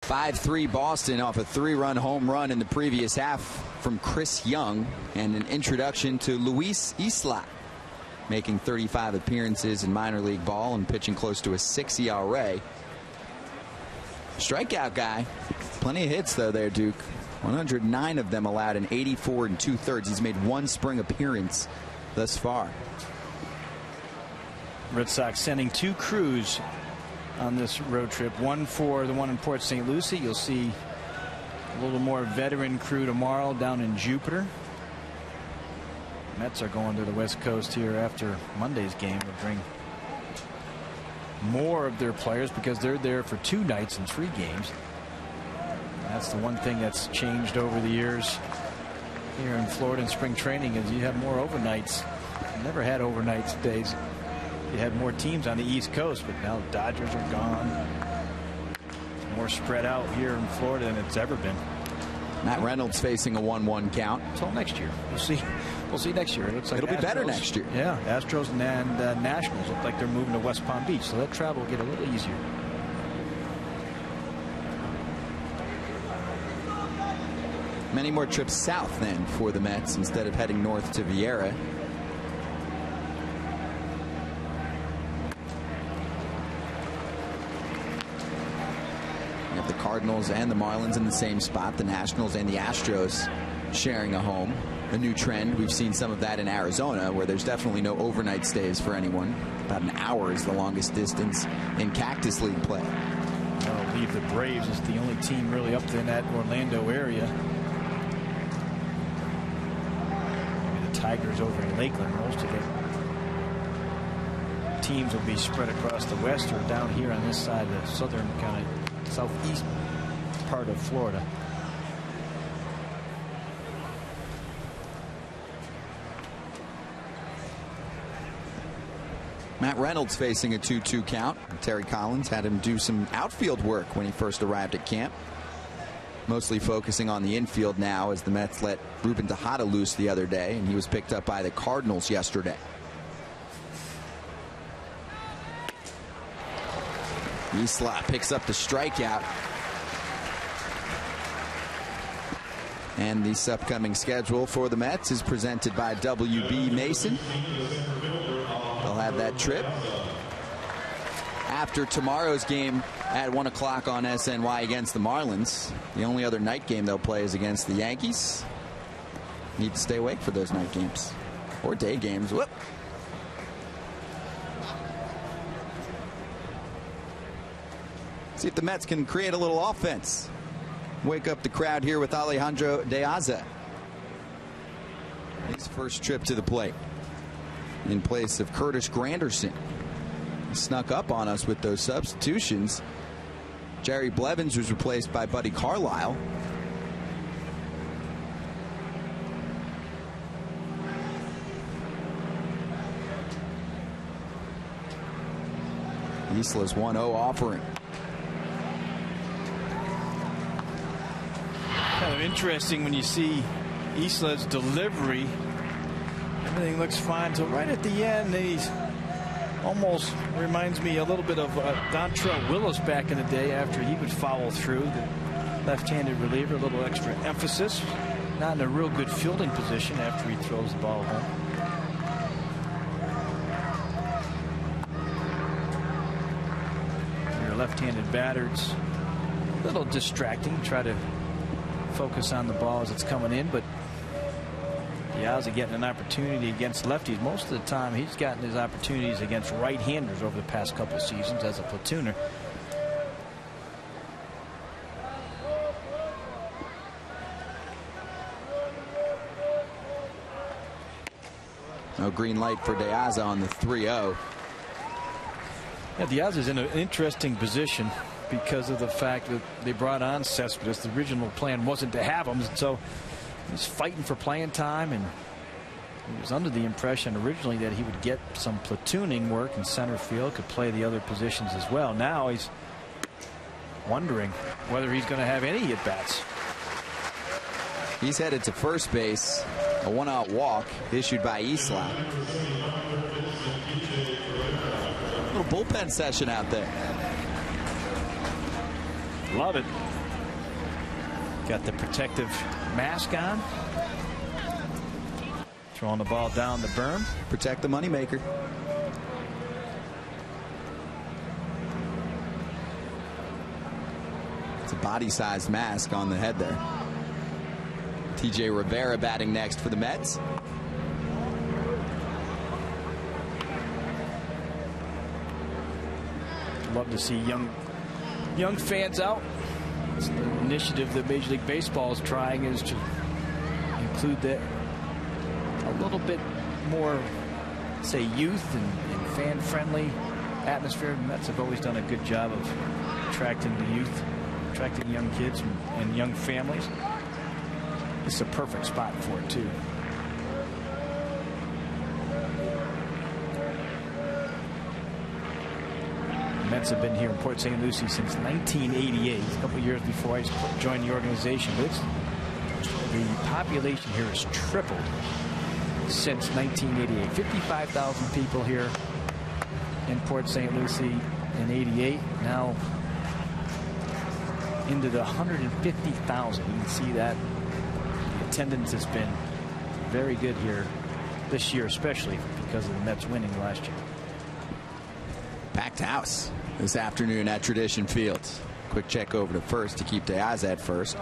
5-3 Boston off a 3-run home run in the previous half from Chris Young, and an introduction to Luis Isla, making 35 appearances in minor league ball and pitching close to a 6 ERA. Strikeout guy. Plenty of hits though there, Duke. 109 of them allowed in 84 2/3. He's made one spring appearance thus far. Red Sox sending 2 crews on this road trip. One for the one in Port St. Lucie. You'll see a little more veteran crew tomorrow down in Jupiter. Mets are going to the West Coast here after Monday's game. They'll bring more of their players because they're there for 2 nights and 3 games. That's the one thing that's changed over the years here in Florida in spring training, is you have more overnights. You never had overnight days. You had more teams on the East Coast, but now the Dodgers are gone. It's more spread out here in Florida than it's ever been. Matt Reynolds facing a 1-1 count. Until next year. We'll see. We'll see next year. It looks like it'll be better next year. Yeah, Astros and Nationals look like they're moving to West Palm Beach, so that travel will get a little easier. Many more trips south then for the Mets instead of heading north to Vieira. You have the Cardinals and the Marlins in the same spot. The Nationals and the Astros sharing a home. A new trend. We've seen some of that in Arizona, where there's definitely no overnight stays for anyone. About an hour is the longest distance in Cactus League play. I'll leave the Braves as the only team really up in that Orlando area. Maybe the Tigers over in Lakeland. Most of the teams will be spread across the west or down here on this side, the southern kind of southeast part of Florida. Matt Reynolds facing a 2-2 count. Terry Collins had him do some outfield work when he first arrived at camp. Mostly focusing on the infield now, as the Mets let Ruben Tejada loose the other day, and he was picked up by the Cardinals yesterday. Isla picks up the strikeout. And this upcoming schedule for the Mets is presented by WB Mason. They'll have that trip after tomorrow's game at 1 o'clock on SNY against the Marlins. The only other night game they'll play is against the Yankees. Need to stay awake for those night games or day games. Whoop. See if the Mets can create a little offense. Wake up the crowd here with Alejandro De Aza. His first trip to the plate in place of Curtis Granderson. He snuck up on us with those substitutions. Jerry Blevins was replaced by Buddy Carlisle. Isla's 1-0 offering. Kind of interesting when you see Isla's delivery. Everything looks fine. So right at the end, he's almost reminds me a little bit of Dontrelle Willis back in the day after he would foul through. The left-handed reliever, a little extra emphasis. Not in a real good fielding position after he throws the ball home. Your left-handed batters, a little distracting. Try to focus on the ball as it's coming in, but Diaz getting an opportunity against lefties. Most of the time he's gotten his opportunities against right-handers over the past couple of seasons as a platooner. No green light for Diaz on the 3-0. Yeah, Diaz is in an interesting position because of the fact that they brought on Cespedes. The original plan wasn't to have him, so he's fighting for playing time, and he was under the impression originally that he would get some platooning work in center field, could play the other positions as well. Now he's wondering whether he's going to have any at-bats. He's headed to first base. A one-out walk issued by Isla. Little bullpen session out there. Love it. Got the protective mask on. Throwing the ball down the berm. Protect the moneymaker. It's a body-sized mask on the head there. TJ Rivera batting next for the Mets. Love to see young fans out. It's the initiative that Major League Baseball is trying, is to include that a little bit more, say, youth and fan-friendly atmosphere. The Mets have always done a good job of attracting the youth, attracting young kids and young families. It's a perfect spot for it, too. The Mets have been here in Port St. Lucie since 1988, a couple years before I joined the organization. But the population here has tripled since 1988. 55,000 people here in Port St. Lucie in '88. Now into the 150,000. You can see that the attendance has been very good here this year, especially because of the Mets winning last year. Packed house this afternoon at Tradition Field. Quick check over to first to keep Diaz at first.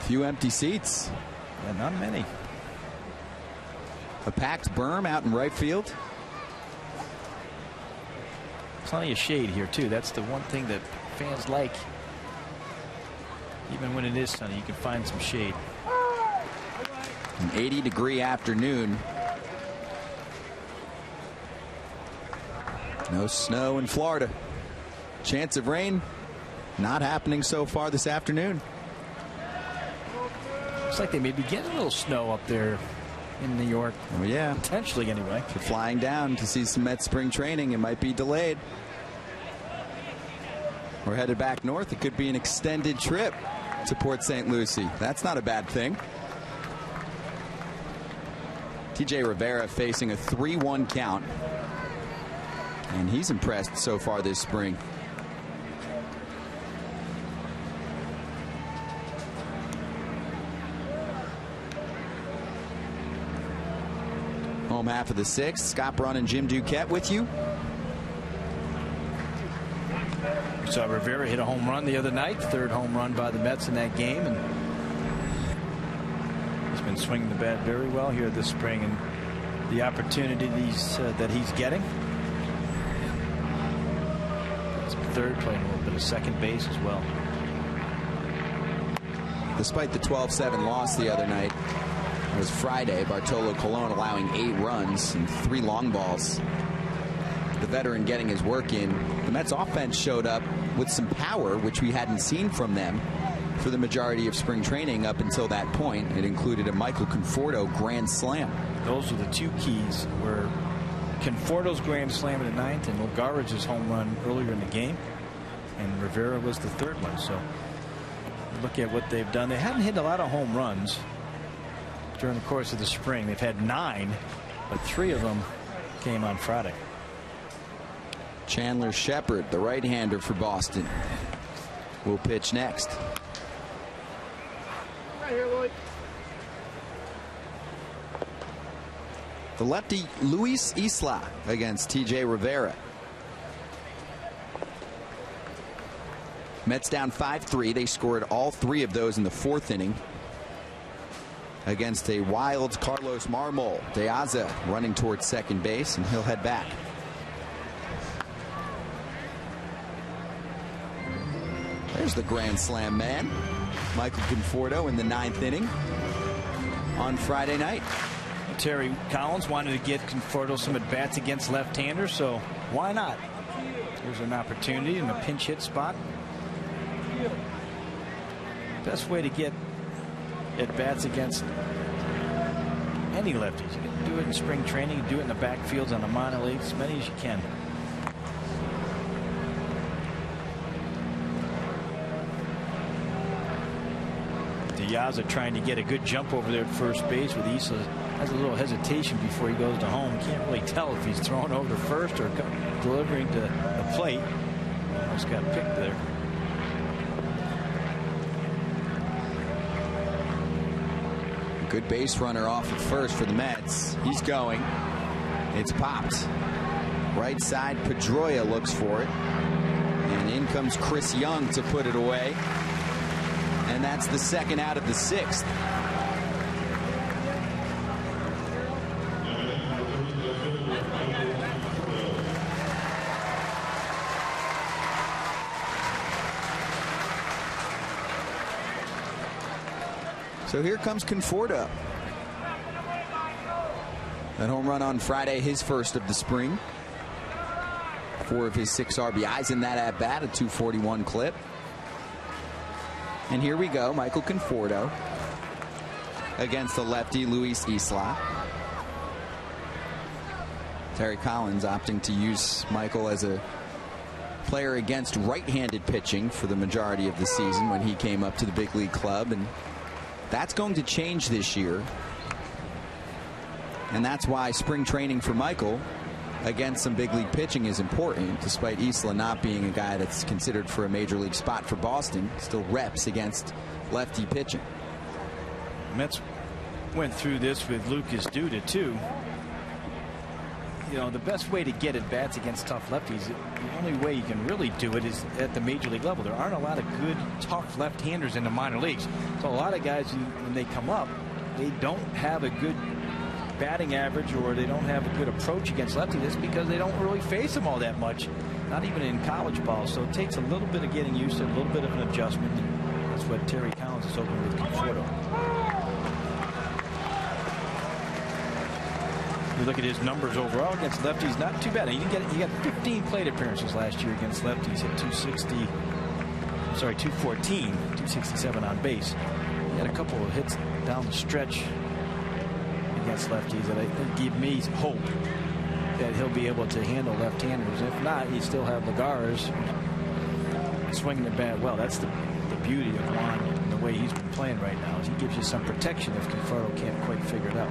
Few empty seats. Yeah, not many. A packed berm out in right field. Plenty of shade here, too. That's the one thing that fans like. Even when it is sunny, you can find some shade. An 80-degree afternoon. No snow in Florida. Chance of rain not happening so far this afternoon. Looks like they may be getting a little snow up there in New York. Oh, yeah. Potentially, anyway. If you're flying down to see some Mets spring training, it might be delayed. We're headed back north. It could be an extended trip to Port St. Lucie. That's not a bad thing. TJ Rivera facing a 3-1 count. And he's impressed so far this spring. Home half of the sixth. Scott Braun and Jim Duquette with you. We saw Rivera hit a home run the other night. Third home run by the Mets in that game. And he's been swinging the bat very well here this spring. And the opportunities that he's getting. Third, playing a little bit of second base as well. Despite the 12-7 loss the other night, it was Friday. Bartolo Colon allowing 8 runs and 3 long balls. The veteran getting his work in. The Mets offense showed up with some power, which we hadn't seen from them for the majority of spring training up until that point. It included a Michael Conforto grand slam. Those were the two keys, were Conforto's grand slam in the 9th and Logarage's home run earlier in the game, and Rivera was the third one. So look at what they've done. They haven't hit a lot of home runs during the course of the spring. They've had 9, but 3 of them came on Friday. Chandler Shepard, the right-hander for Boston, will pitch next. Right here, Lloyd. The lefty Luis Isla against TJ Rivera. Mets down 5-3. They scored all 3 of those in the 4th inning against a wild Carlos Marmol. De Aza running towards second base, and he'll head back. There's the grand slam man, Michael Conforto, in the 9th inning on Friday night. Terry Collins wanted to get Conforto some at-bats against left-handers, so why not? There's an opportunity in a pinch hit spot. Best way to get at-bats against any lefties. You can do it in spring training, you can do it in the backfields on the minor leagues, as many as you can. Diaz trying to get a good jump over there at first base, with Isla has a little hesitation before he goes to home. Can't really tell if he's throwing over to first or delivering to the plate. Almost got picked there. Good base runner off at first for the Mets. He's going. It's popped. Right side, Pedroia looks for it. And in comes Chris Young to put it away. And that's the second out of the sixth. So here comes Conforto. That home run on Friday, his first of the spring. 4 of his 6 RBIs in that at-bat, a .241 clip. And here we go, Michael Conforto against the lefty Luis Isla. Terry Collins opting to use Michael as a player against right-handed pitching for the majority of the season when he came up to the big league club, and that's going to change this year. And that's why spring training for Michael against some big league pitching is important, despite Isla not being a guy that's considered for a major league spot for Boston. Still reps against lefty pitching. Mets went through this with Lucas Duda too. You know, the best way to get at bats against tough lefties, the only way you can really do it is at the major league level. There aren't a lot of good tough left-handers in the minor leagues. So a lot of guys, when they come up, they don't have a good batting average, or they don't have a good approach against lefties. That's because they don't really face them all that much, not even in college ball. So it takes a little bit of getting used to, a little bit of an adjustment. That's what Terry Collins is hoping with Conforto. You look at his numbers overall against lefties, not too bad. He got 15 plate appearances last year against lefties, hit 214, 267 on base. He had a couple of hits down the stretch against lefties that I think give me hope that he'll be able to handle left-handers. If not, you still have Lagares swinging the bat well. That's the beauty of Juan and the way he's been playing right now. Is he gives you some protection if Conforto can't quite figure it out.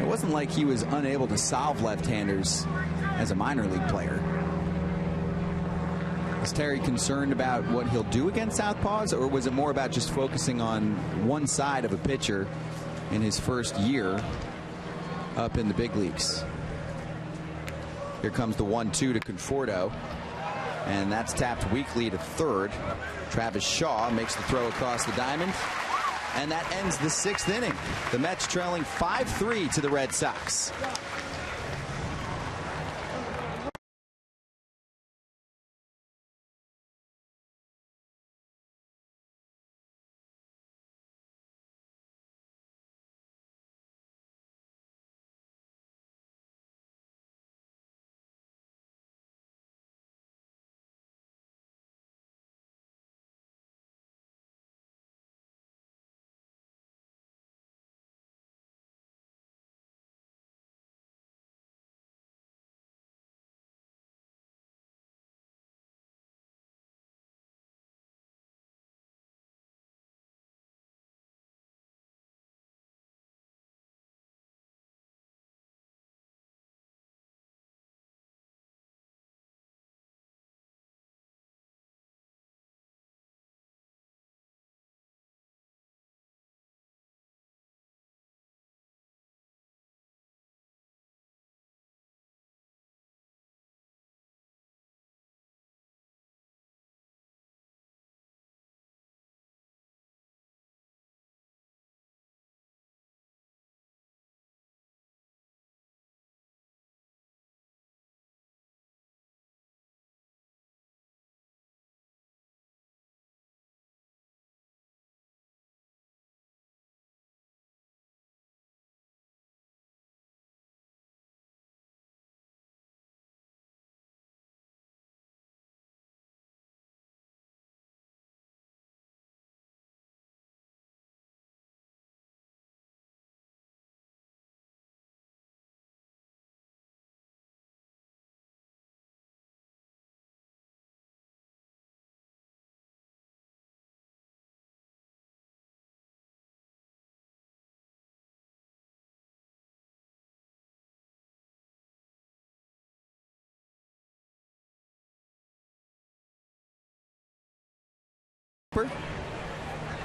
It wasn't like he was unable to solve left-handers as a minor league player. Is Terry concerned about what he'll do against southpaws, or was it more about just focusing on one side of a pitcher in his first year up in the big leagues? Here comes the 1-2 to Conforto, and that's tapped weakly to third. Travis Shaw makes the throw across the diamond, and that ends the 6th inning. The Mets trailing 5-3 to the Red Sox.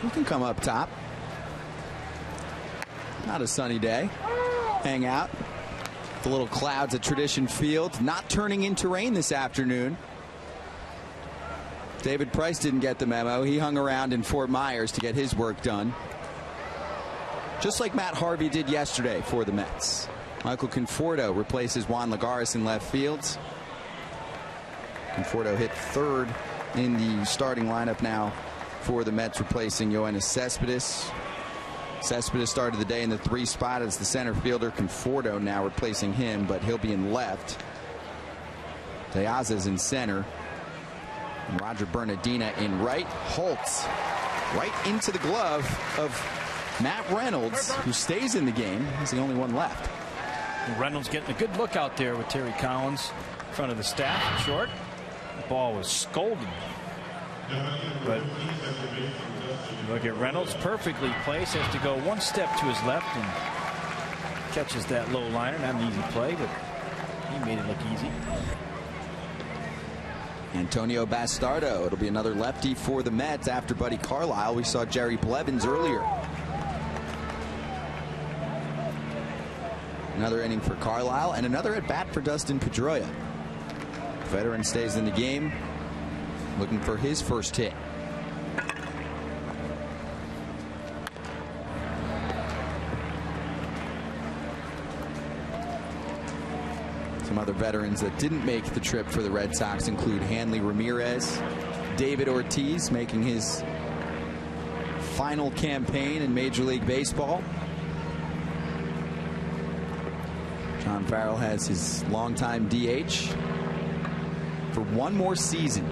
He can come up top. Not a sunny day. Hang out. The little clouds at Tradition Field not turning into rain this afternoon. David Price didn't get the memo. He hung around in Fort Myers to get his work done. Just like Matt Harvey did yesterday for the Mets. Michael Conforto replaces Juan Lagares in left field. Conforto hit third in the starting lineup now for the Mets, replacing Yoenis Cespedes. Cespedes started the day in the 3 spot as the center fielder. Conforto now replacing him, but he'll be in left. De Aza's in center. And Roger Bernardina in right. Holtz right into the glove of Matt Reynolds, who stays in the game. He's the only one left. Reynolds getting a good look out there with Terry Collins in front of the staff. Short. The ball was scolded. But look at Reynolds, perfectly placed. Has to go one step to his left and catches that low liner. Not an easy play, but he made it look easy. Antonio Bastardo. It'll be another lefty for the Mets after Buddy Carlisle. We saw Jerry Blevins earlier. Another inning for Carlisle and another at bat for Dustin Pedroia. Veteran stays in the game, looking for his first hit. Some other veterans that didn't make the trip for the Red Sox include Hanley Ramirez, David Ortiz making his final campaign in Major League Baseball. John Farrell has his longtime DH for one more season.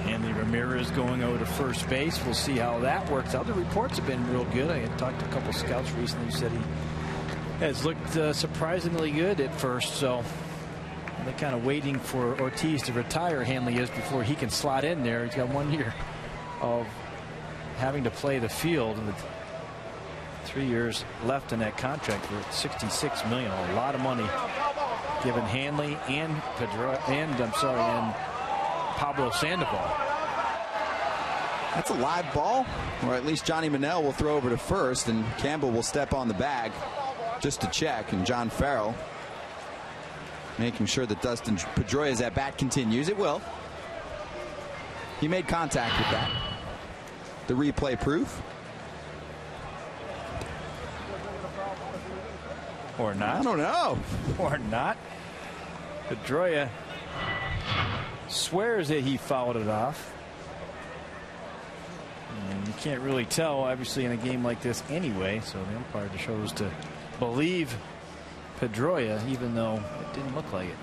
Hanley Ramirez going over to first base. We'll see how that works out. The reports have been real good. I had talked to a couple scouts recently who said he has looked surprisingly good at first. So they're kind of waiting for Ortiz to retire. Hanley is before he can slot in there. He's got 1 year of having to play the field. And 3 years left in that contract for $66 million. A lot of money given Hanley and and Pablo Sandoval. That's a live ball, or at least Johnny Manel will throw over to first, and Campbell will step on the bag just to check. And John Farrell making sure that Dustin Pedroia's at bat continues. It will. He made contact with that. The replay proof. Or not. I don't know. Or not. Pedroia swears that he fouled it off. And you can't really tell, obviously, in a game like this anyway. So the umpire chose to believe Pedroia, even though it didn't look like it.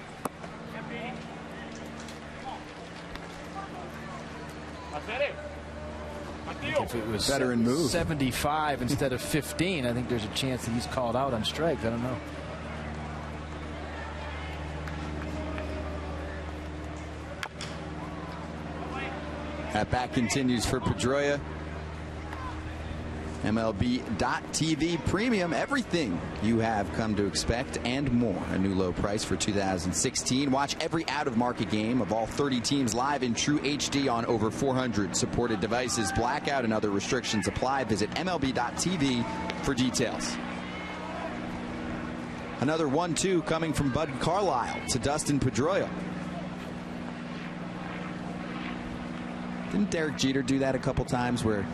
If it was veteran move 75 instead of 15, I think there's a chance that he's called out on strikes. I don't know. At bat continues for Pedroia. MLB.TV Premium, everything you have come to expect and more. A new low price for 2016. Watch every out-of-market game of all 30 teams live in true HD on over 400 supported devices. Blackout and other restrictions apply. Visit MLB.TV for details. Another 1-2 coming from Bud Carlisle to Dustin Pedroia. Didn't Derek Jeter do that a couple times where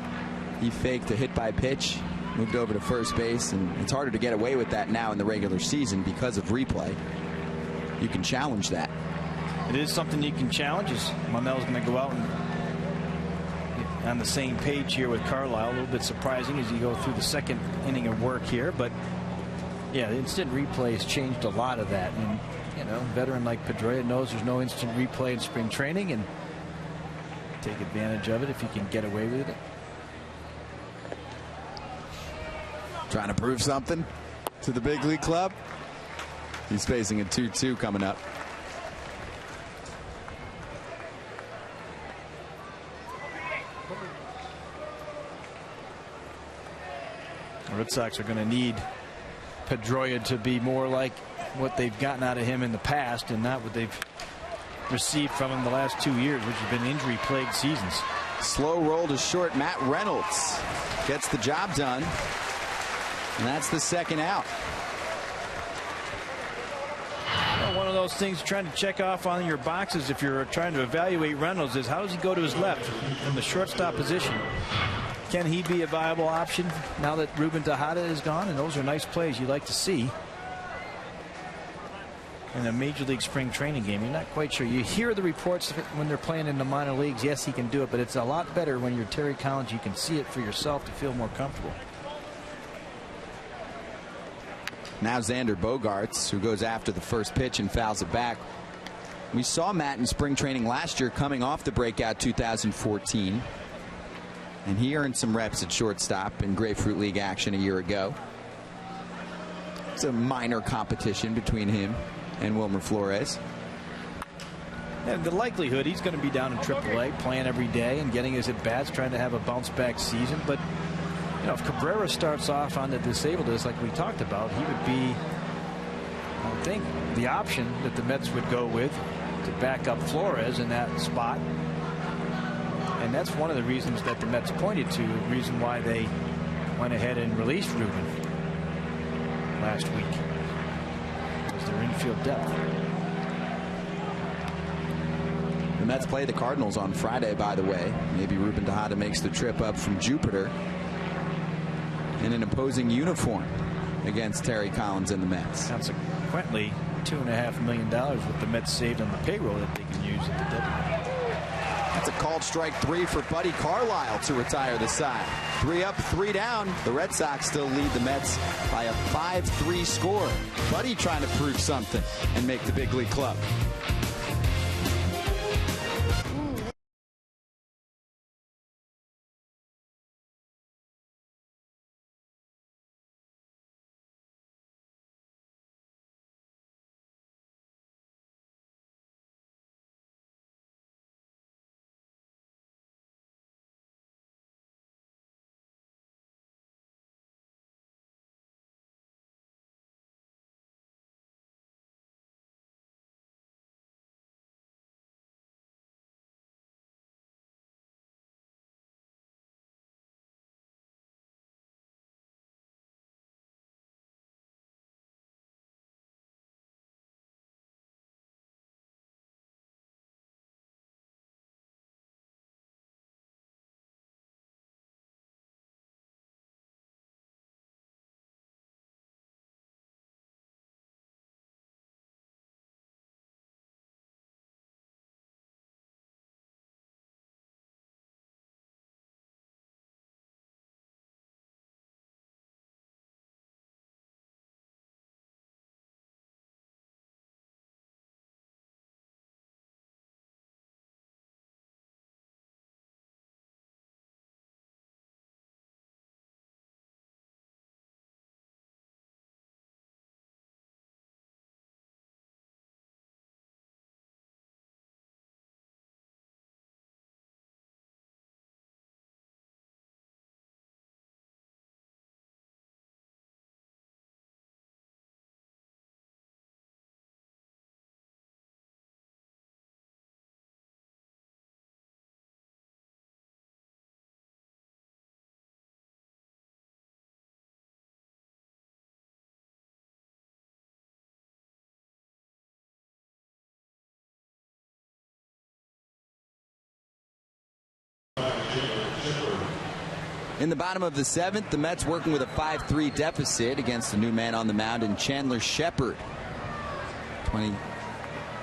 he faked a hit by pitch, moved over to first base, and it's harder to get away with that now in the regular season because of replay. You can challenge that. It is something you can challenge. As Monell's going to go out and get on the same page here with Carlisle. A little bit surprising as you go through the second inning of work here, but yeah, the instant replay has changed a lot of that. And you know, a veteran like Pedroia knows there's no instant replay in spring training, and take advantage of it if you can get away with it. Trying to prove something to the big league club. He's facing a 2-2 coming up. The Red Sox are going to need Pedroia to be more like what they've gotten out of him in the past and not what they've received from him the last 2 years, which have been injury-plagued seasons. Slow roll to short. Matt Reynolds gets the job done. And that's the second out. Well, one of those things you're trying to check off on your boxes if you're trying to evaluate Reynolds is how does he go to his left from the shortstop position? Can he be a viable option now that Ruben Tejada is gone? And those are nice plays you like to see in a Major League spring training game. You're not quite sure. You hear the reports when they're playing in the minor leagues. Yes, he can do it, but it's a lot better when you're Terry Collins. You can see it for yourself to feel more comfortable. Now Xander Bogaerts, who goes after the first pitch and fouls it back. We saw Matt in spring training last year coming off the breakout 2014. And he earned some reps at shortstop in Grapefruit League action a year ago. It's a minor competition between him and Wilmer Flores. And the likelihood he's going to be down in AAA playing every day and getting his at-bats, trying to have a bounce-back season. But you know, if Cabrera starts off on the disabled list like we talked about, he would be, I think, the option that the Mets would go with to back up Flores in that spot. And that's one of the reasons that the Mets pointed to, the reason why they went ahead and released Ruben last week, was their infield depth. The Mets play the Cardinals on Friday, by the way. Maybe Ruben Tejada makes the trip up from Jupiter in an opposing uniform against Terry Collins and the Mets. Consequently, $2.5 million with the Mets saved on the payroll that they can use at the deadline. That's a called strike 3 for Buddy Carlisle to retire the side. 3 up, 3 down. The Red Sox still lead the Mets by a 5-3 score. Buddy trying to prove something and make the big league club. In the bottom of the 7th, the Mets working with a 5-3 deficit against a new man on the mound in Chandler Shepard.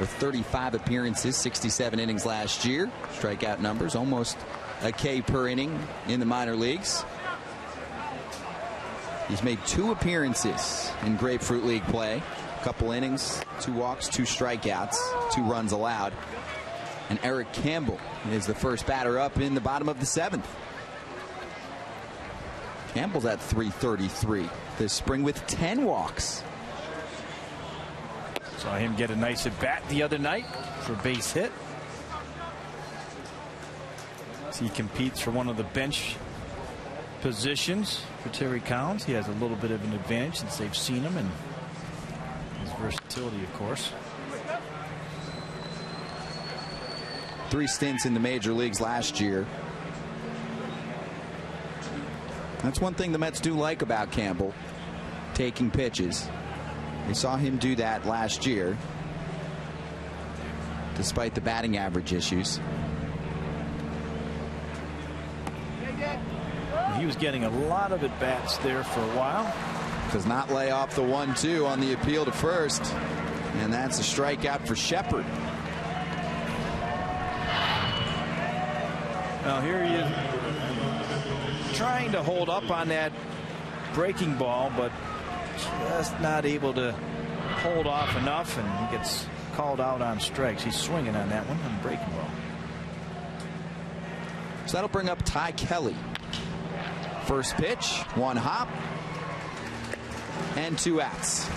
35 appearances, 67 innings last year. Strikeout numbers, almost a K per inning in the minor leagues. He's made 2 appearances in Grapefruit League play. A couple innings, 2 walks, 2 strikeouts, 2 runs allowed. And Eric Campbell is the first batter up in the bottom of the 7th. Campbell's at .333 this spring with 10 walks. Saw him get a nice at bat the other night for a base hit. As he competes for one of the bench positions for Terry Collins. He has a little bit of an advantage since they've seen him and his versatility, of course. 3 stints in the major leagues last year. That's one thing the Mets do like about Campbell, taking pitches. We saw him do that last year, despite the batting average issues. He was getting a lot of at-bats there for a while. Does not lay off the 1-2 on the appeal to first. And that's a strikeout for Shepard. Now here he is trying to hold up on that breaking ball, but just not able to hold off enough, and he gets called out on strikes. He's swinging on that one on the breaking ball. So that'll bring up Ty Kelly. First pitch, 1 hop, and 2 outs.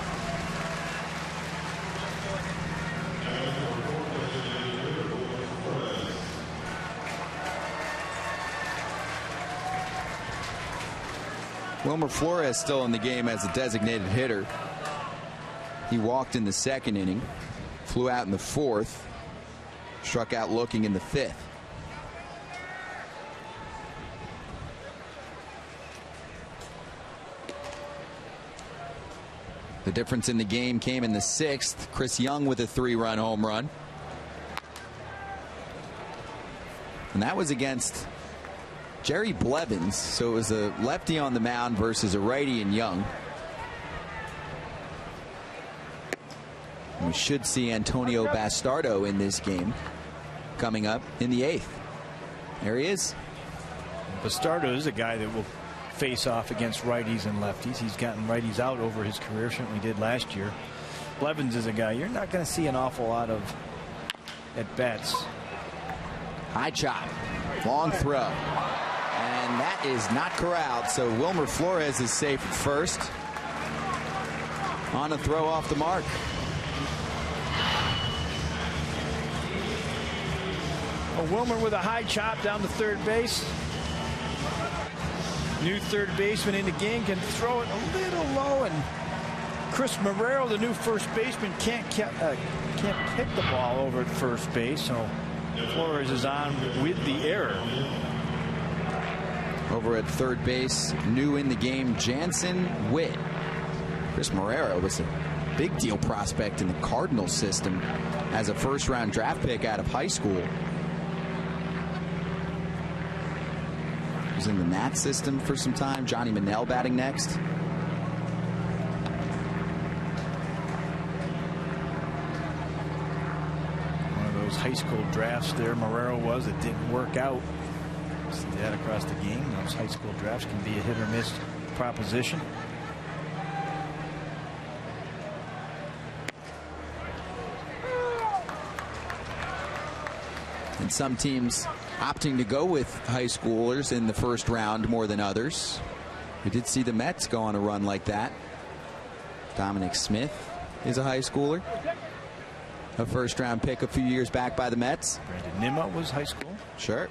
Wilmer Flores still in the game as a designated hitter. He walked in the 2nd inning, flew out in the 4th, struck out looking in the 5th. The difference in the game came in the 6th. Chris Young with a 3-run home run. And that was against Jerry Blevins. So it was a lefty on the mound versus a righty in Young. And we should see Antonio Bastardo in this game coming up in the 8th. There he is. Bastardo is a guy that will face off against righties and lefties. He's gotten righties out over his career, certainly did last year. Blevins is a guy you're not going to see an awful lot of at bats. High chop, long throw, and that is not corralled. So Wilmer Flores is safe at first on a throw off the mark. Wilmer with a high chop down to third base. New third baseman in the game, can throw it a little low, and Chris Marrero, the new first baseman, can't hit the ball over at first base. So Flores is on with the error. Over at third base, new in the game, Jansen Witt. Chris Marrero was a big deal prospect in the Cardinals system as a first-round draft pick out of high school. In the Nats system for some time. Johnny Manel batting next. One of those high school drafts there Marrero was, it didn't work out. See that across the game. Those high school drafts can be a hit or miss proposition. And some teams opting to go with high schoolers in the first round more than others. We did see the Mets go on a run like that. Dominic Smith is a high schooler. A first-round pick a few years back by the Mets. Brandon Nimmo was high school. Sure.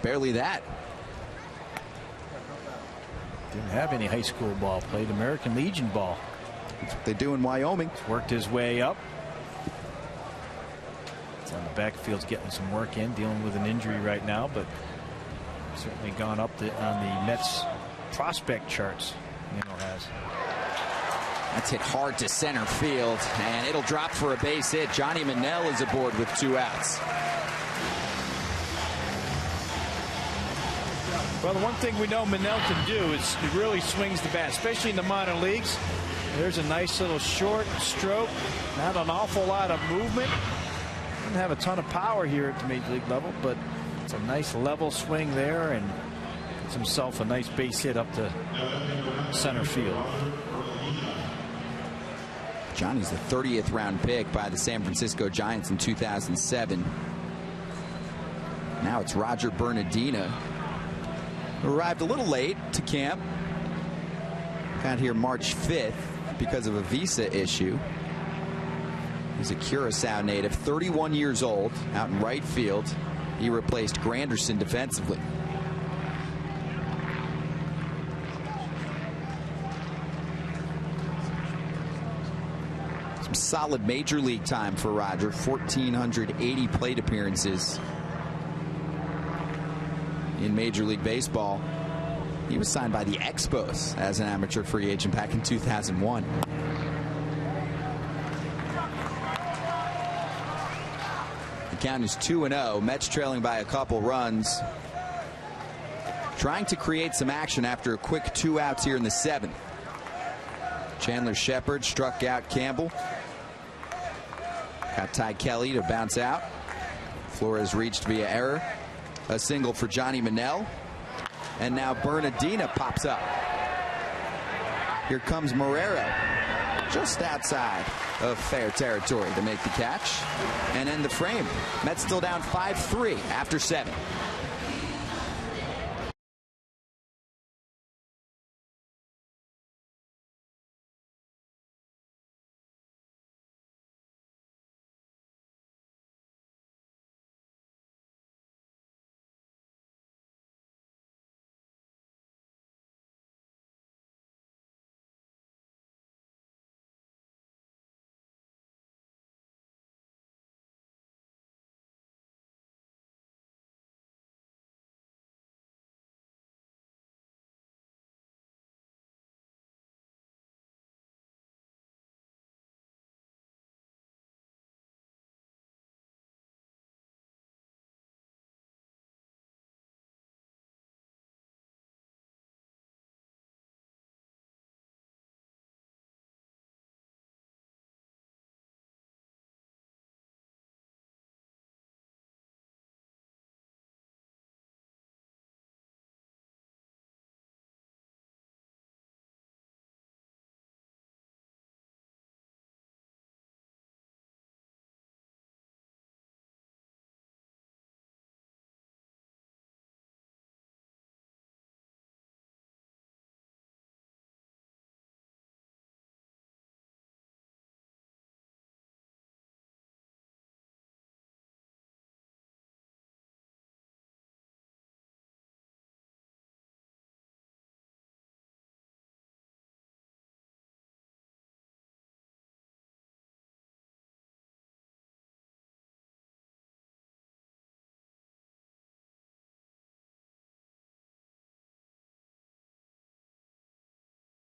Barely that. Didn't have any high school ball. Played American Legion ball. That's what they do in Wyoming. Worked his way up. On the backfield's getting some work in, dealing with an injury right now, but certainly gone up on the Mets prospect charts. Has. That's hit hard to center field, and it'll drop for a base hit. Johnny Manel is aboard with 2 outs. Well, the one thing we know Manel can do is he really swings the bat, especially in the minor leagues. There's a nice little short stroke, not an awful lot of movement. Doesn't have a ton of power here at the major league level, but it's a nice level swing there, and gets himself a nice base hit up to center field. Johnny's the 30th round pick by the San Francisco Giants in 2007. Now it's Roger Bernardina, who arrived a little late to camp. Got here March 5th because of a visa issue. He's a Curacao native, 31 years old, out in right field. He replaced Granderson defensively. Some solid major league time for Roger. 1,480 plate appearances in Major League Baseball. He was signed by the Expos as an amateur free agent back in 2001. The count is 2-0. Mets trailing by a couple runs. Trying to create some action after a quick 2 outs here in the 7th. Chandler Shepard struck out Campbell. Got Ty Kelly to bounce out. Flores reached via error. A single for Johnny Manel. And now Bernardina pops up. Here comes Marrero. Just outside of fair territory to make the catch and end the frame. Mets still down 5-3 after 7.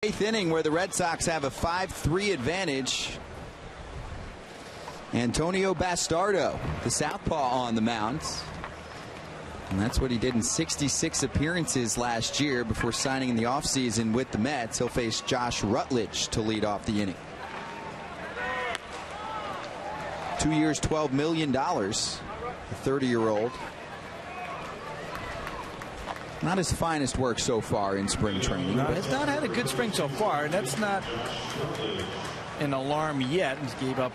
Eighth inning where the Red Sox have a 5-3 advantage. Antonio Bastardo, the southpaw, on the mound. And that's what he did in 66 appearances last year before signing in the offseason with the Mets. He'll face Josh Rutledge to lead off the inning. 2 years, $12 million. A 30-year-old. Not his finest work so far in spring training. No, has not had a good spring so far, and that's not an alarm yet. He gave up.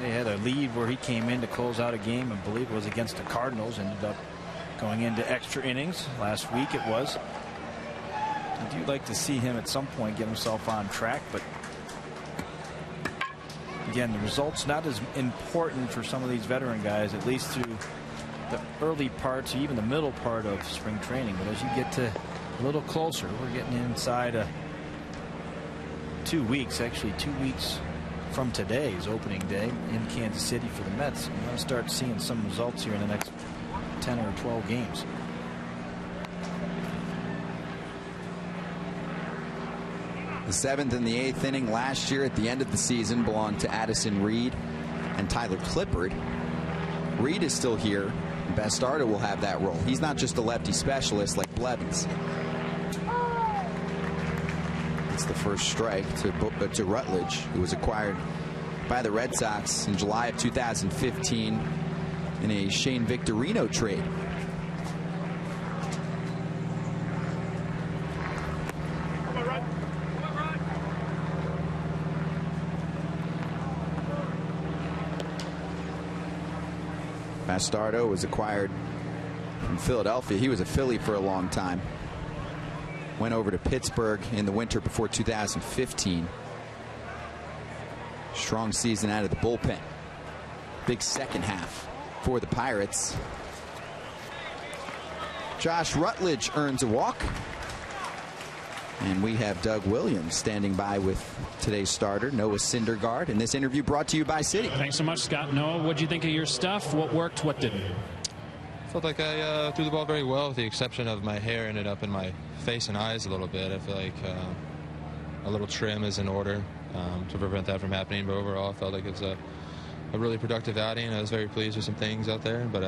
They had a lead where he came in to close out a game, I believe it was against the Cardinals. Ended up going into extra innings last week. It was. I do like to see him at some point get himself on track, but again, the results not as important for some of these veteran guys, at least through the early parts, even the middle part of spring training. But as you get to a little closer, we're getting inside 2 weeks, actually 2 weeks from today is opening day in Kansas City for the Mets. We're going to start seeing some results here in the next 10 or 12 games. The 7th and the 8th inning last year at the end of the season belonged to Addison Reed and Tyler Clippard. Reed is still here. Bastardo will have that role. He's not just a lefty specialist like Blevins. It's the first strike to Rutledge, who was acquired by the Red Sox in July of 2015 in a Shane Victorino trade. Bastardo was acquired from Philadelphia. He was a Philly for a long time. Went over to Pittsburgh in the winter before 2015. Strong season out of the bullpen. Big second half for the Pirates. Josh Rutledge earns a walk. And we have Doug Williams standing by with today's starter, Noah Syndergaard. And this interview brought to you by City. Thanks so much, Scott. Noah, what do you think of your stuff? What worked, what didn't? Felt like I threw the ball very well, with the exception of my hair ended up in my face and eyes a little bit. I feel like a little trim is in order to prevent that from happening. But overall, I felt like it was a really productive outing. I was very pleased with some things out there, but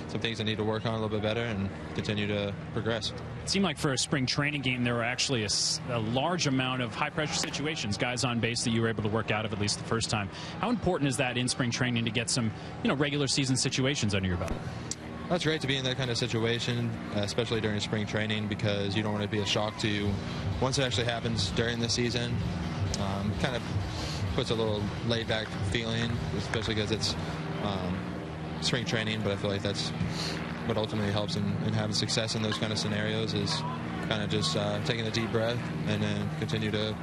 some things I need to work on a little bit better and continue to progress. It seemed like for a spring training game, there were actually a large amount of high-pressure situations, guys on base that you were able to work out of at least the first time. How important is that in spring training to get some, regular season situations under your belt? That's great to be in that kind of situation, especially during spring training, because you don't want to be a shock to you once it actually happens during the season. Kind of puts a little laid-back feeling, especially because it's spring training. But I feel like that's what ultimately helps in having success in those kind of scenarios, is kind of just taking a deep breath and then continue to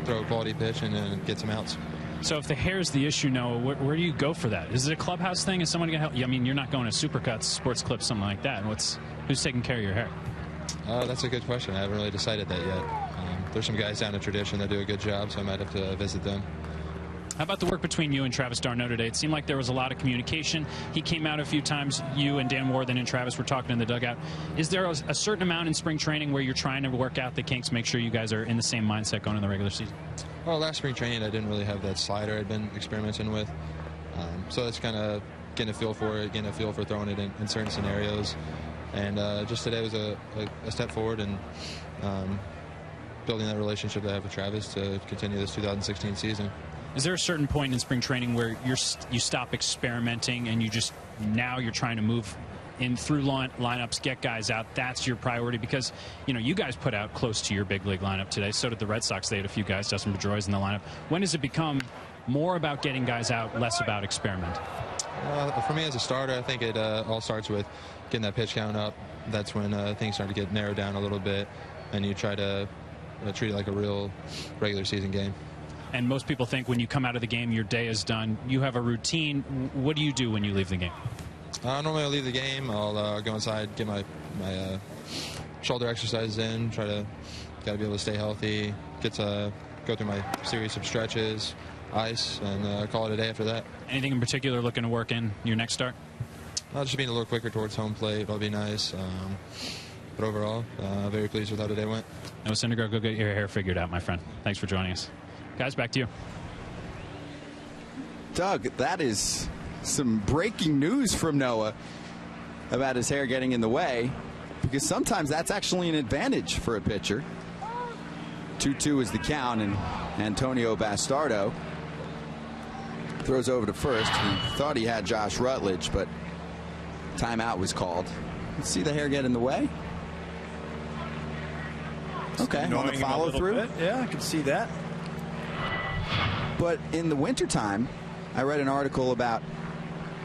throw a quality pitch and then get some outs. So if the hair's the issue, Noah, where do you go for that? Is it a clubhouse thing? Is someone going to help you? I mean, you're not going to Supercuts, Sports Clips, something like that. Who's taking care of your hair? That's a good question. I haven't really decided that yet. There's some guys down at Tradition that do a good job, so I might have to visit them. How about the work between you and Travis d'Arnaud today? It seemed like there was a lot of communication. He came out a few times. You and Dan Warthen and Travis were talking in the dugout. Is there a certain amount in spring training where you're trying to work out the kinks, make sure you guys are in the same mindset going in the regular season? Well, last spring training, I didn't really have that slider I'd been experimenting with. So that's kind of getting a feel for it, getting a feel for throwing it in certain scenarios. And just today was a step forward in building that relationship that I have with Travis to continue this 2016 season. Is there a certain point in spring training where you stop experimenting and now you're trying to move in through lineups, get guys out? That's your priority, because you guys put out close to your big league lineup today. So did the Red Sox. They had a few guys. Dustin Pedroia's in the lineup. When does it become more about getting guys out, less about experimenting? For me as a starter, I think it all starts with getting that pitch count up. That's when things start to get narrowed down a little bit, and you try to treat it like a real regular season game. And most people think when you come out of the game, your day is done. You have a routine. What do you do when you leave the game? Normally I'll leave the game. I'll go inside, get my shoulder exercises in, got to be able to stay healthy, go through my series of stretches, ice, and call it a day after that. Anything in particular looking to work in your next start? Just being a little quicker towards home plate. That'll be nice. But overall, very pleased with how today went. Noah Syndergaard, go get your hair figured out, my friend. Thanks for joining us. Guys, back to you. Doug, that is some breaking news from Noah about his hair getting in the way, because sometimes that's actually an advantage for a pitcher. 2-2 is the count, and Antonio Bastardo throws over to first. He thought he had Josh Rutledge, but timeout was called. See the hair get in the way? Okay, on the follow through. Yeah, I can see that. But in the wintertime, I read an article about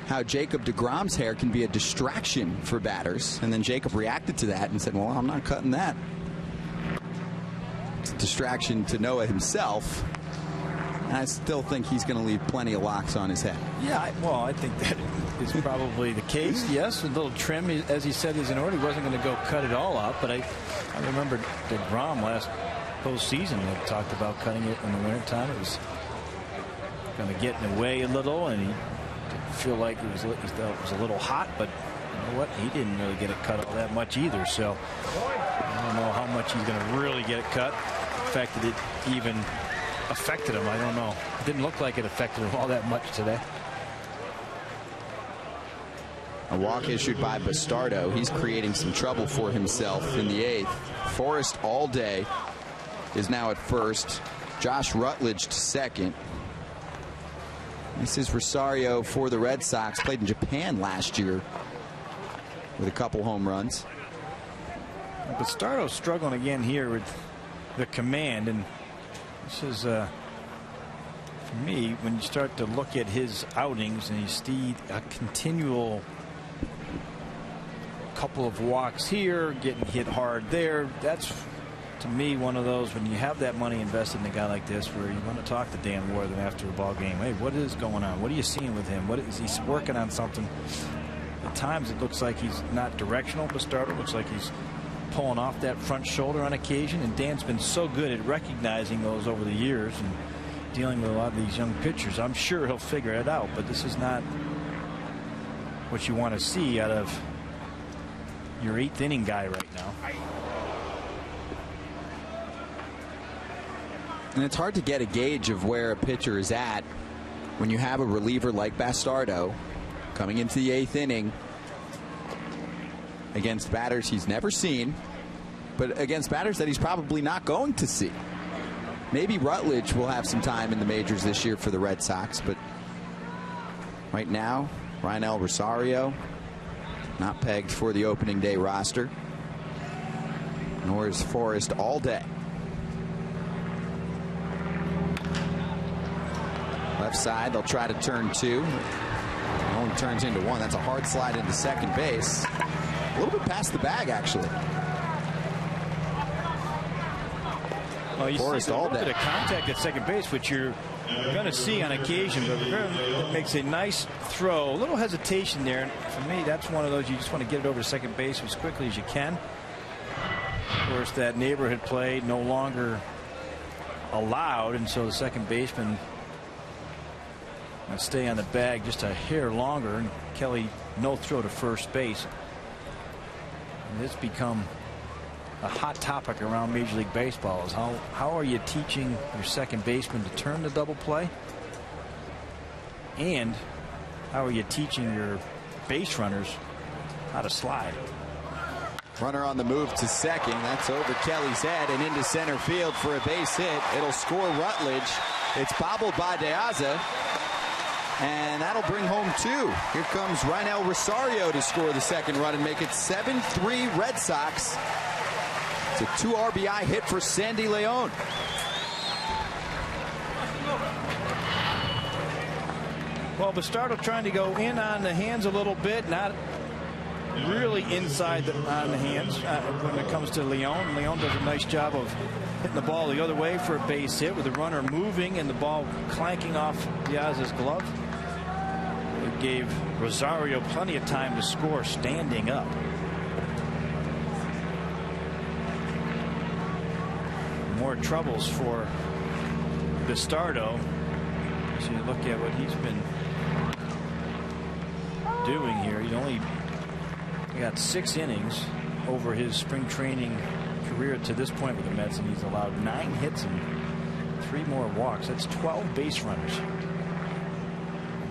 how Jacob deGrom's hair can be a distraction for batters. And then Jacob reacted to that and said, well, I'm not cutting that. It's a distraction to Noah himself. And I still think he's going to leave plenty of locks on his head. Yeah, I think that is probably the case. Yes, a little trim, as he said, is in order. He wasn't going to go cut it all out. But I remember deGrom last postseason had talked about cutting it in the wintertime. It was kind of getting away a little, and he didn't feel like he thought it was a little hot, but you know what? He didn't really get it cut all that much either. So I don't know how much he's going to really get it cut. The fact that it even affected him, I don't know. It didn't look like it affected him all that much today. A walk issued by Bastardo. He's creating some trouble for himself in the 8th. Forrest all day is now at first. Josh Rutledge to second. This is Rosario for the Red Sox. Played in Japan last year with a couple home runs. Bastardo struggling again here with the command, and this is for me, when you start to look at his outings and you see a continual couple of walks here, getting hit hard there, that's to me one of those, when you have that money invested in a guy like this, where you want to talk to Dan Warthen after a ball game. Hey, what is going on? What are you seeing with him? What is he working on? Something? At times it looks like he's not directional. Bastardo looks like he's pulling off that front shoulder on occasion, and Dan's been so good at recognizing those over the years and dealing with a lot of these young pitchers. I'm sure he'll figure it out, but this is not what you want to see out of your 8th inning guy right now. And it's hard to get a gauge of where a pitcher is at when you have a reliever like Bastardo coming into the 8th inning against batters he's never seen, but against batters that he's probably not going to see. Maybe Rutledge will have some time in the majors this year for the Red Sox, but right now, Raynel Rosario not pegged for the opening day roster, nor is Forrest Alday. Left side, they'll try to turn 2. It only turns into 1. That's a hard slide into second base. A little bit past the bag, actually. Well, you see a little bit of contact at second base, which you're going to see on occasion, but it makes a nice throw. A little hesitation there. And for me, that's one of those you just want to get it over to second base as quickly as you can. Of course, that neighborhood play no longer allowed, and so the second baseman will stay on the bag just a hair longer, and Kelly no throw to first base. And it's become a hot topic around Major League Baseball is how are you teaching your second baseman to turn the double play, and how are you teaching your base runners how to slide. Runner on the move to second. That's over Kelly's head and into center field for a base hit. It'll score Rutledge. It's bobbled by De Aza, and that'll bring home 2. Here comes Raynel Rosario to score the second run and make it 7-3 Red Sox. It's a 2 RBI hit for Sandy Leon. Well, Bastardo trying to go in on the hands a little bit, not really inside on the hands when it comes to Leon. Leon does a nice job of hitting the ball the other way for a base hit with the runner moving and the ball clanking off Diaz's glove. It gave Rosario plenty of time to score standing up. More troubles for Bastardo. So you look at what he's been doing here. He's only got 6 innings over his spring training career to this point with the Mets, and he's allowed 9 hits and 3 more walks. That's 12 base runners.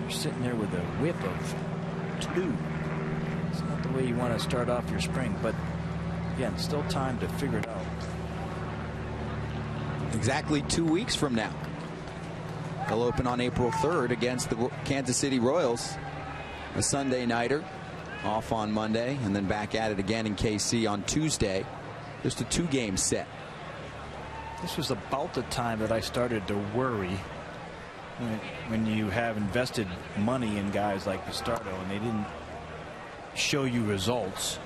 You're sitting there with a whip of 2. It's not the way you want to start off your spring, but again, still time to figure it out. Exactly 2 weeks from now. They'll open on April 3rd against the Kansas City Royals. A Sunday nighter, off on Monday, and then back at it again in KC on Tuesday. Just a 2-game set. This was about the time that I started to worry when you have invested money in guys like Bastardo and they didn't show you results.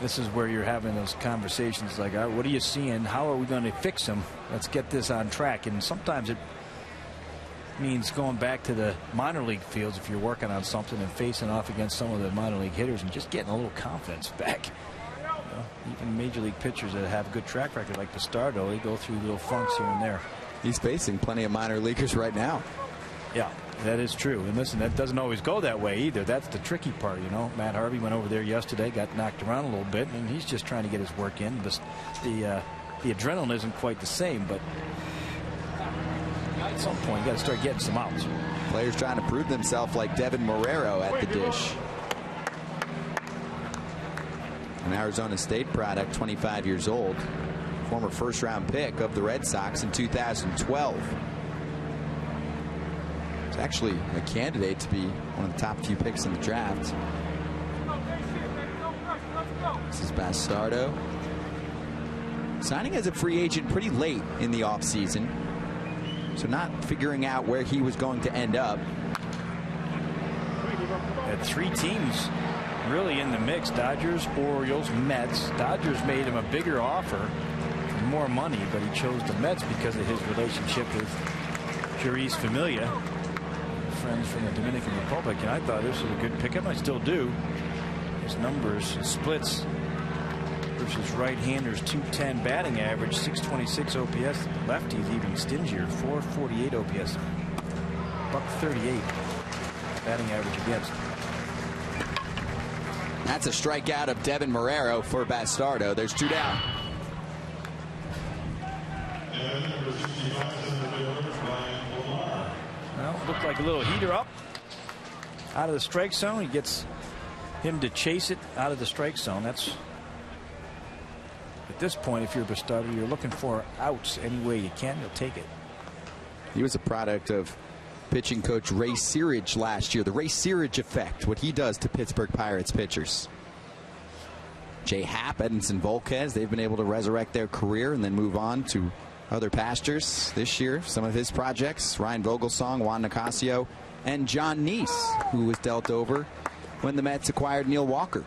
This is where you're having those conversations like, all right, what are you seeing? How are we going to fix them? Let's get this on track. And sometimes it means going back to the minor league fields if you're working on something and facing off against some of the minor league hitters and just getting a little confidence back. You know, even major league pitchers that have a good track record like Bastardo, they go through little funks here and there. He's facing plenty of minor leaguers right now. Yeah, that is true. And listen, that doesn't always go that way either. That's the tricky part, you know. Matt Harvey went over there yesterday, got knocked around a little bit, and he's just trying to get his work in. The adrenaline isn't quite the same, but at some point you got to start getting some outs. Players trying to prove themselves like Devin Marrero at the dish. An Arizona State product, 25 years old. Former first-round pick of the Red Sox in 2012. He's actually a candidate to be one of the top few picks in the draft. This is Bastardo. Signing as a free agent pretty late in the offseason. So not figuring out where he was going to end up. Had 3 teams really in the mix: Dodgers, Orioles, Mets. Dodgers made him a bigger offer, more money, but he chose the Mets because of his relationship with Jeurys Familia, friends from the Dominican Republic. And I thought this was a good pickup. I still do. His numbers, his splits versus right-handers. 210 batting average, 626 OPS. Lefties even stingier, 448 OPS. .138 batting average against. That's a strikeout of Devin Marrero for Bastardo. There's 2 down. Well, looked like a little heater up out of the strike zone. He gets him to chase it out of the strike zone. That's, at this point, if you're Bastardo, you're looking for outs any way you can. You'll take it. He was a product of pitching coach Ray Searage last year. The Ray Searage effect, what he does to Pittsburgh Pirates pitchers. Jay Happ, Edinson Volquez, they've been able to resurrect their career and then move on to other pastures this year. Some of his projects, Ryan Vogelsong, Juan Nicasio, and John Neese, who was dealt over when the Mets acquired Neil Walker.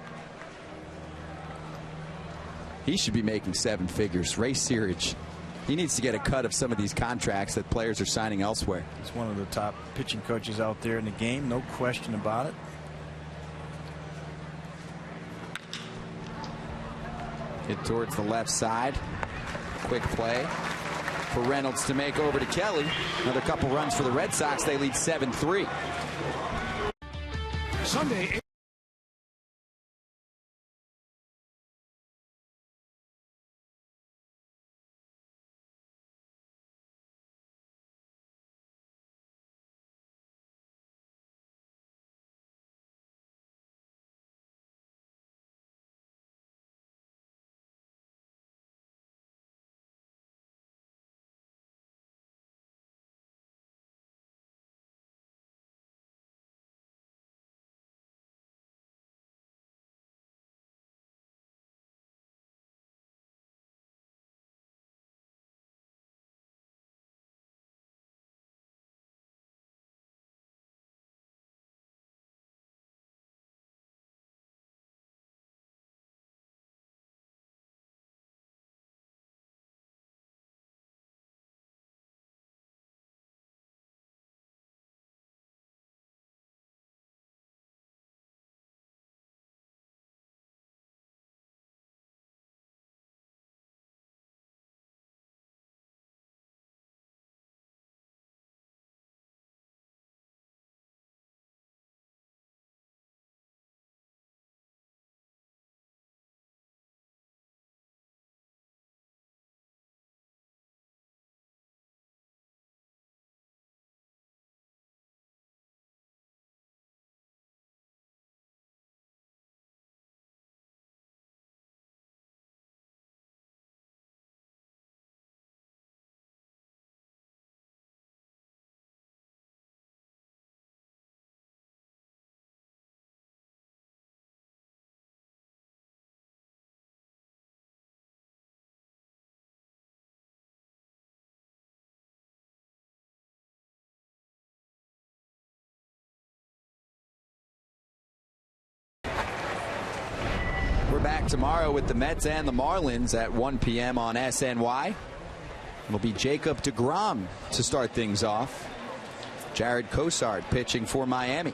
He should be making 7 figures. Ray Searage, he needs to get a cut of some of these contracts that players are signing elsewhere. He's one of the top pitching coaches out there in the game, no question about it. Hit towards the left side. Quick play for Reynolds to make over to Kelly. Another couple runs for the Red Sox. They lead 7-3. Sunday. We're back tomorrow with the Mets and the Marlins at 1 p.m. on SNY. It'll be Jacob deGrom to start things off. Jared Cosard pitching for Miami.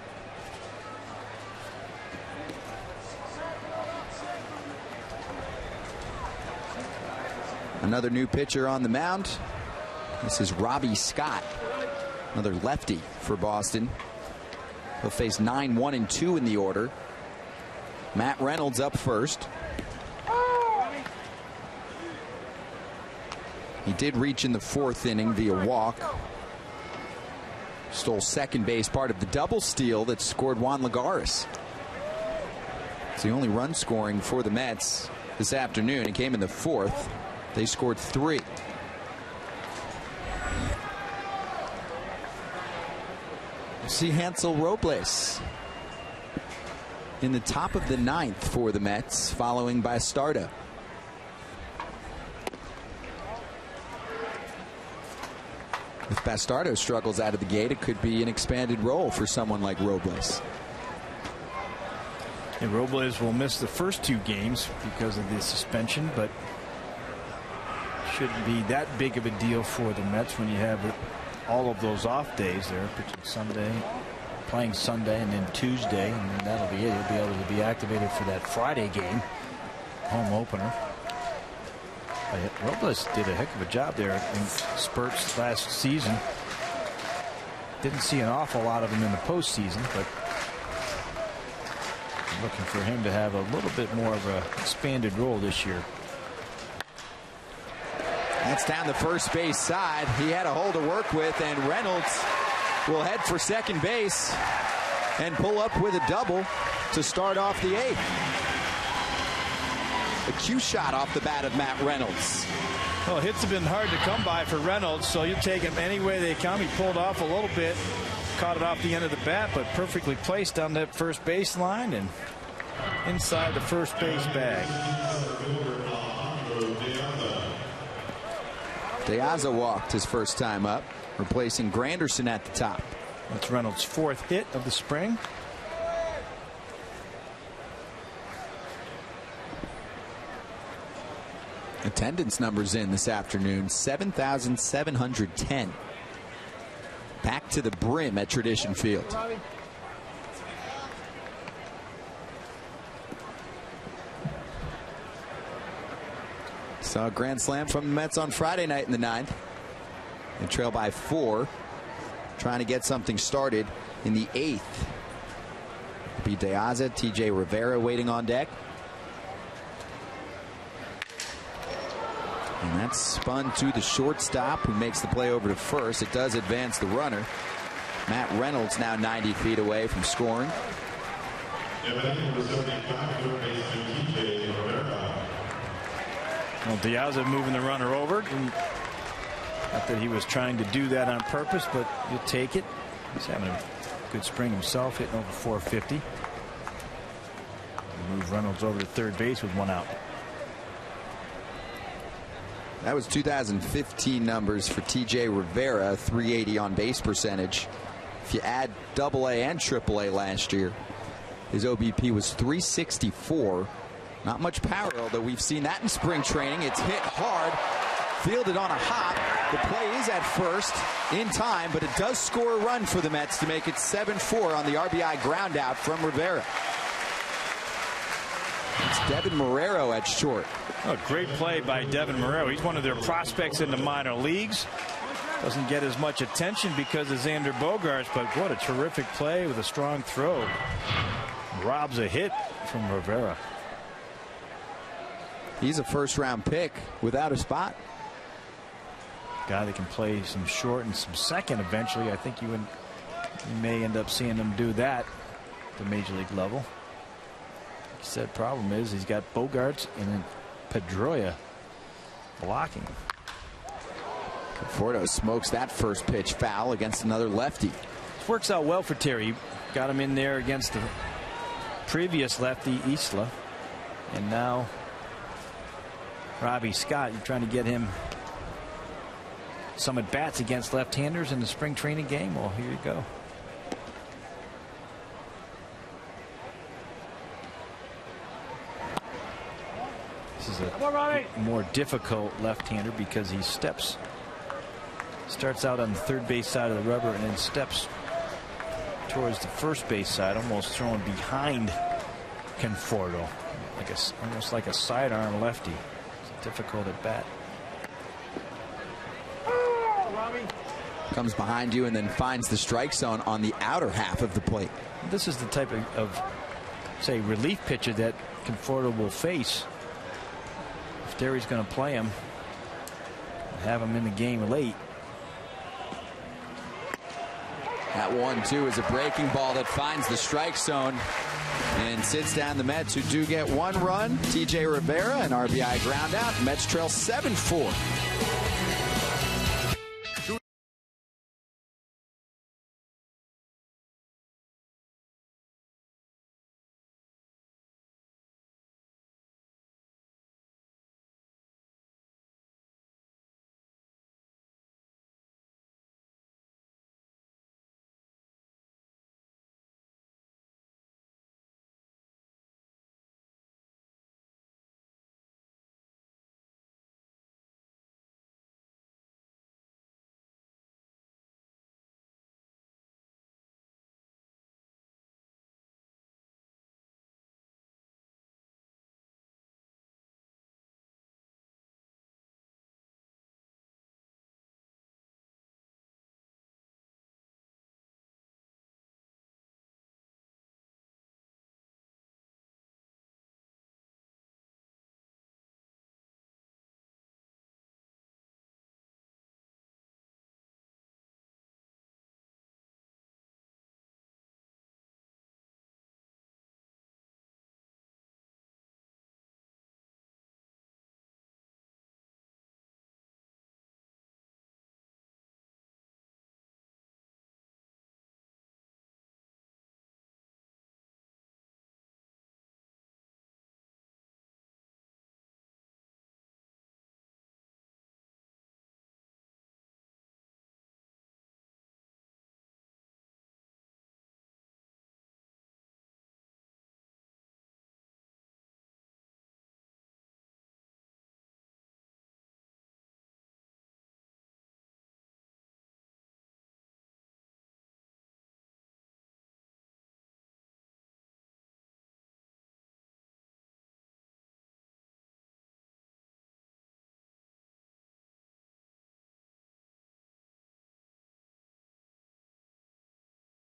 Another new pitcher on the mound. This is Robbie Scott, another lefty for Boston. He'll face 9-1-2 in the order. Matt Reynolds up first. He did reach in the 4th inning via walk. Stole second base, part of the double steal that scored Juan Lagares. It's the only run scoring for the Mets this afternoon. It came in the 4th. They scored 3. See Hansel Robles in the top of the 9th for the Mets, following Bastardo. If Bastardo struggles out of the gate, it could be an expanded role for someone like Robles. And Robles will miss the first 2 games because of the suspension, but shouldn't be that big of a deal for the Mets when you have all of those off days there, pitching Sunday, playing Sunday, and then Tuesday, and that'll be it. He'll be able to be activated for that Friday game, home opener. Robles did a heck of a job there in spurts last season. Didn't see an awful lot of him in the postseason, but I'm looking for him to have a little bit more of an expanded role this year. That's down the first base side. He had a hole to work with, and Reynolds will head for second base and pull up with a double to start off the eighth. A cue shot off the bat of Matt Reynolds. Well, hits have been hard to come by for Reynolds, so you take him any way they come. He pulled off a little bit, caught it off the end of the bat, but perfectly placed on that first base line and inside the first base bag. Diaza walked his first time up, replacing Granderson at the top. That's Reynolds' fourth hit of the spring. Attendance numbers in this afternoon, 7,710. Back to the brim at Tradition Field. Saw a grand slam from the Mets on Friday night in the ninth. They trail by 4, trying to get something started in the eighth. It'll be Diaza, TJ Rivera waiting on deck. And that's spun to the shortstop, who makes the play over to first. It does advance the runner. Matt Reynolds now 90 feet away from scoring. Well, Diaza moving the runner over. Not that he was trying to do that on purpose, but you'll take it. He's having a good spring himself, hitting over 450. Move Reynolds over to third base with one out. That was 2015 numbers for TJ Rivera, 380 on base percentage. If you add AA and AAA last year, his OBP was 364. Not much power, although we've seen that in spring training. It's hit hard, fielded on a hop. The play is at first in time, but it does score a run for the Mets to make it 7-4 on the RBI ground out from Rivera. It's Devin Marrero at short. Oh, great play by Devin Marrero. He's one of their prospects in the minor leagues. Doesn't get as much attention because of Xander Bogaerts, but what a terrific play with a strong throw. Robs a hit from Rivera. He's a first-round pick without a spot. Guy that can play some short and some second eventually. I think you may end up seeing him do that at the major league level. He said problem is he's got Bogaerts and then Pedroia blocking. Conforto smokes that first pitch foul against another lefty. This works out well for Terry. Got him in there against the previous lefty Isla, and now Robbie Scott. You're trying to get him some at bats against left-handers in the spring training game. Well, here you go. This is a more difficult left-hander because he starts out on the third base side of the rubber and then steps towards the first base side, almost throwing behind Conforto, almost like a sidearm lefty. It's difficult at bat. Comes behind you and then finds the strike zone on the outer half of the plate. This is the type of say, relief pitcher that Conforto will face if Terry's going to play him, have him in the game late. That 1-2 is a breaking ball that finds the strike zone and sits down the Mets, who do get one run. TJ Rivera, an RBI ground out. Mets trail 7-4.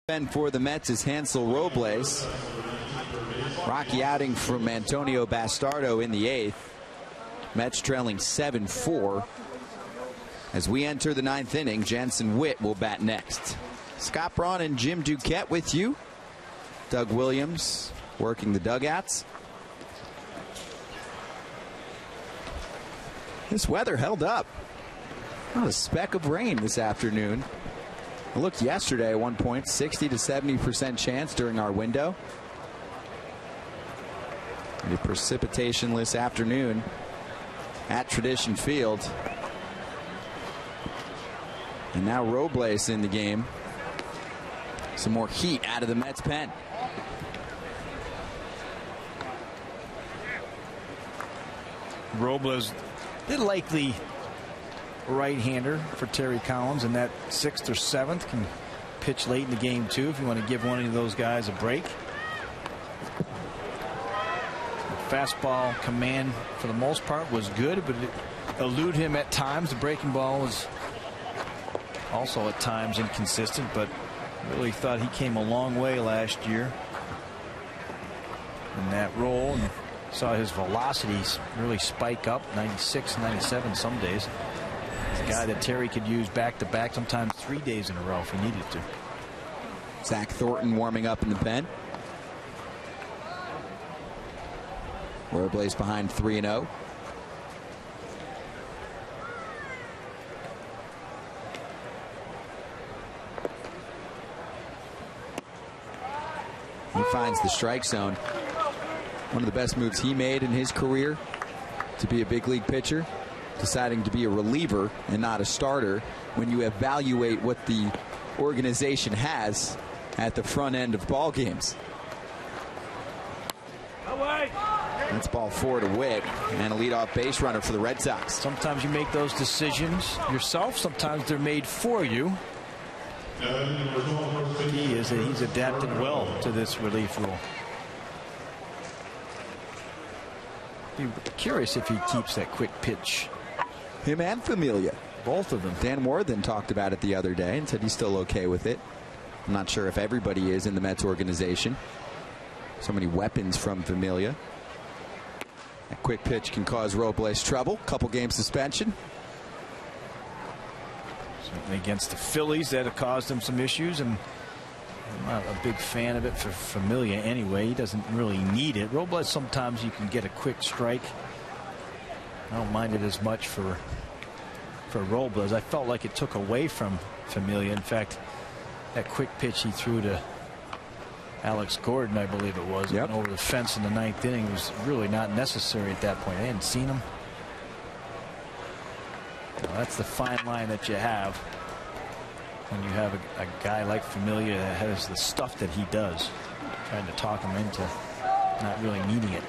For the Mets is Hansel Robles. Rocky outing from Antonio Bastardo in the 8th. Mets trailing 7-4. As we enter the 9th inning, Jansen Witt will bat next. Scott Braun and Jim Duquette with you. Doug Williams working the dugouts. This weather held up. Not a speck of rain this afternoon. I looked yesterday at one point, 60 to 70% chance during our window. A precipitationless afternoon at Tradition Field. And now Robles in the game. Some more heat out of the Mets pen. Robles, the likely right-hander for Terry Collins, and that 6th or 7th can pitch late in the game too if you want to give one of those guys a break. The fastball command for the most part was good, but it eluded him at times. The breaking ball was also at times inconsistent, but really thought he came a long way last year in that role, and saw his velocities really spike up, 96, 97 some days. A guy that Terry could use back-to-back, sometimes 3 days in a row if he needed to. Zach Thornton warming up in the pen. Robles behind 3-0. He finds the strike zone. One of the best moves he made in his career to be a big league pitcher. Deciding to be a reliever and not a starter when you evaluate what the organization has at the front end of ball games. That's ball 4 to Witt, and a leadoff base runner for the Red Sox. Sometimes you make those decisions yourself. Sometimes they're made for you. He is that he's adapted well to this relief rule. Be curious if he keeps that quick pitch. Him and Familia. Both of them. Dan Worthen talked about it the other day and said he's still okay with it. I'm not sure if everybody is in the Mets organization. So many weapons from Familia. That quick pitch can cause Robles trouble. Couple game suspension. Certainly against the Phillies, that have caused him some issues, and I'm not a big fan of it for Familia anyway. He doesn't really need it. Robles, sometimes you can get a quick strike. I don't mind it as much for Robles. I felt like it took away from Familia. In fact, that quick pitch he threw to Alex Gordon, I believe it was, yep, over the fence in the 9th inning, was really not necessary at that point. I hadn't seen him. Well, that's the fine line that you have when you have a guy like Familia that has the stuff that he does, trying to talk him into not really needing it.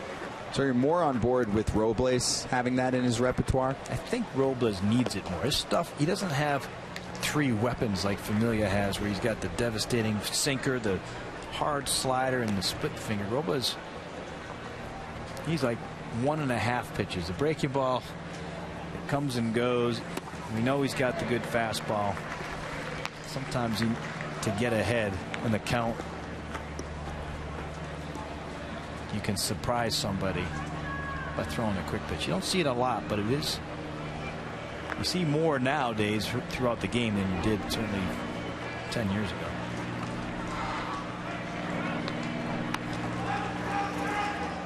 So you're more on board with Robles having that in his repertoire? I think Robles needs it more. His stuff, he doesn't have 3 weapons like Familia has, where he's got the devastating sinker, the hard slider, and the split finger. Robles, he's like 1.5 pitches. The breaking ball, it comes and goes. We know he's got the good fastball. Sometimes to get ahead in the count, you can surprise somebody by throwing a quick pitch. You don't see it a lot, but it is. You see more nowadays throughout the game than you did certainly 10 years ago.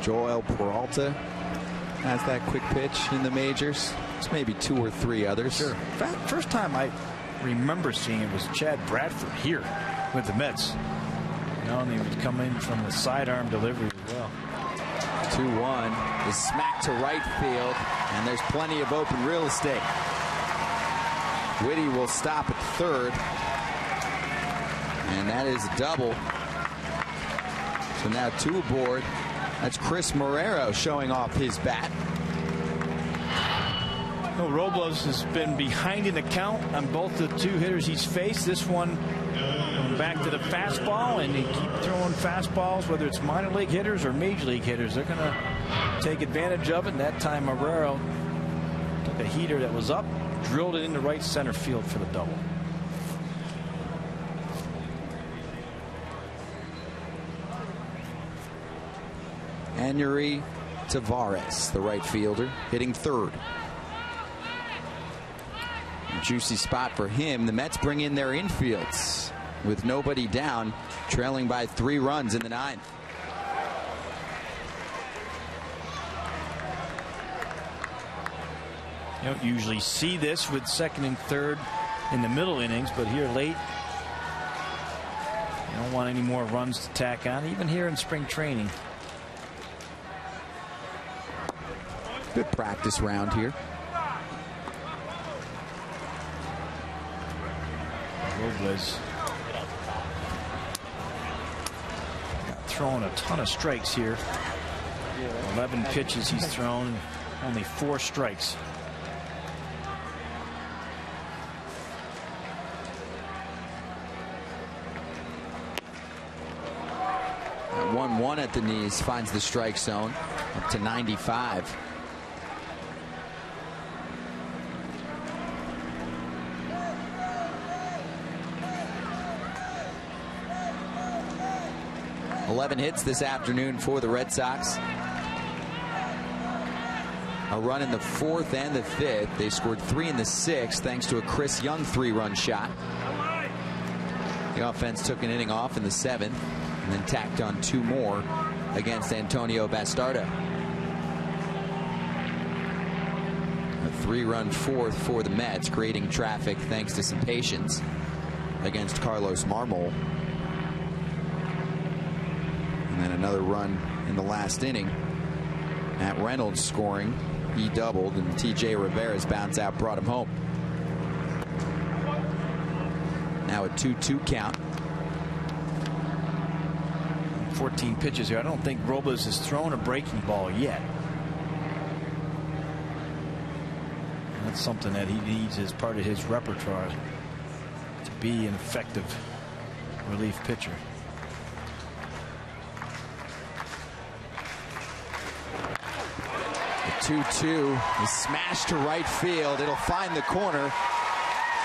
Joel Peralta has that quick pitch in the majors. There's maybe 2 or 3 others. Sure. First time I remember seeing it was Chad Bradford here with the Mets. And he would come in from the sidearm delivery as well. 2-1 is smacked to right field, and there's plenty of open real estate. Whitty will stop at third, and that is a double. So now 2 aboard. That's Chris Marrero showing off his bat. Well, Robles has been behind in the count on both the 2 hitters he's faced. This one going back to the fastball, and they keep throwing fastballs, whether it's minor league hitters or major league hitters. They're going to take advantage of it. And that time Marrero took a heater that was up, drilled it into right center field for the double. Henry Tavares, the right fielder, hitting third. A juicy spot for him. The Mets bring in their infields with nobody down, trailing by 3 runs in the 9th. You don't usually see this with second and third in the middle innings, but here late, you don't want any more runs to tack on, even here in spring training. Good practice round here. Robles throwing a ton of strikes here. 11 pitches he's thrown, only 4 strikes. At 1-1 at the knees, finds the strike zone up to 95. Hits this afternoon for the Red Sox. A run in the 4th and the 5th. They scored 3 in the 6th thanks to a Chris Young 3-run shot. The offense took an inning off in the 7th and then tacked on 2 more against Antonio Bastardo. A 3-run 4th for the Mets, creating traffic thanks to some patience against Carlos Marmol. And then another run in the last inning. Matt Reynolds scoring. He doubled, and TJ Rivera's bounce out brought him home. Now a 2-2 count. 14 pitches here. I don't think Robles has thrown a breaking ball yet. That's something that he needs as part of his repertoire to be an effective relief pitcher. 2-2 is smashed to right field. It'll find the corner,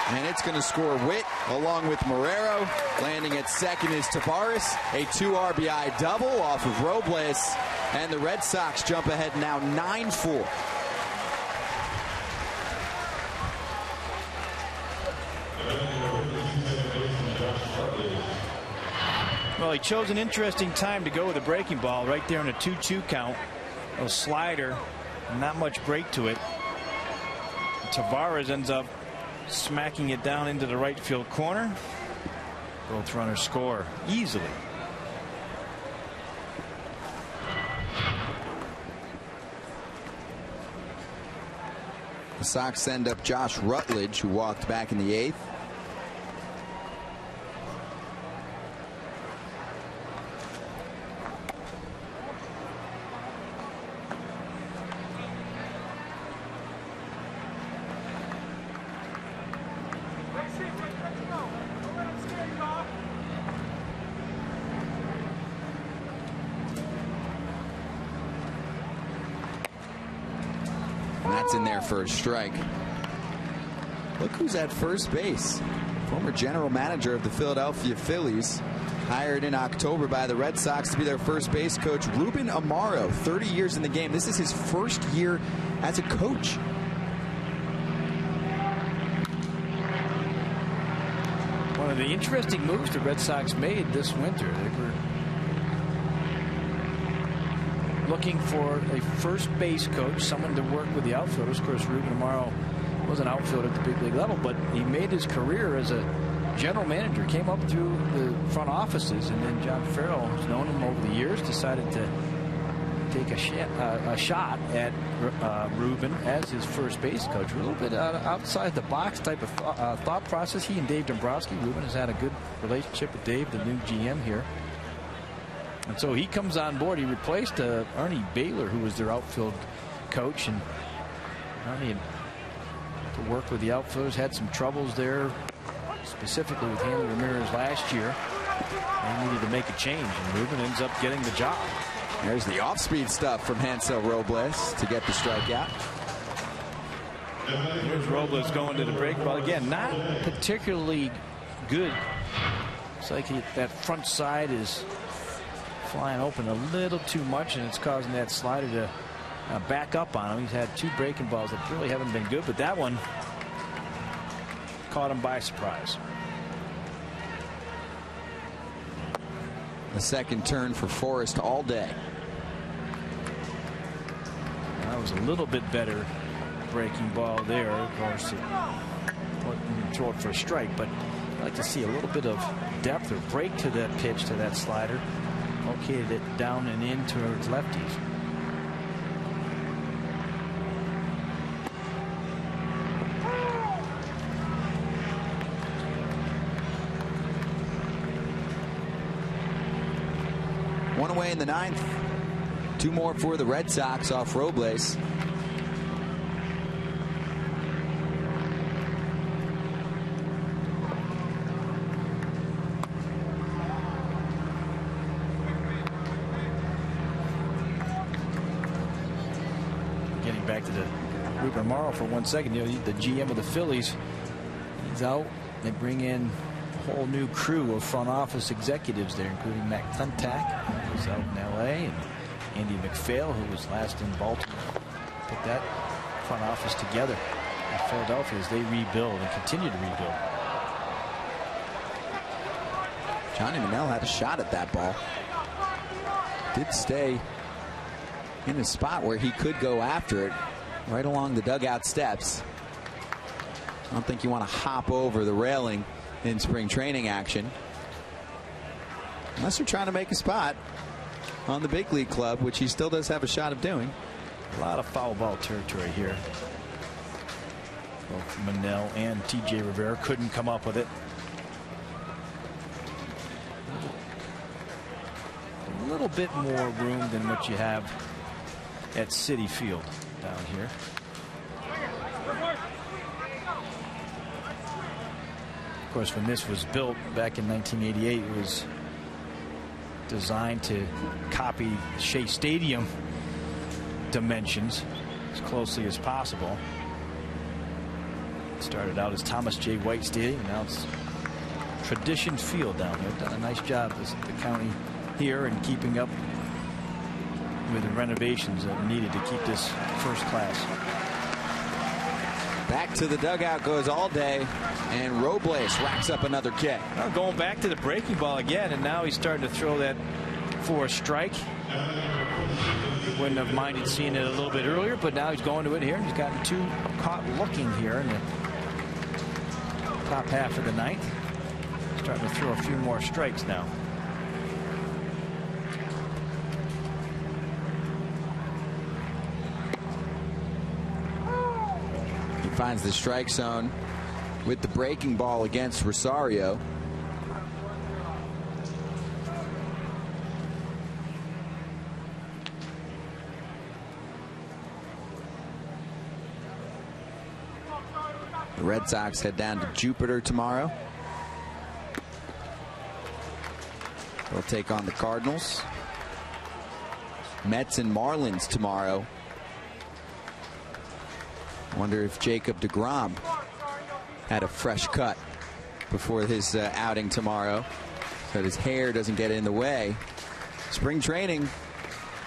and it's going to score Witt along with Marrero. Landing at second is Tavares. A 2 RBI double off of Robles, and the Red Sox jump ahead now 9-4. Well, he chose an interesting time to go with a breaking ball right there in a 2-2 count. A slider. Not much break to it. Tavares ends up smacking it down into the right field corner. Both runners score easily. The Sox send up Josh Rutledge, who walked back in the 8th. In there for a strike. Look who's at first base. Former general manager of the Philadelphia Phillies, hired in October by the Red Sox to be their first base coach, Ruben Amaro, 30 years in the game. This is his first year as a coach. One of the interesting moves the Red Sox made this winter. They were looking for a first base coach, someone to work with the outfielders. Of course, Ruben Amaro was an outfielder at the big league level, but he made his career as a general manager, came up through the front offices, and then John Farrell, who's known him over the years, decided to take a shot at Ruben as his first base coach. A little bit outside the box type of thought process. He and Dave Dombrowski. Ruben has had a good relationship with Dave, the new GM here. And so he comes on board. He replaced Ernie Baylor, who was their outfield coach. And Ernie had to work with the outfielders, had some troubles there, specifically with Hanley Ramirez last year. They needed to make a change, and Ruben ends up getting the job. There's the off-speed stuff from Hansel Robles to get the strikeout. Here's Robles going to the break ball. Again, not particularly good. It's like that front side is flying open a little too much, and it's causing that slider to back up on him. He's had 2 breaking balls that really haven't been good, but that one caught him by surprise. The second turn for Forrest all day. That was a little bit better breaking ball there. Of course, it throw it for a strike, but I'd like to see a little bit of depth or break to that pitch, to that slider. Located it down and in towards lefties. One away in the 9th. 2 more for the Red Sox off Robles. Getting back to the Ruben Morrow for 1 second. You know, the GM of the Phillies, he's out. They bring in a whole new crew of front office executives there, including Matt Klentak, who was out in L.A., and Andy McPhail, who was last in Baltimore. Put that front office together in Philadelphia as they rebuild and continue to rebuild. Johnny Manel had a shot at that ball. Did stay in a spot where he could go after it, right along the dugout steps. I don't think you want to hop over the railing in spring training action, unless you're trying to make a spot on the big league club, which he still does have a shot of doing. A lot of foul ball territory here. Both Manel and TJ Rivera couldn't come up with it. A little bit more room than what you have at Citi Field down here. Of course, when this was built back in 1988, it was designed to copy Shea Stadium dimensions as closely as possible. It started out as Thomas J. White Stadium, now it's Tradition Field down there. Done a nice job as the county here in keeping up with the renovations that are needed to keep this first class. Back to the dugout goes all day, and Robles racks up another K. Now going back to the breaking ball again, and now he's starting to throw that for a strike. Wouldn't have minded seeing it a little bit earlier, but now he's going to it here. He's gotten 2 caught looking here in the top half of the 9th. Starting to throw a few more strikes now. Finds the strike zone with the breaking ball against Rosario. The Red Sox head down to Jupiter tomorrow. They'll take on the Cardinals. Mets and Marlins tomorrow. Wonder if Jacob deGrom had a fresh cut before his outing tomorrow, so that his hair doesn't get in the way. Spring training,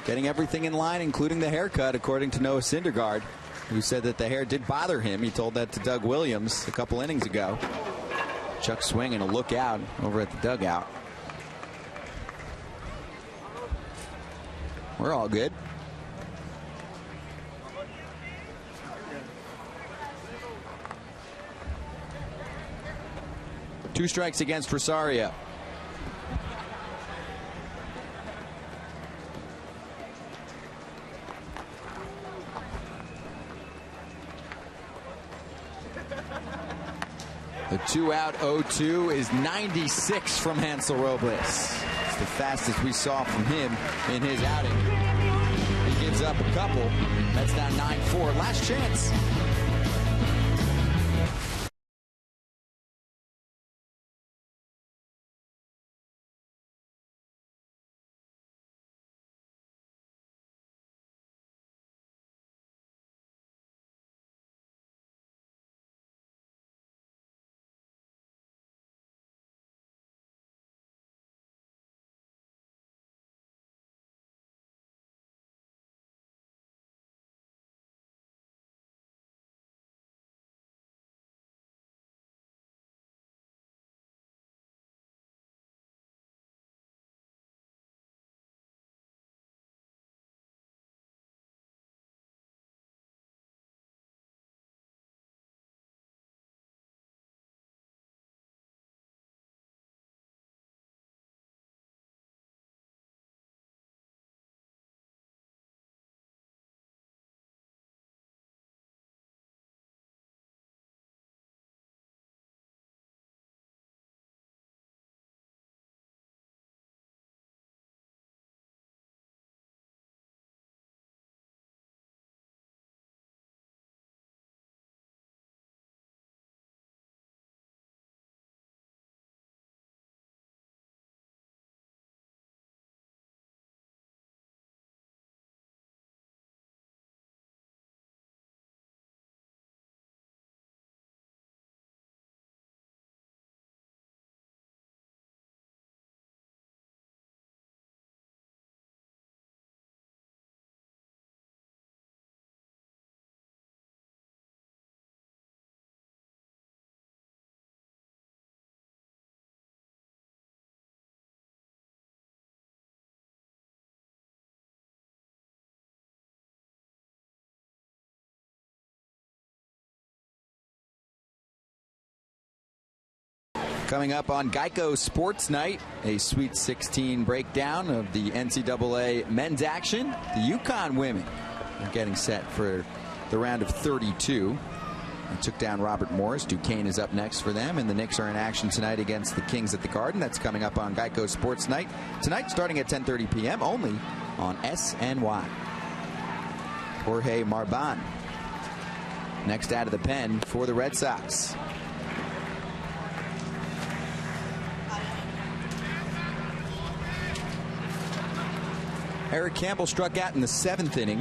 getting everything in line, including the haircut, according to Noah Syndergaard, who said that the hair did bother him. He told that to Doug Williams a couple innings ago. Chuck swinging a look out over at the dugout. We're all good. Two strikes against Rosario. The 2-out 0-2 is 96 from Hansel Robles. It's the fastest we saw from him in his outing. He gives up a couple. That's down 9-4. Last chance. Coming up on Geico Sports Night, a Sweet 16 breakdown of the NCAA men's action. The UConn women are getting set for the round of 32. They took down Robert Morris. Duquesne is up next for them, and the Knicks are in action tonight against the Kings at the Garden. That's coming up on Geico Sports Night tonight, starting at 10:30 p.m. only on SNY. Jorge Marban next out of the pen for the Red Sox. Eric Campbell struck out in the 7th inning.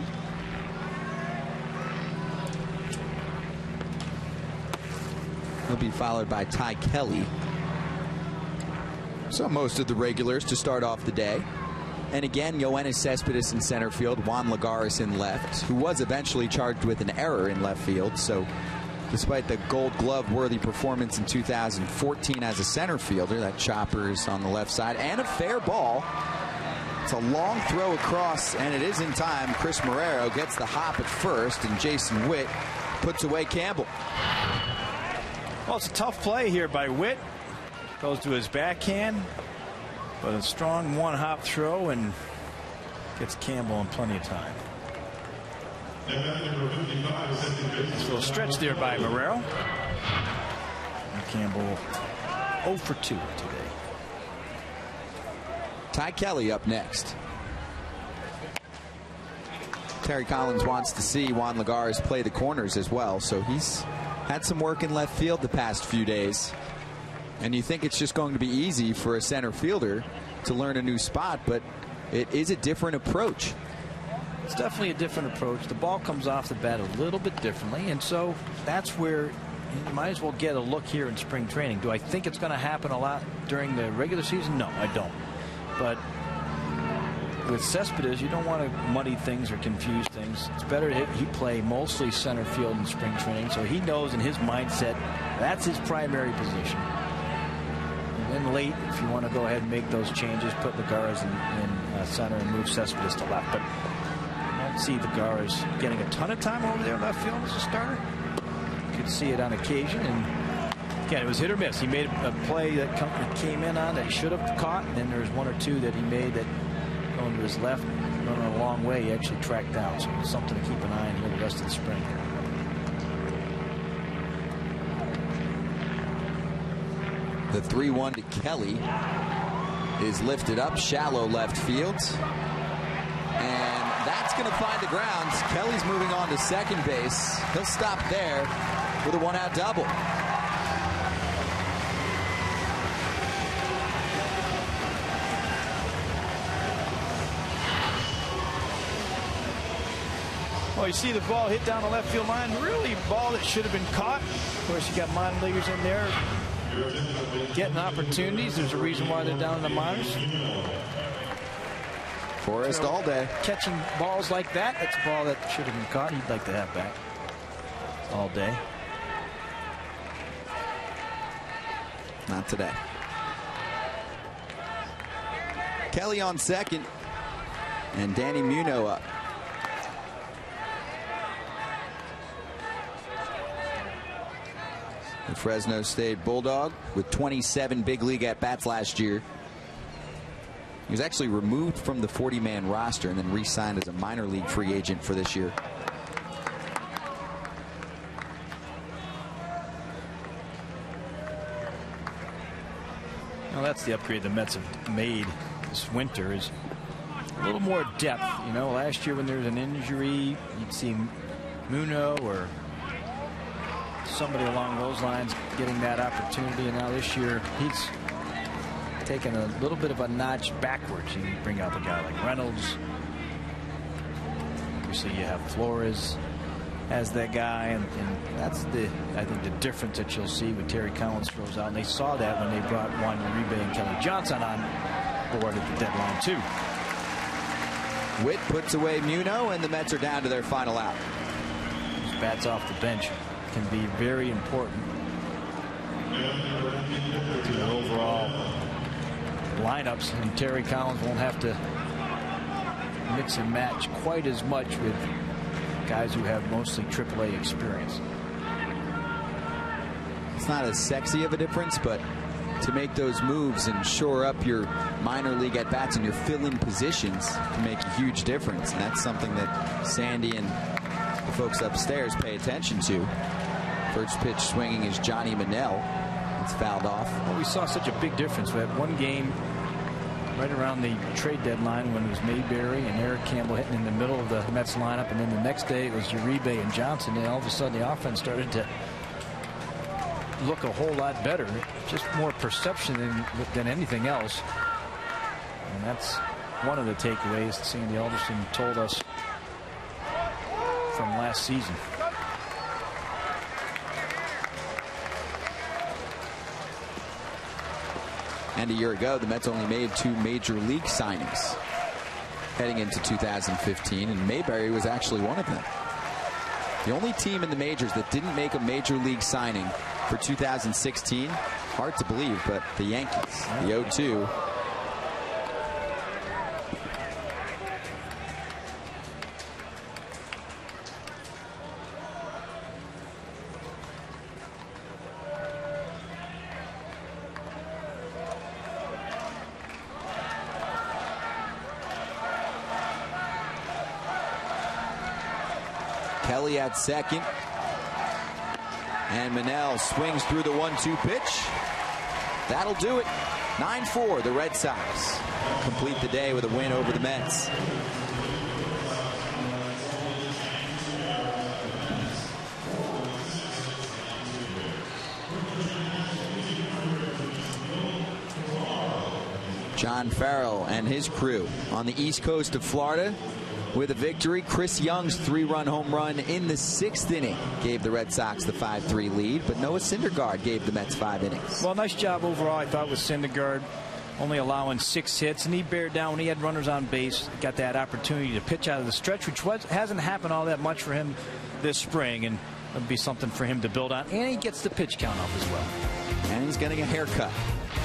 He'll be followed by Ty Kelly. So most of the regulars to start off the day. And again, Yoenis Cespedes in center field, Juan Lagares in left, who was eventually charged with an error in left field. So despite the Gold Glove worthy performance in 2014 as a center fielder, that chopper is on the left side, and a fair ball. It's a long throw across, and it is in time. Chris Marrero gets the hop at first, and Jason Witt puts away Campbell. Well, it's a tough play here by Witt. Goes to his backhand, but a strong one-hop throw and gets Campbell in plenty of time. Nice little stretch there by Marrero. And Campbell 0 for 2 today. Ty Kelly up next. Terry Collins wants to see Juan Lagares play the corners as well, so he's had some work in left field the past few days. And you think it's just going to be easy for a center fielder to learn a new spot, but it is a different approach. It's definitely a different approach. The ball comes off the bat a little bit differently, and so that's where you might as well get a look here in spring training. Do I think it's going to happen a lot during the regular season? No, I don't. But with Cespedes, you don't want to muddy things or confuse things. It's better he play mostly center field in spring training, so he knows in his mindset that's his primary position. And then late, if you want to go ahead and make those changes, put Lagares in center and move Cespedes to left. But I don't see Lagares getting a ton of time over there in left field as a starter. You could see it on occasion, and again, it was hit or miss. He made a play that came in on that he should have caught, and then there's one or two that he made that going to his left, running a long way, he actually tracked down. So it's something to keep an eye on here the rest of the spring. The 3-1 to Kelly is lifted up, shallow left field. And that's going to find the grounds. Kelly's moving on to second base. He'll stop there with a one-out double. Well, you see the ball hit down the left field line. Really a ball that should have been caught. Of course, you got minor leaguers in there getting opportunities. There's a reason why they're down in the minors. Forrest all day. Catching balls like that, that's a ball that should have been caught. He'd like to have back all day. Not today. Kelly on second, and Danny Muno up. The Fresno State Bulldog with 27 big league at-bats last year. He was actually removed from the 40-man roster and then re-signed as a minor league free agent for this year. Well, that's the upgrade the Mets have made this winter, is a little more depth. You know, last year when there was an injury, you'd see Muno or somebody along those lines getting that opportunity, and now this year he's taken a little bit of a notch backwards. You bring out a guy like Reynolds. Obviously you have Flores as that guy, and that's I think the difference that you'll see when Terry Collins throws out, and they saw that when they brought Juan Uribe and Kelly Johnson on board at the deadline too. Witt puts away Muno, and the Mets are down to their final out. Those bats off the bench can be very important to the overall lineups, and Terry Collins won't have to mix and match quite as much with guys who have mostly AAA experience. It's not as sexy of a difference, but to make those moves and shore up your minor league at-bats and your fill-in positions can make a huge difference. And that's something that Sandy and the folks upstairs pay attention to. First pitch swinging is Johnny Manel. It's fouled off. Well, we saw such a big difference. We had one game right around the trade deadline when it was Mayberry and Eric Campbell hitting in the middle of the Mets lineup, and then the next day it was Uribe and Johnson, and all of a sudden the offense started to look a whole lot better. Just more perception than anything else. And that's one of the takeaways that Sandy Alderson told us from last season. And a year ago, the Mets only made 2 major league signings heading into 2015, and Mayberry was actually one of them. The only team in the majors that didn't make a major league signing for 2016, hard to believe, but the Yankees, the 0-2. Kelly at second. And Manel swings through the 1-2 pitch. That'll do it. 9-4, the Red Sox complete the day with a win over the Mets. John Farrell and his crew on the east coast of Florida with a victory. Chris Young's 3-run home run in the 6th inning gave the Red Sox the 5-3 lead, but Noah Syndergaard gave the Mets 5 innings. Well, nice job overall, I thought, with Syndergaard, only allowing 6 hits, and he bared down when he had runners on base, got that opportunity to pitch out of the stretch, which hasn't happened all that much for him this spring, and it'll be something for him to build on, and he gets the pitch count up as well. And he's getting a haircut.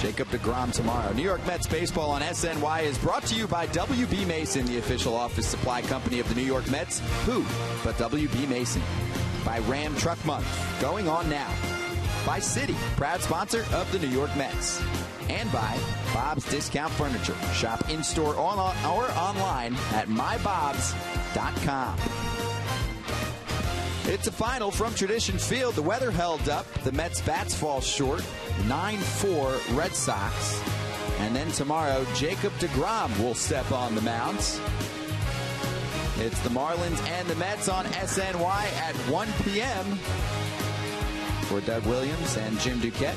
Jacob deGrom tomorrow. New York Mets baseball on SNY is brought to you by W.B. Mason, the official office supply company of the New York Mets. Who but W.B. Mason? By Ram Truck Month, going on now. By Citi, proud sponsor of the New York Mets. And by Bob's Discount Furniture. Shop in-store or online at mybobs.com. It's a final from Tradition Field. The weather held up. The Mets bats fall short. 9-4 Red Sox. And then tomorrow, Jacob deGrom will step on the mounds. It's the Marlins and the Mets on SNY at 1 p.m. For Doug Williams and Jim Duquette,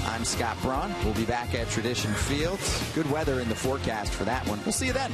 I'm Scott Braun. We'll be back at Tradition Field. Good weather in the forecast for that one. We'll see you then.